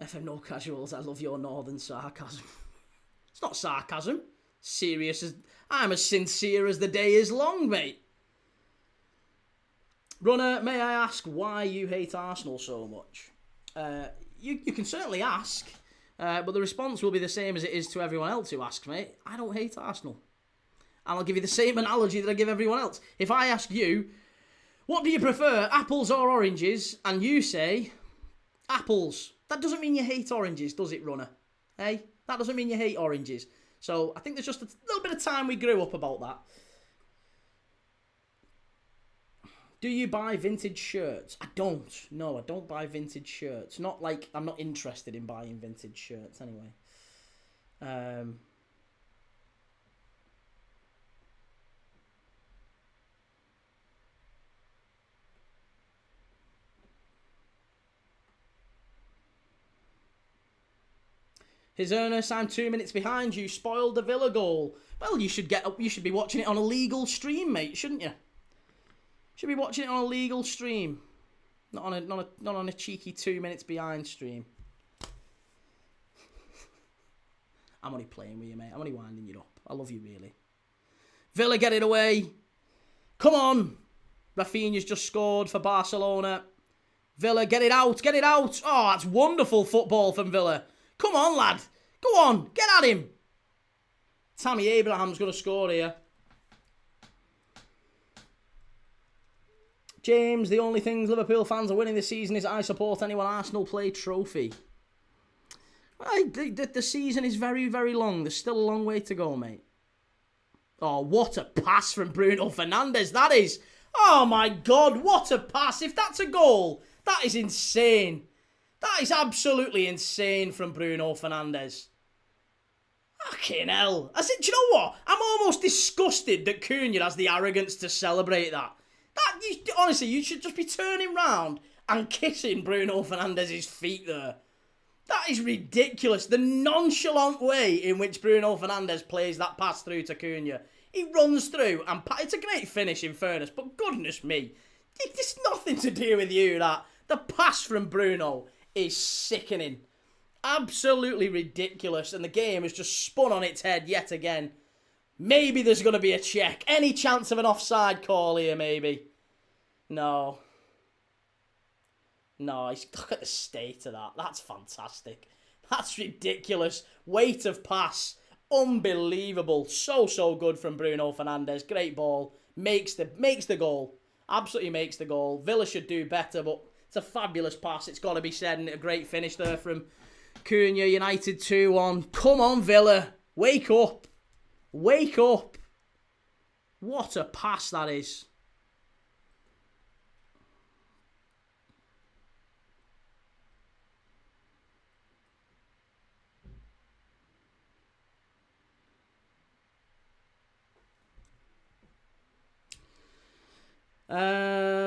Speaker 1: FM No Casuals, I love your northern sarcasm. It's not sarcasm. Serious as... I'm as sincere as the day is long, mate. Runner, may I ask why you hate Arsenal so much? You can certainly ask, but the response will be the same as it is to everyone else who asks, mate. I don't hate Arsenal. And I'll give you the same analogy that I give everyone else. If I ask you, what do you prefer, apples or oranges? And you say, apples. That doesn't mean you hate oranges, does it, Runner? Hey? That doesn't mean you hate oranges. So I think there's just a little bit of time we grew up about that. Do you buy vintage shirts? I don't. No, I don't buy vintage shirts. Not like, I'm not interested in buying vintage shirts anyway. His Ernest, I'm 2 minutes behind you. Spoiled the Villa goal. Well, you should be watching it on a legal stream, mate, shouldn't you? Should be watching it on a legal stream, not on a cheeky 2 minutes behind stream. I'm only playing with you, mate. I'm only winding you up. I love you, really. Villa, get it away. Come on. Rafinha's just scored for Barcelona. Villa, get it out. Get it out. Oh, that's wonderful football from Villa. Come on, lad. Go on. Get at him. Tammy Abraham's going to score here. James, the only things Liverpool fans are winning this season is I support anyone Arsenal play trophy. The season is very, very long. There's still a long way to go, mate. Oh, what a pass from Bruno Fernandes, that is. Oh, my God, what a pass. If that's a goal, that is insane. That is absolutely insane from Bruno Fernandes. Fucking hell. Do you know what? I'm almost disgusted that Cunha has the arrogance to celebrate that. Honestly, you should just be turning round and kissing Bruno Fernandes' feet there. That is ridiculous. The nonchalant way in which Bruno Fernandes plays that pass through to Cunha. He runs through and... It's a great finish, in fairness, but goodness me. It's nothing to do with you, that. The pass from Bruno is sickening. Absolutely ridiculous. And the game has just spun on its head yet again. Maybe there's going to be a check. Any chance of an offside call here, maybe? No. No, look at the state of that. That's fantastic. That's ridiculous. Weight of pass. Unbelievable. So good from Bruno Fernandes. Great ball. Makes the goal. Absolutely makes the goal. Villa should do better, but it's a fabulous pass. It's got to be said, and a great finish there from Cunha. United 2-1. Come on, Villa. Wake up. Wake up. What a pass that is.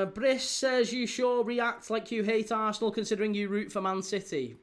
Speaker 1: Briss says, you sure react like you hate Arsenal considering you root for Man City.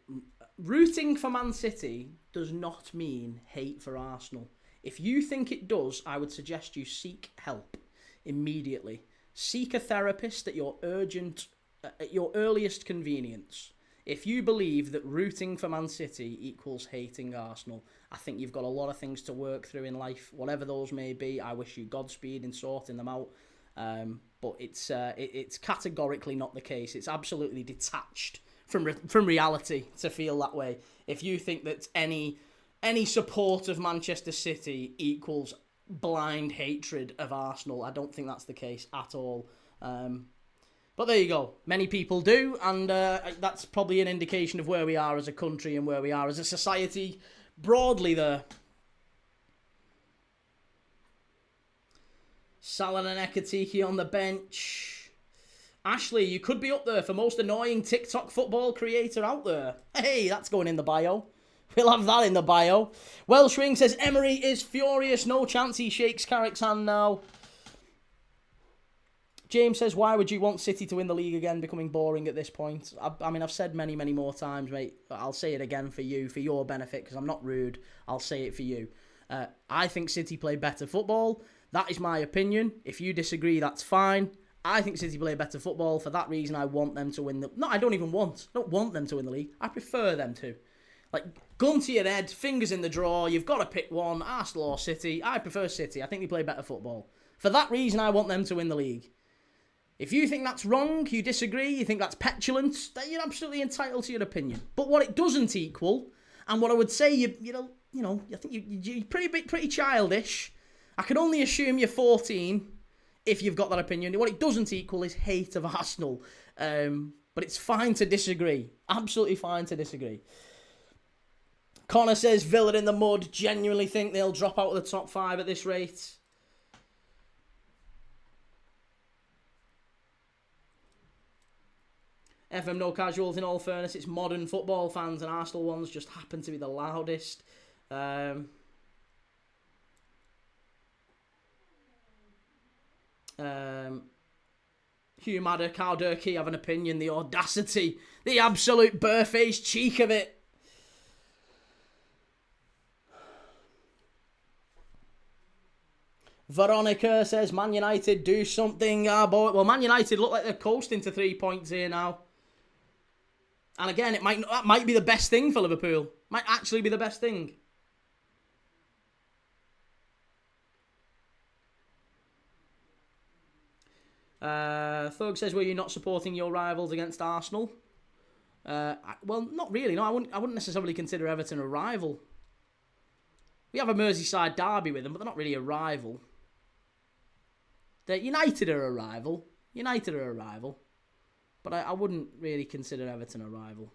Speaker 1: Rooting for Man City does not mean hate for Arsenal. If you think it does, I would suggest you seek help immediately. Seek a therapist at your earliest convenience. If you believe that rooting for Man City equals hating Arsenal, I think you've got a lot of things to work through in life, whatever those may be. I wish you Godspeed in sorting them out. But it's categorically not the case. It's absolutely detached from reality to feel that way. If you think that any support of Manchester City equals blind hatred of Arsenal, I don't think that's the case at all. But there you go. Many people do, and that's probably an indication of where we are as a country and where we are as a society broadly there. Salah and Ekatike on the bench. Ashley, you could be up there for most annoying TikTok football creator out there. Hey, that's going in the bio. We'll have that in the bio. Welsh Ring says, Emery is furious. No chance he shakes Carrick's hand now. James says, why would you want City to win the league again? Becoming boring at this point. I mean, I've said many, many more times, mate. I'll say it again for you, for your benefit, because I'm not rude. I'll say it for you. I think City play better football. That is my opinion. If you disagree, that's fine. I think City play better football. For that reason, I want them to win the... No, I don't want them to win the league. I prefer them to. Like, gun to your head, fingers in the drawer. You've got to pick one, Arsenal or City. I prefer City. I think they play better football. For that reason, I want them to win the league. If you think that's wrong, you disagree, you think that's petulant, then you're absolutely entitled to your opinion. But what it doesn't equal, and what I would say, I think you're pretty childish. I can only assume you're 14 if you've got that opinion. What it doesn't equal is hate of Arsenal. But it's fine to disagree. Absolutely fine to disagree. Connor says, Villa in the mud. Genuinely think they'll drop out of the top 5 at this rate. FM No Casuals, in all fairness, it's modern football fans and Arsenal ones just happen to be the loudest. Hugh Maddock, how dare he have an opinion? The audacity, the absolute barefaced cheek of it. Veronica says, Man United do something. Well, Man United look like they're coasting to 3 points here now. And again, that might be the best thing for Liverpool. Might actually be the best thing. Thug says, were you not supporting your rivals against Arsenal? Well, not really. No, I wouldn't necessarily consider Everton a rival. We have a Merseyside derby with them, but they're not really a rival. United are a rival. But I wouldn't really consider Everton a rival.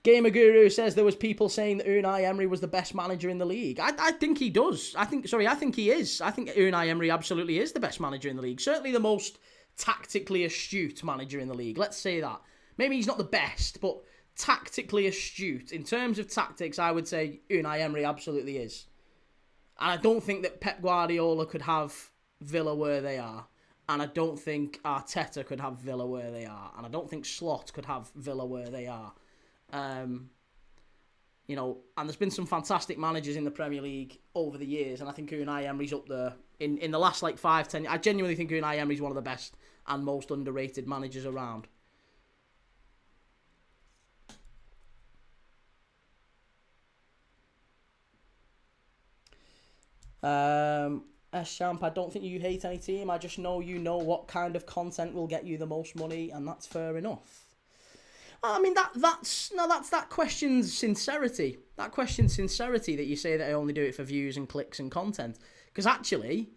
Speaker 1: Gamer Guru says there was people saying that Unai Emery was the best manager in the league. I think he does. I think he is. I think Unai Emery absolutely is the best manager in the league. Certainly the most tactically astute manager in the league. Let's say that. Maybe he's not the best, but tactically astute. In terms of tactics, I would say Unai Emery absolutely is. And I don't think that Pep Guardiola could have Villa where they are. And I don't think Arteta could have Villa where they are. And I don't think Slot could have Villa where they are. And there's been some fantastic managers in the Premier League over the years. And I think Unai Emery's up there. In the last 5-10 years, I genuinely think Unai Emery's one of the best and most underrated managers around. Champ, I don't think you hate any team. I just know you know what kind of content will get you the most money, and that's fair enough. I mean, that's that question's sincerity. That question's sincerity that you say that I only do it for views and clicks and content. Because actually,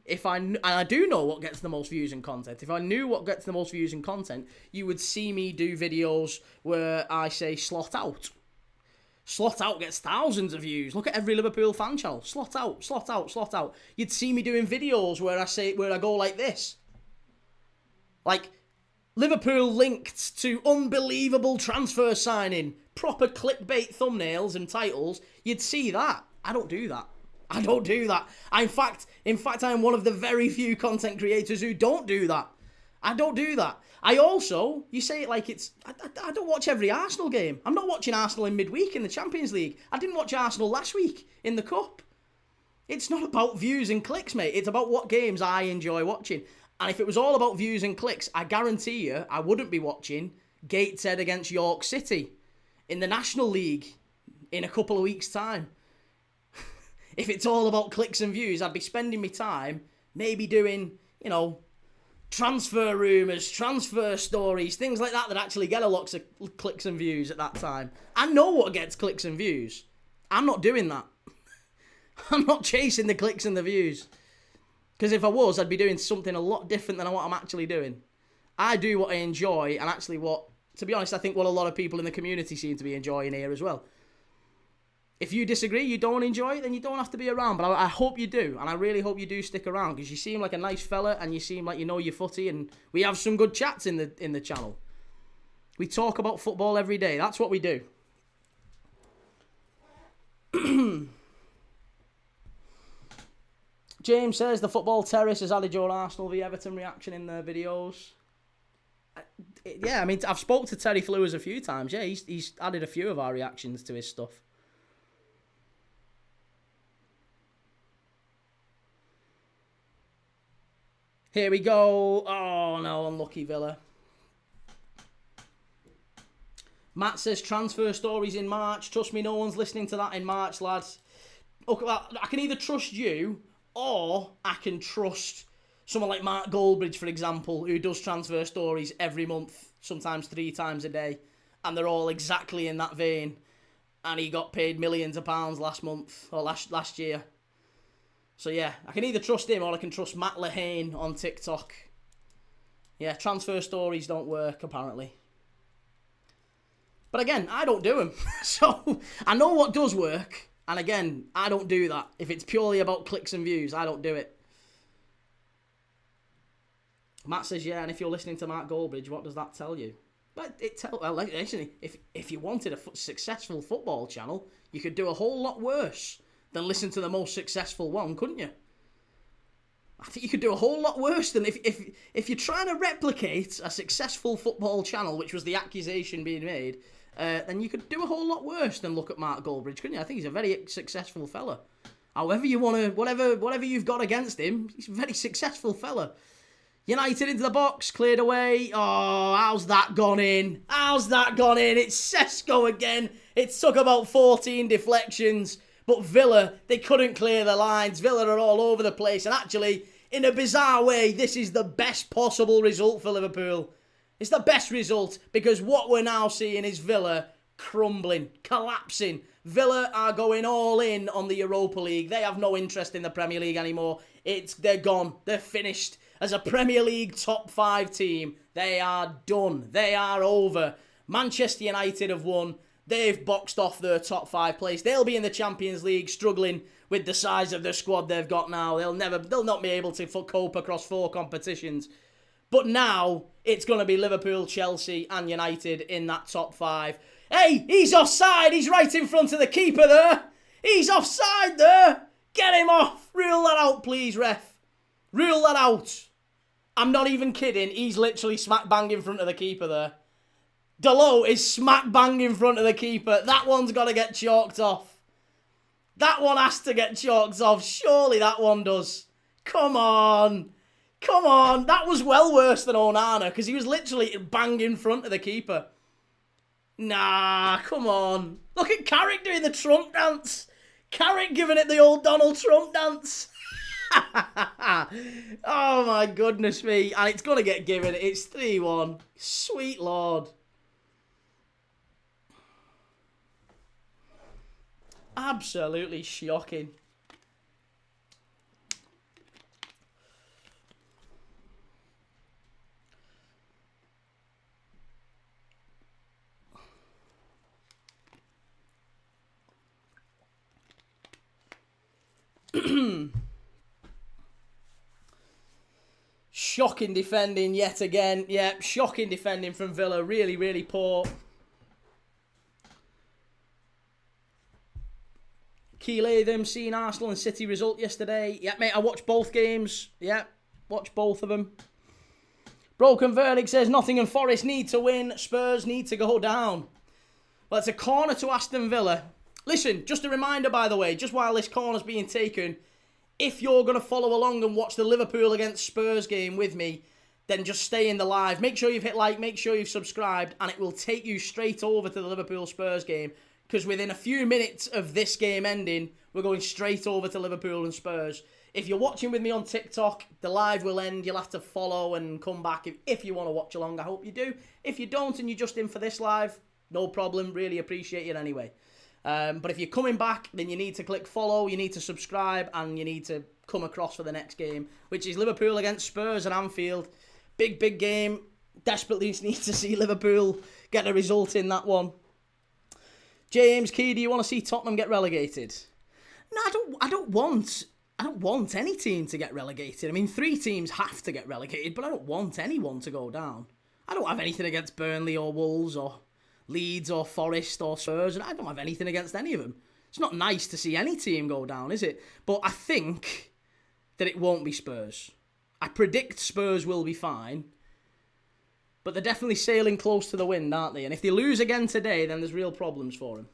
Speaker 1: I do know what gets the most views and content. If I knew what gets the most views and content, you would see me do videos where I say slot out. Slot out gets thousands of views. Look at every Liverpool fan channel. Slot out, slot out, slot out. You'd see me doing videos where I go like this. Like, Liverpool linked to unbelievable transfer signing. Proper clickbait thumbnails and titles. You'd see that. I don't do that. I don't do that. In fact, I am one of the very few content creators who don't do that. I don't do that. I also, you say it like it's, I don't watch every Arsenal game. I'm not watching Arsenal in midweek in the Champions League. I didn't watch Arsenal last week in the Cup. It's not about views and clicks, mate. It's about what games I enjoy watching. And if it was all about views and clicks, I guarantee you I wouldn't be watching Gateshead against York City in the National League in a couple of weeks' time. If it's all about clicks and views, I'd be spending my time maybe doing, transfer rumours, transfer stories, things like that actually get a lot of clicks and views at that time. I know what gets clicks and views. I'm not doing that. I'm not chasing the clicks and the views. Because if I was, I'd be doing something a lot different than what I'm actually doing. I do what I enjoy, and actually to be honest, I think what a lot of people in the community seem to be enjoying here as well. If you disagree, you don't enjoy it, then you don't have to be around. But I hope you do, and I really hope you do stick around, because you seem like a nice fella, and you seem like you know your footy, and we have some good chats in the channel. We talk about football every day. That's what we do. James says the Football Terrace has added your Arsenal v Everton reaction in their videos. Yeah, I mean, I've spoke to Terry Flewers a few times. Yeah, he's added a few of our reactions to his stuff. Here we go. Oh, no, unlucky Villa. Matt says transfer stories in March. Trust me, no one's listening to that in March, lads. Okay, well, I can either trust you, or I can trust someone like Mark Goldbridge, for example, who does transfer stories every month, sometimes 3 times a day, and they're all exactly in that vein. And he got paid millions of pounds last month, or last year. So yeah, I can either trust him or I can trust Matt Lehane on TikTok. Yeah, transfer stories don't work, apparently. But again, I don't do them. So I know what does work. And again, I don't do that. If it's purely about clicks and views, I don't do it. Matt says, yeah, and if you're listening to Mark Goldbridge, what does that tell you? But actually, if you wanted a successful football channel, you could do a whole lot worse than listen to the most successful one, couldn't you? I think you could do a whole lot worse than if you're trying to replicate a successful football channel, which was the accusation being made, then you could do a whole lot worse than look at Mark Goldbridge, couldn't you? I think he's a very successful fella. However you want to, whatever you've got against him, he's a very successful fella. United into the box, cleared away. Oh, how's that gone in? How's that gone in? It's Sesko again. It took about 14 deflections. But Villa, they couldn't clear the lines. Villa are all over the place. And actually, in a bizarre way, this is the best possible result for Liverpool. It's the best result because what we're now seeing is Villa crumbling, collapsing. Villa are going all in on the Europa League. They have no interest in the Premier League anymore. They're gone. They're finished. As a Premier League top 5 team, they are done. They are over. Manchester United have won. They've boxed off their top 5 place. They'll be in the Champions League struggling with the size of the squad they've got now. They'll not be able to cope across 4 competitions. But now, it's going to be Liverpool, Chelsea and United in that top 5. Hey, he's offside. He's right in front of the keeper there. He's offside there. Get him off. Rule that out, please, ref. Rule that out. I'm not even kidding. He's literally smack bang in front of the keeper there. Dalot is smack bang in front of the keeper. That one's got to get chalked off. That one has to get chalked off. Surely that one does. Come on. Come on. That was well worse than Onana because he was literally bang in front of the keeper. Nah, come on. Look at Carrick doing the Trump dance. Carrick giving it the old Donald Trump dance. Oh my goodness me. And it's going to get given. It's 3-1. Sweet Lord. Absolutely shocking. shocking defending yet again. Yeah, shocking defending from Villa. Really, really poor. Key Latham, seen Arsenal and City result yesterday. Yeah, mate, I watched both games. Yeah, watched both of them. Broken Verdict says Nottingham Forest need to win. Spurs need to go down. Well, it's a corner to Aston Villa. Listen, just a reminder, by the way, just while this corner's being taken, if you're going to follow along and watch the Liverpool against Spurs game with me, then just stay in the live. Make sure you've hit like, make sure you've subscribed, and it will take you straight over to the Liverpool Spurs game. Because within a few minutes of this game ending, we're going straight over to Liverpool and Spurs. If you're watching with me on TikTok, the live will end. You'll have to follow and come back if you want to watch along. I hope you do. If you don't and you're just in for this live, no problem. Really appreciate it anyway. But if you're coming back, then you need to click follow, you need to subscribe, and you need to come across for the next game, which is Liverpool against Spurs at Anfield. Big, big game. Desperately need to see Liverpool get a result in that one. James Key, do you want to see Tottenham get relegated? No, I don't want any team to get relegated. I mean, 3 teams have to get relegated, but I don't want anyone to go down. I don't have anything against Burnley or Wolves or Leeds or Forest or Spurs, and I don't have anything against any of them. It's not nice to see any team go down, is it? But I think that it won't be Spurs. I predict Spurs will be fine. But they're definitely sailing close to the wind, aren't they? And if they lose again today, then there's real problems for them.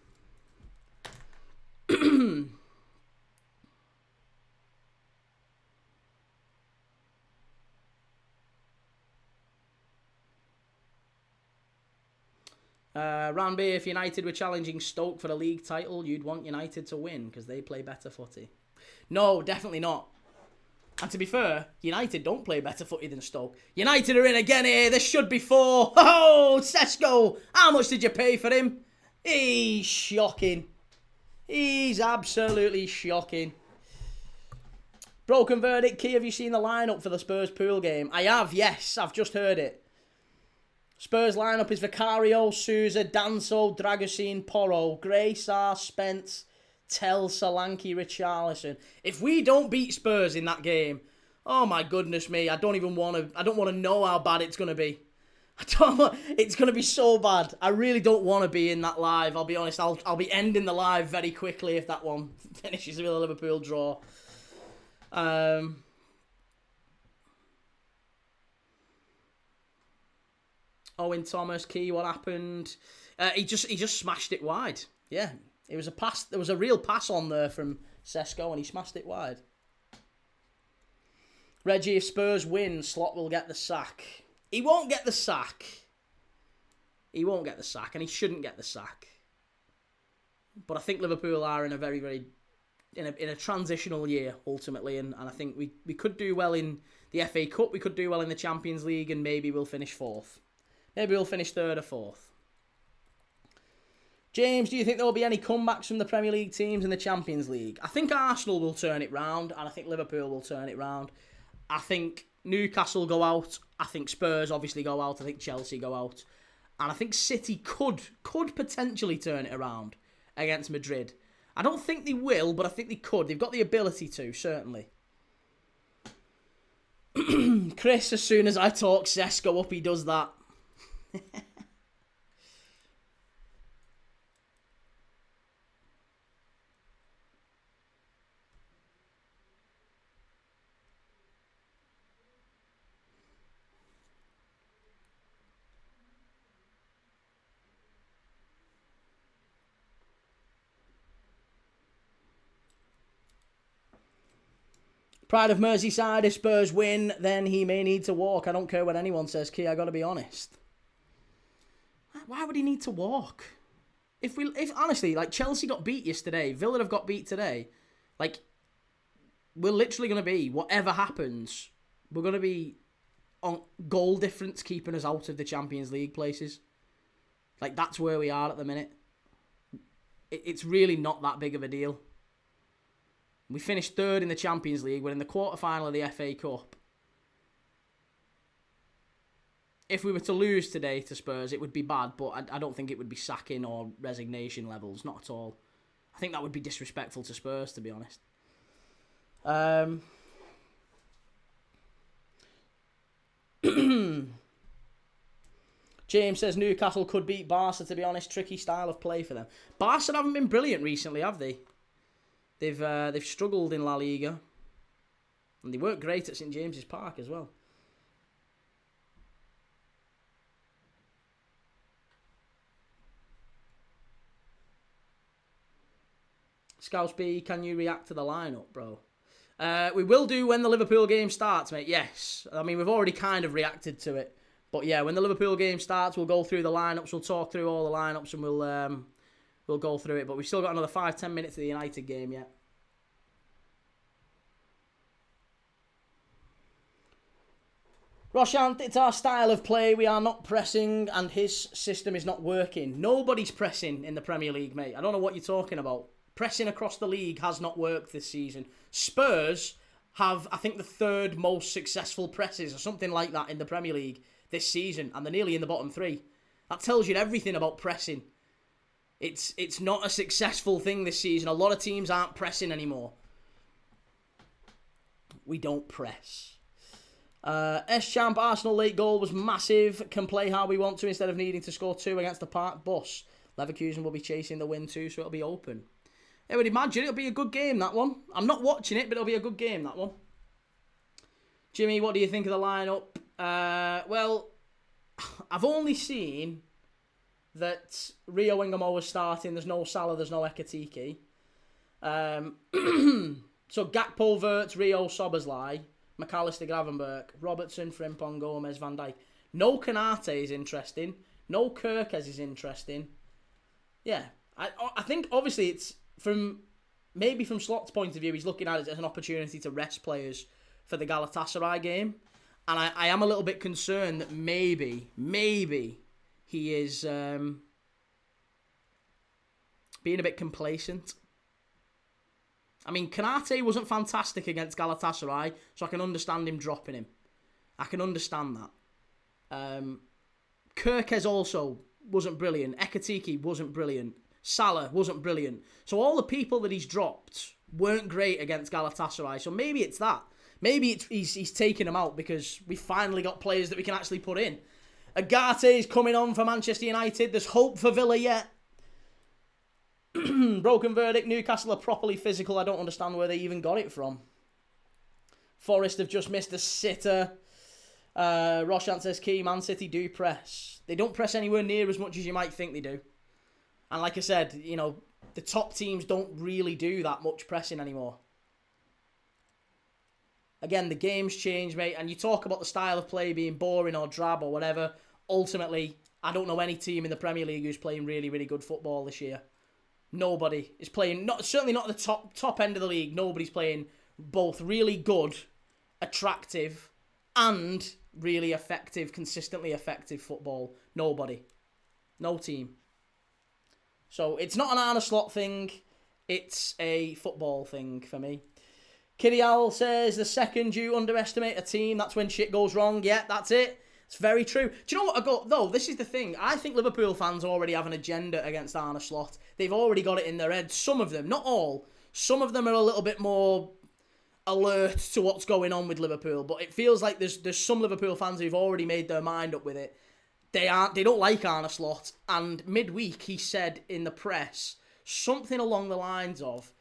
Speaker 1: Ranby, if United were challenging Stoke for a league title, you'd want United to win because they play better footy. No, definitely not. And to be fair, United don't play better footy than Stoke. United are in again here. This should be 4. Oh, Sesko. How much did you pay for him? He's shocking. He's absolutely shocking. Broken Verdict. Key, have you seen the lineup for the Spurs pool game? I have, yes. I've just heard it. Spurs lineup is Vicario, Sousa, Danso, Dragosine, Porro, Gray, Sarr, Spence, Tell, Solanke, Richarlison. If we don't beat Spurs in that game, oh my goodness me, I don't want to know how bad it's going to be. It's going to be so bad. I really don't want to be in that live. I'll be honest, I'll be ending the live very quickly if that one finishes with a Liverpool draw. Owen Thomas, Key, what happened? He just smashed it wide. Yeah. It was a pass. There was a real pass on there from Sesko, and he smashed it wide. Reggie, if Spurs win, Slot will get the sack. He won't get the sack. He won't get the sack, and he shouldn't get the sack. But I think Liverpool are in a very, very in a transitional year ultimately, and I think we could do well in the FA Cup. We could do well in the Champions League, and maybe we'll finish 4th. Maybe we'll finish 3rd or 4th. James, do you think there will be any comebacks from the Premier League teams in the Champions League? I think Arsenal will turn it round, and I think Liverpool will turn it round. I think Newcastle go out. I think Spurs obviously go out. I think Chelsea go out. And I think City could potentially turn it around against Madrid. I don't think they will, but I think they could. They've got the ability to, certainly. Chris, as soon as I talk Sesko up, he does that. Pride of Merseyside, if Spurs win, then he may need to walk. I don't care what anyone says, Key, I got to be honest. Why would he need to walk? If honestly, like, Chelsea got beat yesterday, Villa have got beat today, like, we're literally going to be, whatever happens, we're going to be on goal difference keeping us out of the Champions League places. Like, that's where we are at the minute. It's really not that big of a deal. We finished 3rd in the Champions League. We're in the quarter-final of the FA Cup. If we were to lose today to Spurs, it would be bad, but I don't think it would be sacking or resignation levels. Not at all. I think that would be disrespectful to Spurs, to be honest. James says Newcastle could beat Barca, to be honest. Tricky style of play for them. Barca haven't been brilliant recently, have they? They've struggled in La Liga. And they weren't great at St James's Park as well. Scouse B, can you react to the lineup, bro? We will do when the Liverpool game starts, mate. Yes. I mean, we've already kind of reacted to it. But yeah, when the Liverpool game starts, we'll go through the lineups. We'll talk through all the lineups and we'll go through it. But we've still got another 5-10 minutes of the United game yet. Roshant, it's our style of play. We are not pressing and his system is not working. Nobody's pressing in the Premier League, mate. I don't know what you're talking about. Pressing across the league has not worked this season. Spurs have, I think, the third most successful presses or something like that in the Premier League this season, and they're nearly in the bottom three. That tells you everything about pressing. It's not a successful thing this season. A lot of teams aren't pressing anymore. We don't press. S-Champ, Arsenal late goal was massive. Can play how we want to instead of needing to score 2 against the Park bus. Leverkusen will be chasing the win too, so it'll be open. I would imagine it'll be a good game, that one. I'm not watching it, but it'll be a good game, that one. Jimmy, what do you think of the lineup? Well, I've only seen that Rio Ingamo is starting. There's no Salah, there's no Ekatike. So Gakpo, Wirtz, Rio, Soberslai, McAllister, Gravenberch, Robertson, Frimpong, Gomez, Van Dijk. No Konate is interesting. No Kirkes is interesting. Yeah, I think obviously it's maybe from Slot's point of view, he's looking at it as an opportunity to rest players for the Galatasaray game. And I am a little bit concerned that maybe he is being a bit complacent. I mean, Konate wasn't fantastic against Galatasaray, so I can understand him dropping him. I can understand that. Kirkes also wasn't brilliant. Ekatike wasn't brilliant. Salah wasn't brilliant. So all the people that he's dropped weren't great against Galatasaray. So maybe it's that. Maybe he's taking them out because we finally got players that we can actually put in. Agate is coming on for Manchester United. There's hope for Villa yet. Broken verdict. Newcastle are properly physical. I don't understand where they even got it from. Forest have just missed a sitter. Roshant says, Key, Man City do press. They don't press anywhere near as much as you might think they do. And like I said, you know, the top teams don't really do that much pressing anymore. Again, the game's changed, mate, and you talk about the style of play being boring or drab or whatever. Ultimately, I don't know any team in the Premier League who's playing really, really good football this year. Nobody is playing, certainly not the top end of the league. Nobody's playing both really good, attractive, and really effective, consistently effective football. Nobody. No team. So it's not an Arne Slot thing. It's a football thing for me. Kitty Owl says, the second you underestimate a team, that's when shit goes wrong. Yeah, that's it. It's very true. Do you know what though? This is the thing. I think Liverpool fans already have an agenda against Arne Slot. They've already got it in their head. Some of them, not all. Some of them are a little bit more alert to what's going on with Liverpool. But it feels like there's some Liverpool fans who've already made their mind up with it. They don't like Arne Slot. And midweek he said in the press something along the lines of,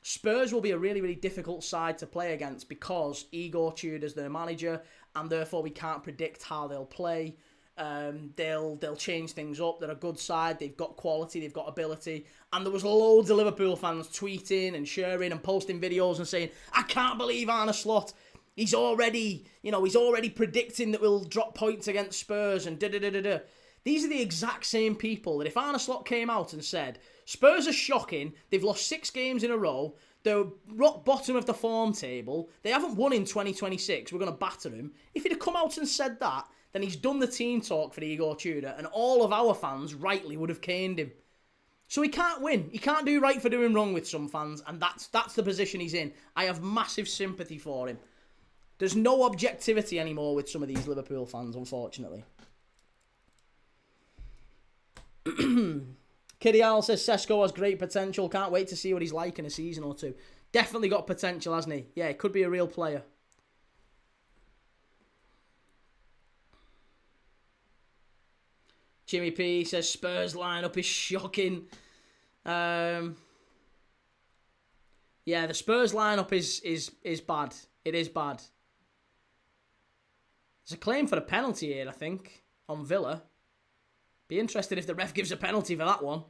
Speaker 1: Spurs will be a really, really difficult side to play against because Igor Tudor's their manager, and therefore we can't predict how they'll play. They'll change things up. They're a good side. They've got quality. They've got ability. And there was loads of Liverpool fans tweeting and sharing and posting videos and saying, I can't believe Arne Slot. He's already predicting that we'll drop points against Spurs and da-da-da-da-da. These are the exact same people that if Arne Slot came out and said, Spurs are shocking, they've lost 6 games in a row, they're rock bottom of the form table, they haven't won in 2026, we're going to batter him. If he'd have come out and said that, then he's done the team talk for Igor Tudor, and all of our fans rightly would have caned him. So he can't win. He can't do right for doing wrong with some fans, and that's the position he's in. I have massive sympathy for him. There's no objectivity anymore with some of these Liverpool fans, unfortunately. Kitty Owl says Sesko has great potential. Can't wait to see what he's like in a season or two. Definitely got potential, hasn't he? Yeah, he could be a real player. Jimmy P says Spurs lineup is shocking. Yeah, the Spurs lineup is bad. It is bad. There's a claim for a penalty here, I think, on Villa. Be interested if the ref gives a penalty for that one. I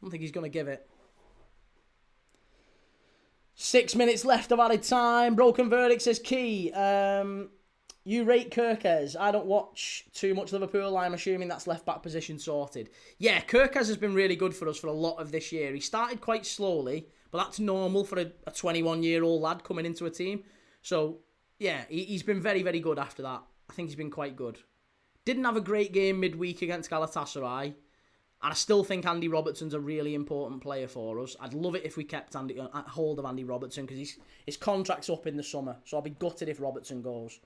Speaker 1: don't think he's going to give it. 6 minutes left of added time. Broken Verdict says, Key, you rate Kirkes. I don't watch too much Liverpool. I'm assuming that's left-back position sorted. Yeah, Kirkes has been really good for us for a lot of this year. He started quite slowly, but that's normal for a 21-year-old lad coming into a team. So, yeah, he's been very, very good after that. I think he's been quite good. Didn't have a great game midweek against Galatasaray. And I still think Andy Robertson's a really important player for us. I'd love it if we kept hold of Andy Robertson because his contract's up in the summer. So I'll be gutted if Robertson goes.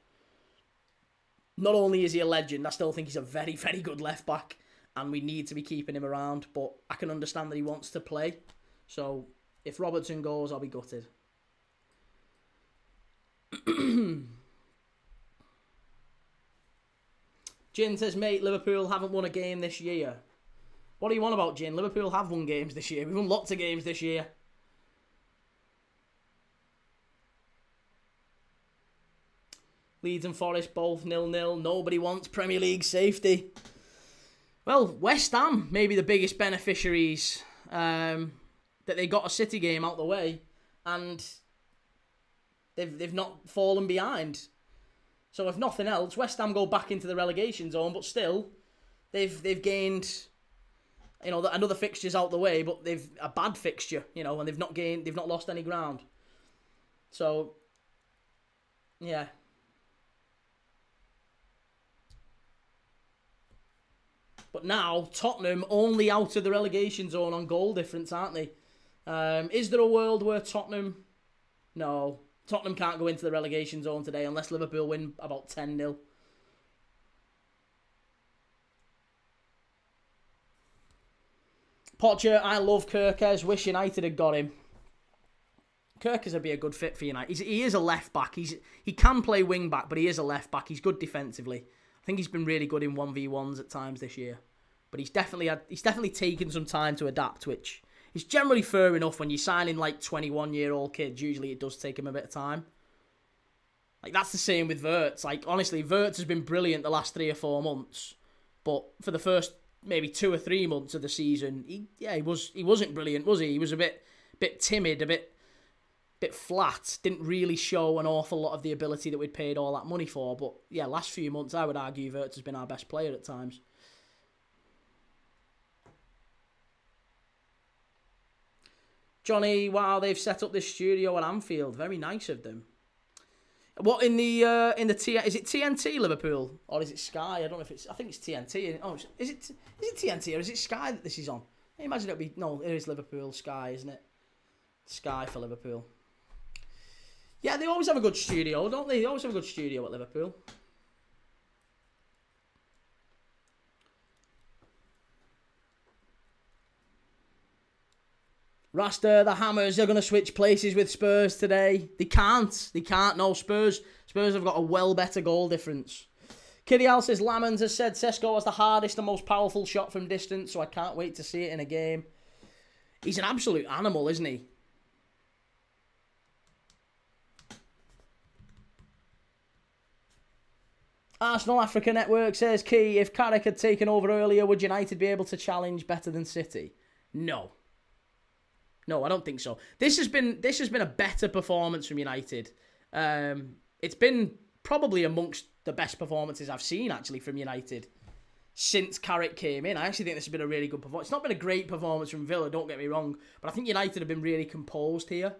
Speaker 1: Not only is he a legend, I still think he's a very, very good left-back. And we need to be keeping him around. But I can understand that he wants to play. So if Robertson goes, I'll be gutted. Jin says, mate, Liverpool haven't won a game this year. What do you want about, Jin? Liverpool have won games this year. We've won lots of games this year. Leeds and Forest both 0-0. Nobody wants Premier League safety. Well, West Ham may be the biggest beneficiaries that they got a City game out the way. And they've not fallen behind. So if nothing else, West Ham go back into the relegation zone, but still, they've gained, another fixture's out the way, but they've a bad fixture, and they've not lost any ground. So, yeah. But now, Tottenham only out of the relegation zone on goal difference, aren't they? Is there a world where Tottenham... No. Tottenham can't go into the relegation zone today unless Liverpool win about 10-0. Potter, I love Kirkes. Wish United had got him. Kirkes would be a good fit for United. He is a left-back. He can play wing-back, but he is a left-back. He's good defensively. I think he's been really good in 1v1s at times this year. But he's definitely taken some time to adapt, which is generally fair enough when you're signing like 21-year-old kids. Usually it does take him a bit of time. Like, that's the same with Wirtz. Like, honestly, Wirtz has been brilliant the last 3 or 4 months. But for the first maybe 2 or 3 months of the season, he wasn't brilliant, was he? He was a bit timid, a bit flat. Didn't really show an awful lot of the ability that we'd paid all that money for. But yeah, last few months, I would argue Wirtz has been our best player at times. Johnny, wow, they've set up this studio at Anfield. Very nice of them. What in the is it TNT Liverpool or is it Sky? I don't know if it's. I think it's TNT. Oh, is it TNT or is it Sky that this is on? I imagine it'll be. No, it is Liverpool Sky, isn't it? Sky for Liverpool. Yeah, they always have a good studio, don't they? They always have a good studio at Liverpool. Rasta, the Hammers are going to switch places with Spurs today. They can't. No, Spurs have got a well better goal difference. Kitty Al says, Lamans has said Sesko has the hardest and most powerful shot from distance, so I can't wait to see it in a game. He's an absolute animal, isn't he? Arsenal Africa Network says, Key, if Carrick had taken over earlier, would United be able to challenge better than City? No, I don't think so. This has been a better performance from United. It's been probably amongst the best performances I've seen, actually, from United since Carrick came in. I actually think this has been a really good performance. It's not been a great performance from Villa, don't get me wrong, but I think United have been really composed here.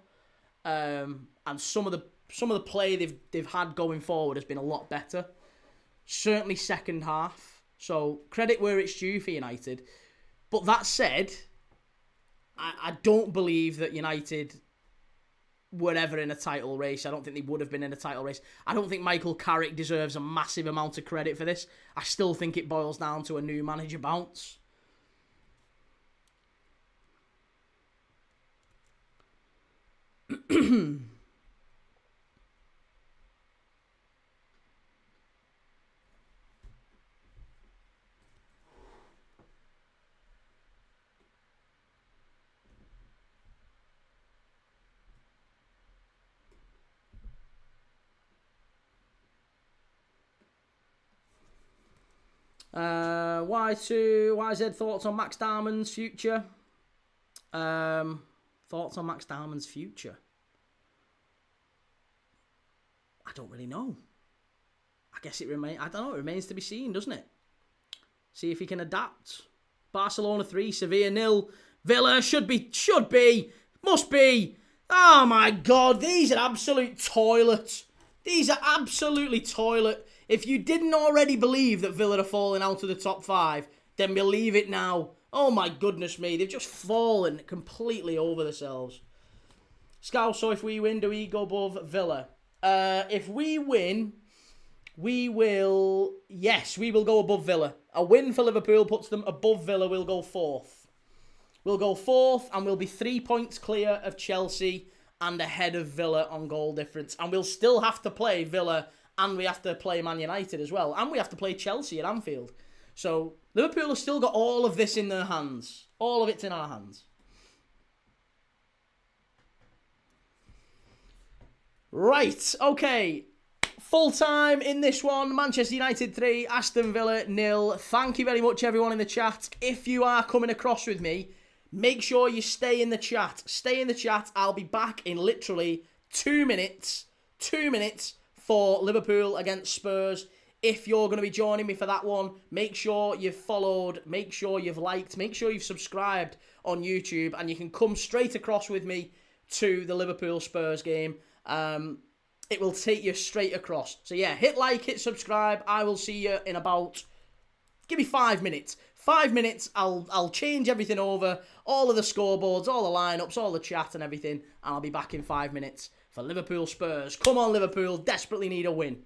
Speaker 1: And some of the play they've had going forward has been a lot better. Certainly second half. So credit where it's due for United. But that said, I don't believe that United were ever in a title race. I don't think they would have been in a title race. I don't think Michael Carrick deserves a massive amount of credit for this. I still think it boils down to a new manager bounce. YZ, thoughts on Max Darman's future? Thoughts on Max Darman's future? I don't really know. I guess it remains to be seen, doesn't it? See if he can adapt. Barcelona 3, Sevilla 0. Villa should be, must be. Oh my God, these are absolute toilet. These are absolutely toilet. If you didn't already believe that Villa are falling out of the top 5, then believe it now. Oh my goodness me, they've just fallen completely over themselves. Scout, so if we win, do we go above Villa? If we win, we will go above Villa. A win for Liverpool puts them above Villa. We'll go 4th. We'll go 4th and we'll be 3 points clear of Chelsea and ahead of Villa on goal difference. And we'll still have to play Villa and we have to play Man United as well. And we have to play Chelsea at Anfield. So Liverpool have still got all of this in their hands. All of it's in our hands. Right, okay. Full time in this one. Manchester United 3, Aston Villa 0. Thank you very much, everyone in the chat. If you are coming across with me, make sure you stay in the chat. Stay in the chat. I'll be back in literally 2 minutes. 2 minutes for Liverpool against Spurs. If you're going to be joining me for that one, make sure you've followed, make sure you've liked, make sure you've subscribed on YouTube, and you can come straight across with me to the Liverpool-Spurs game. It will take you straight across. So yeah, hit like, hit subscribe. I will see you in about, give me 5 minutes. 5 minutes, I'll change everything over, all of the scoreboards, all the lineups, all the chat and everything, and I'll be back in 5 minutes for Liverpool-Spurs. Come on, Liverpool, desperately need a win.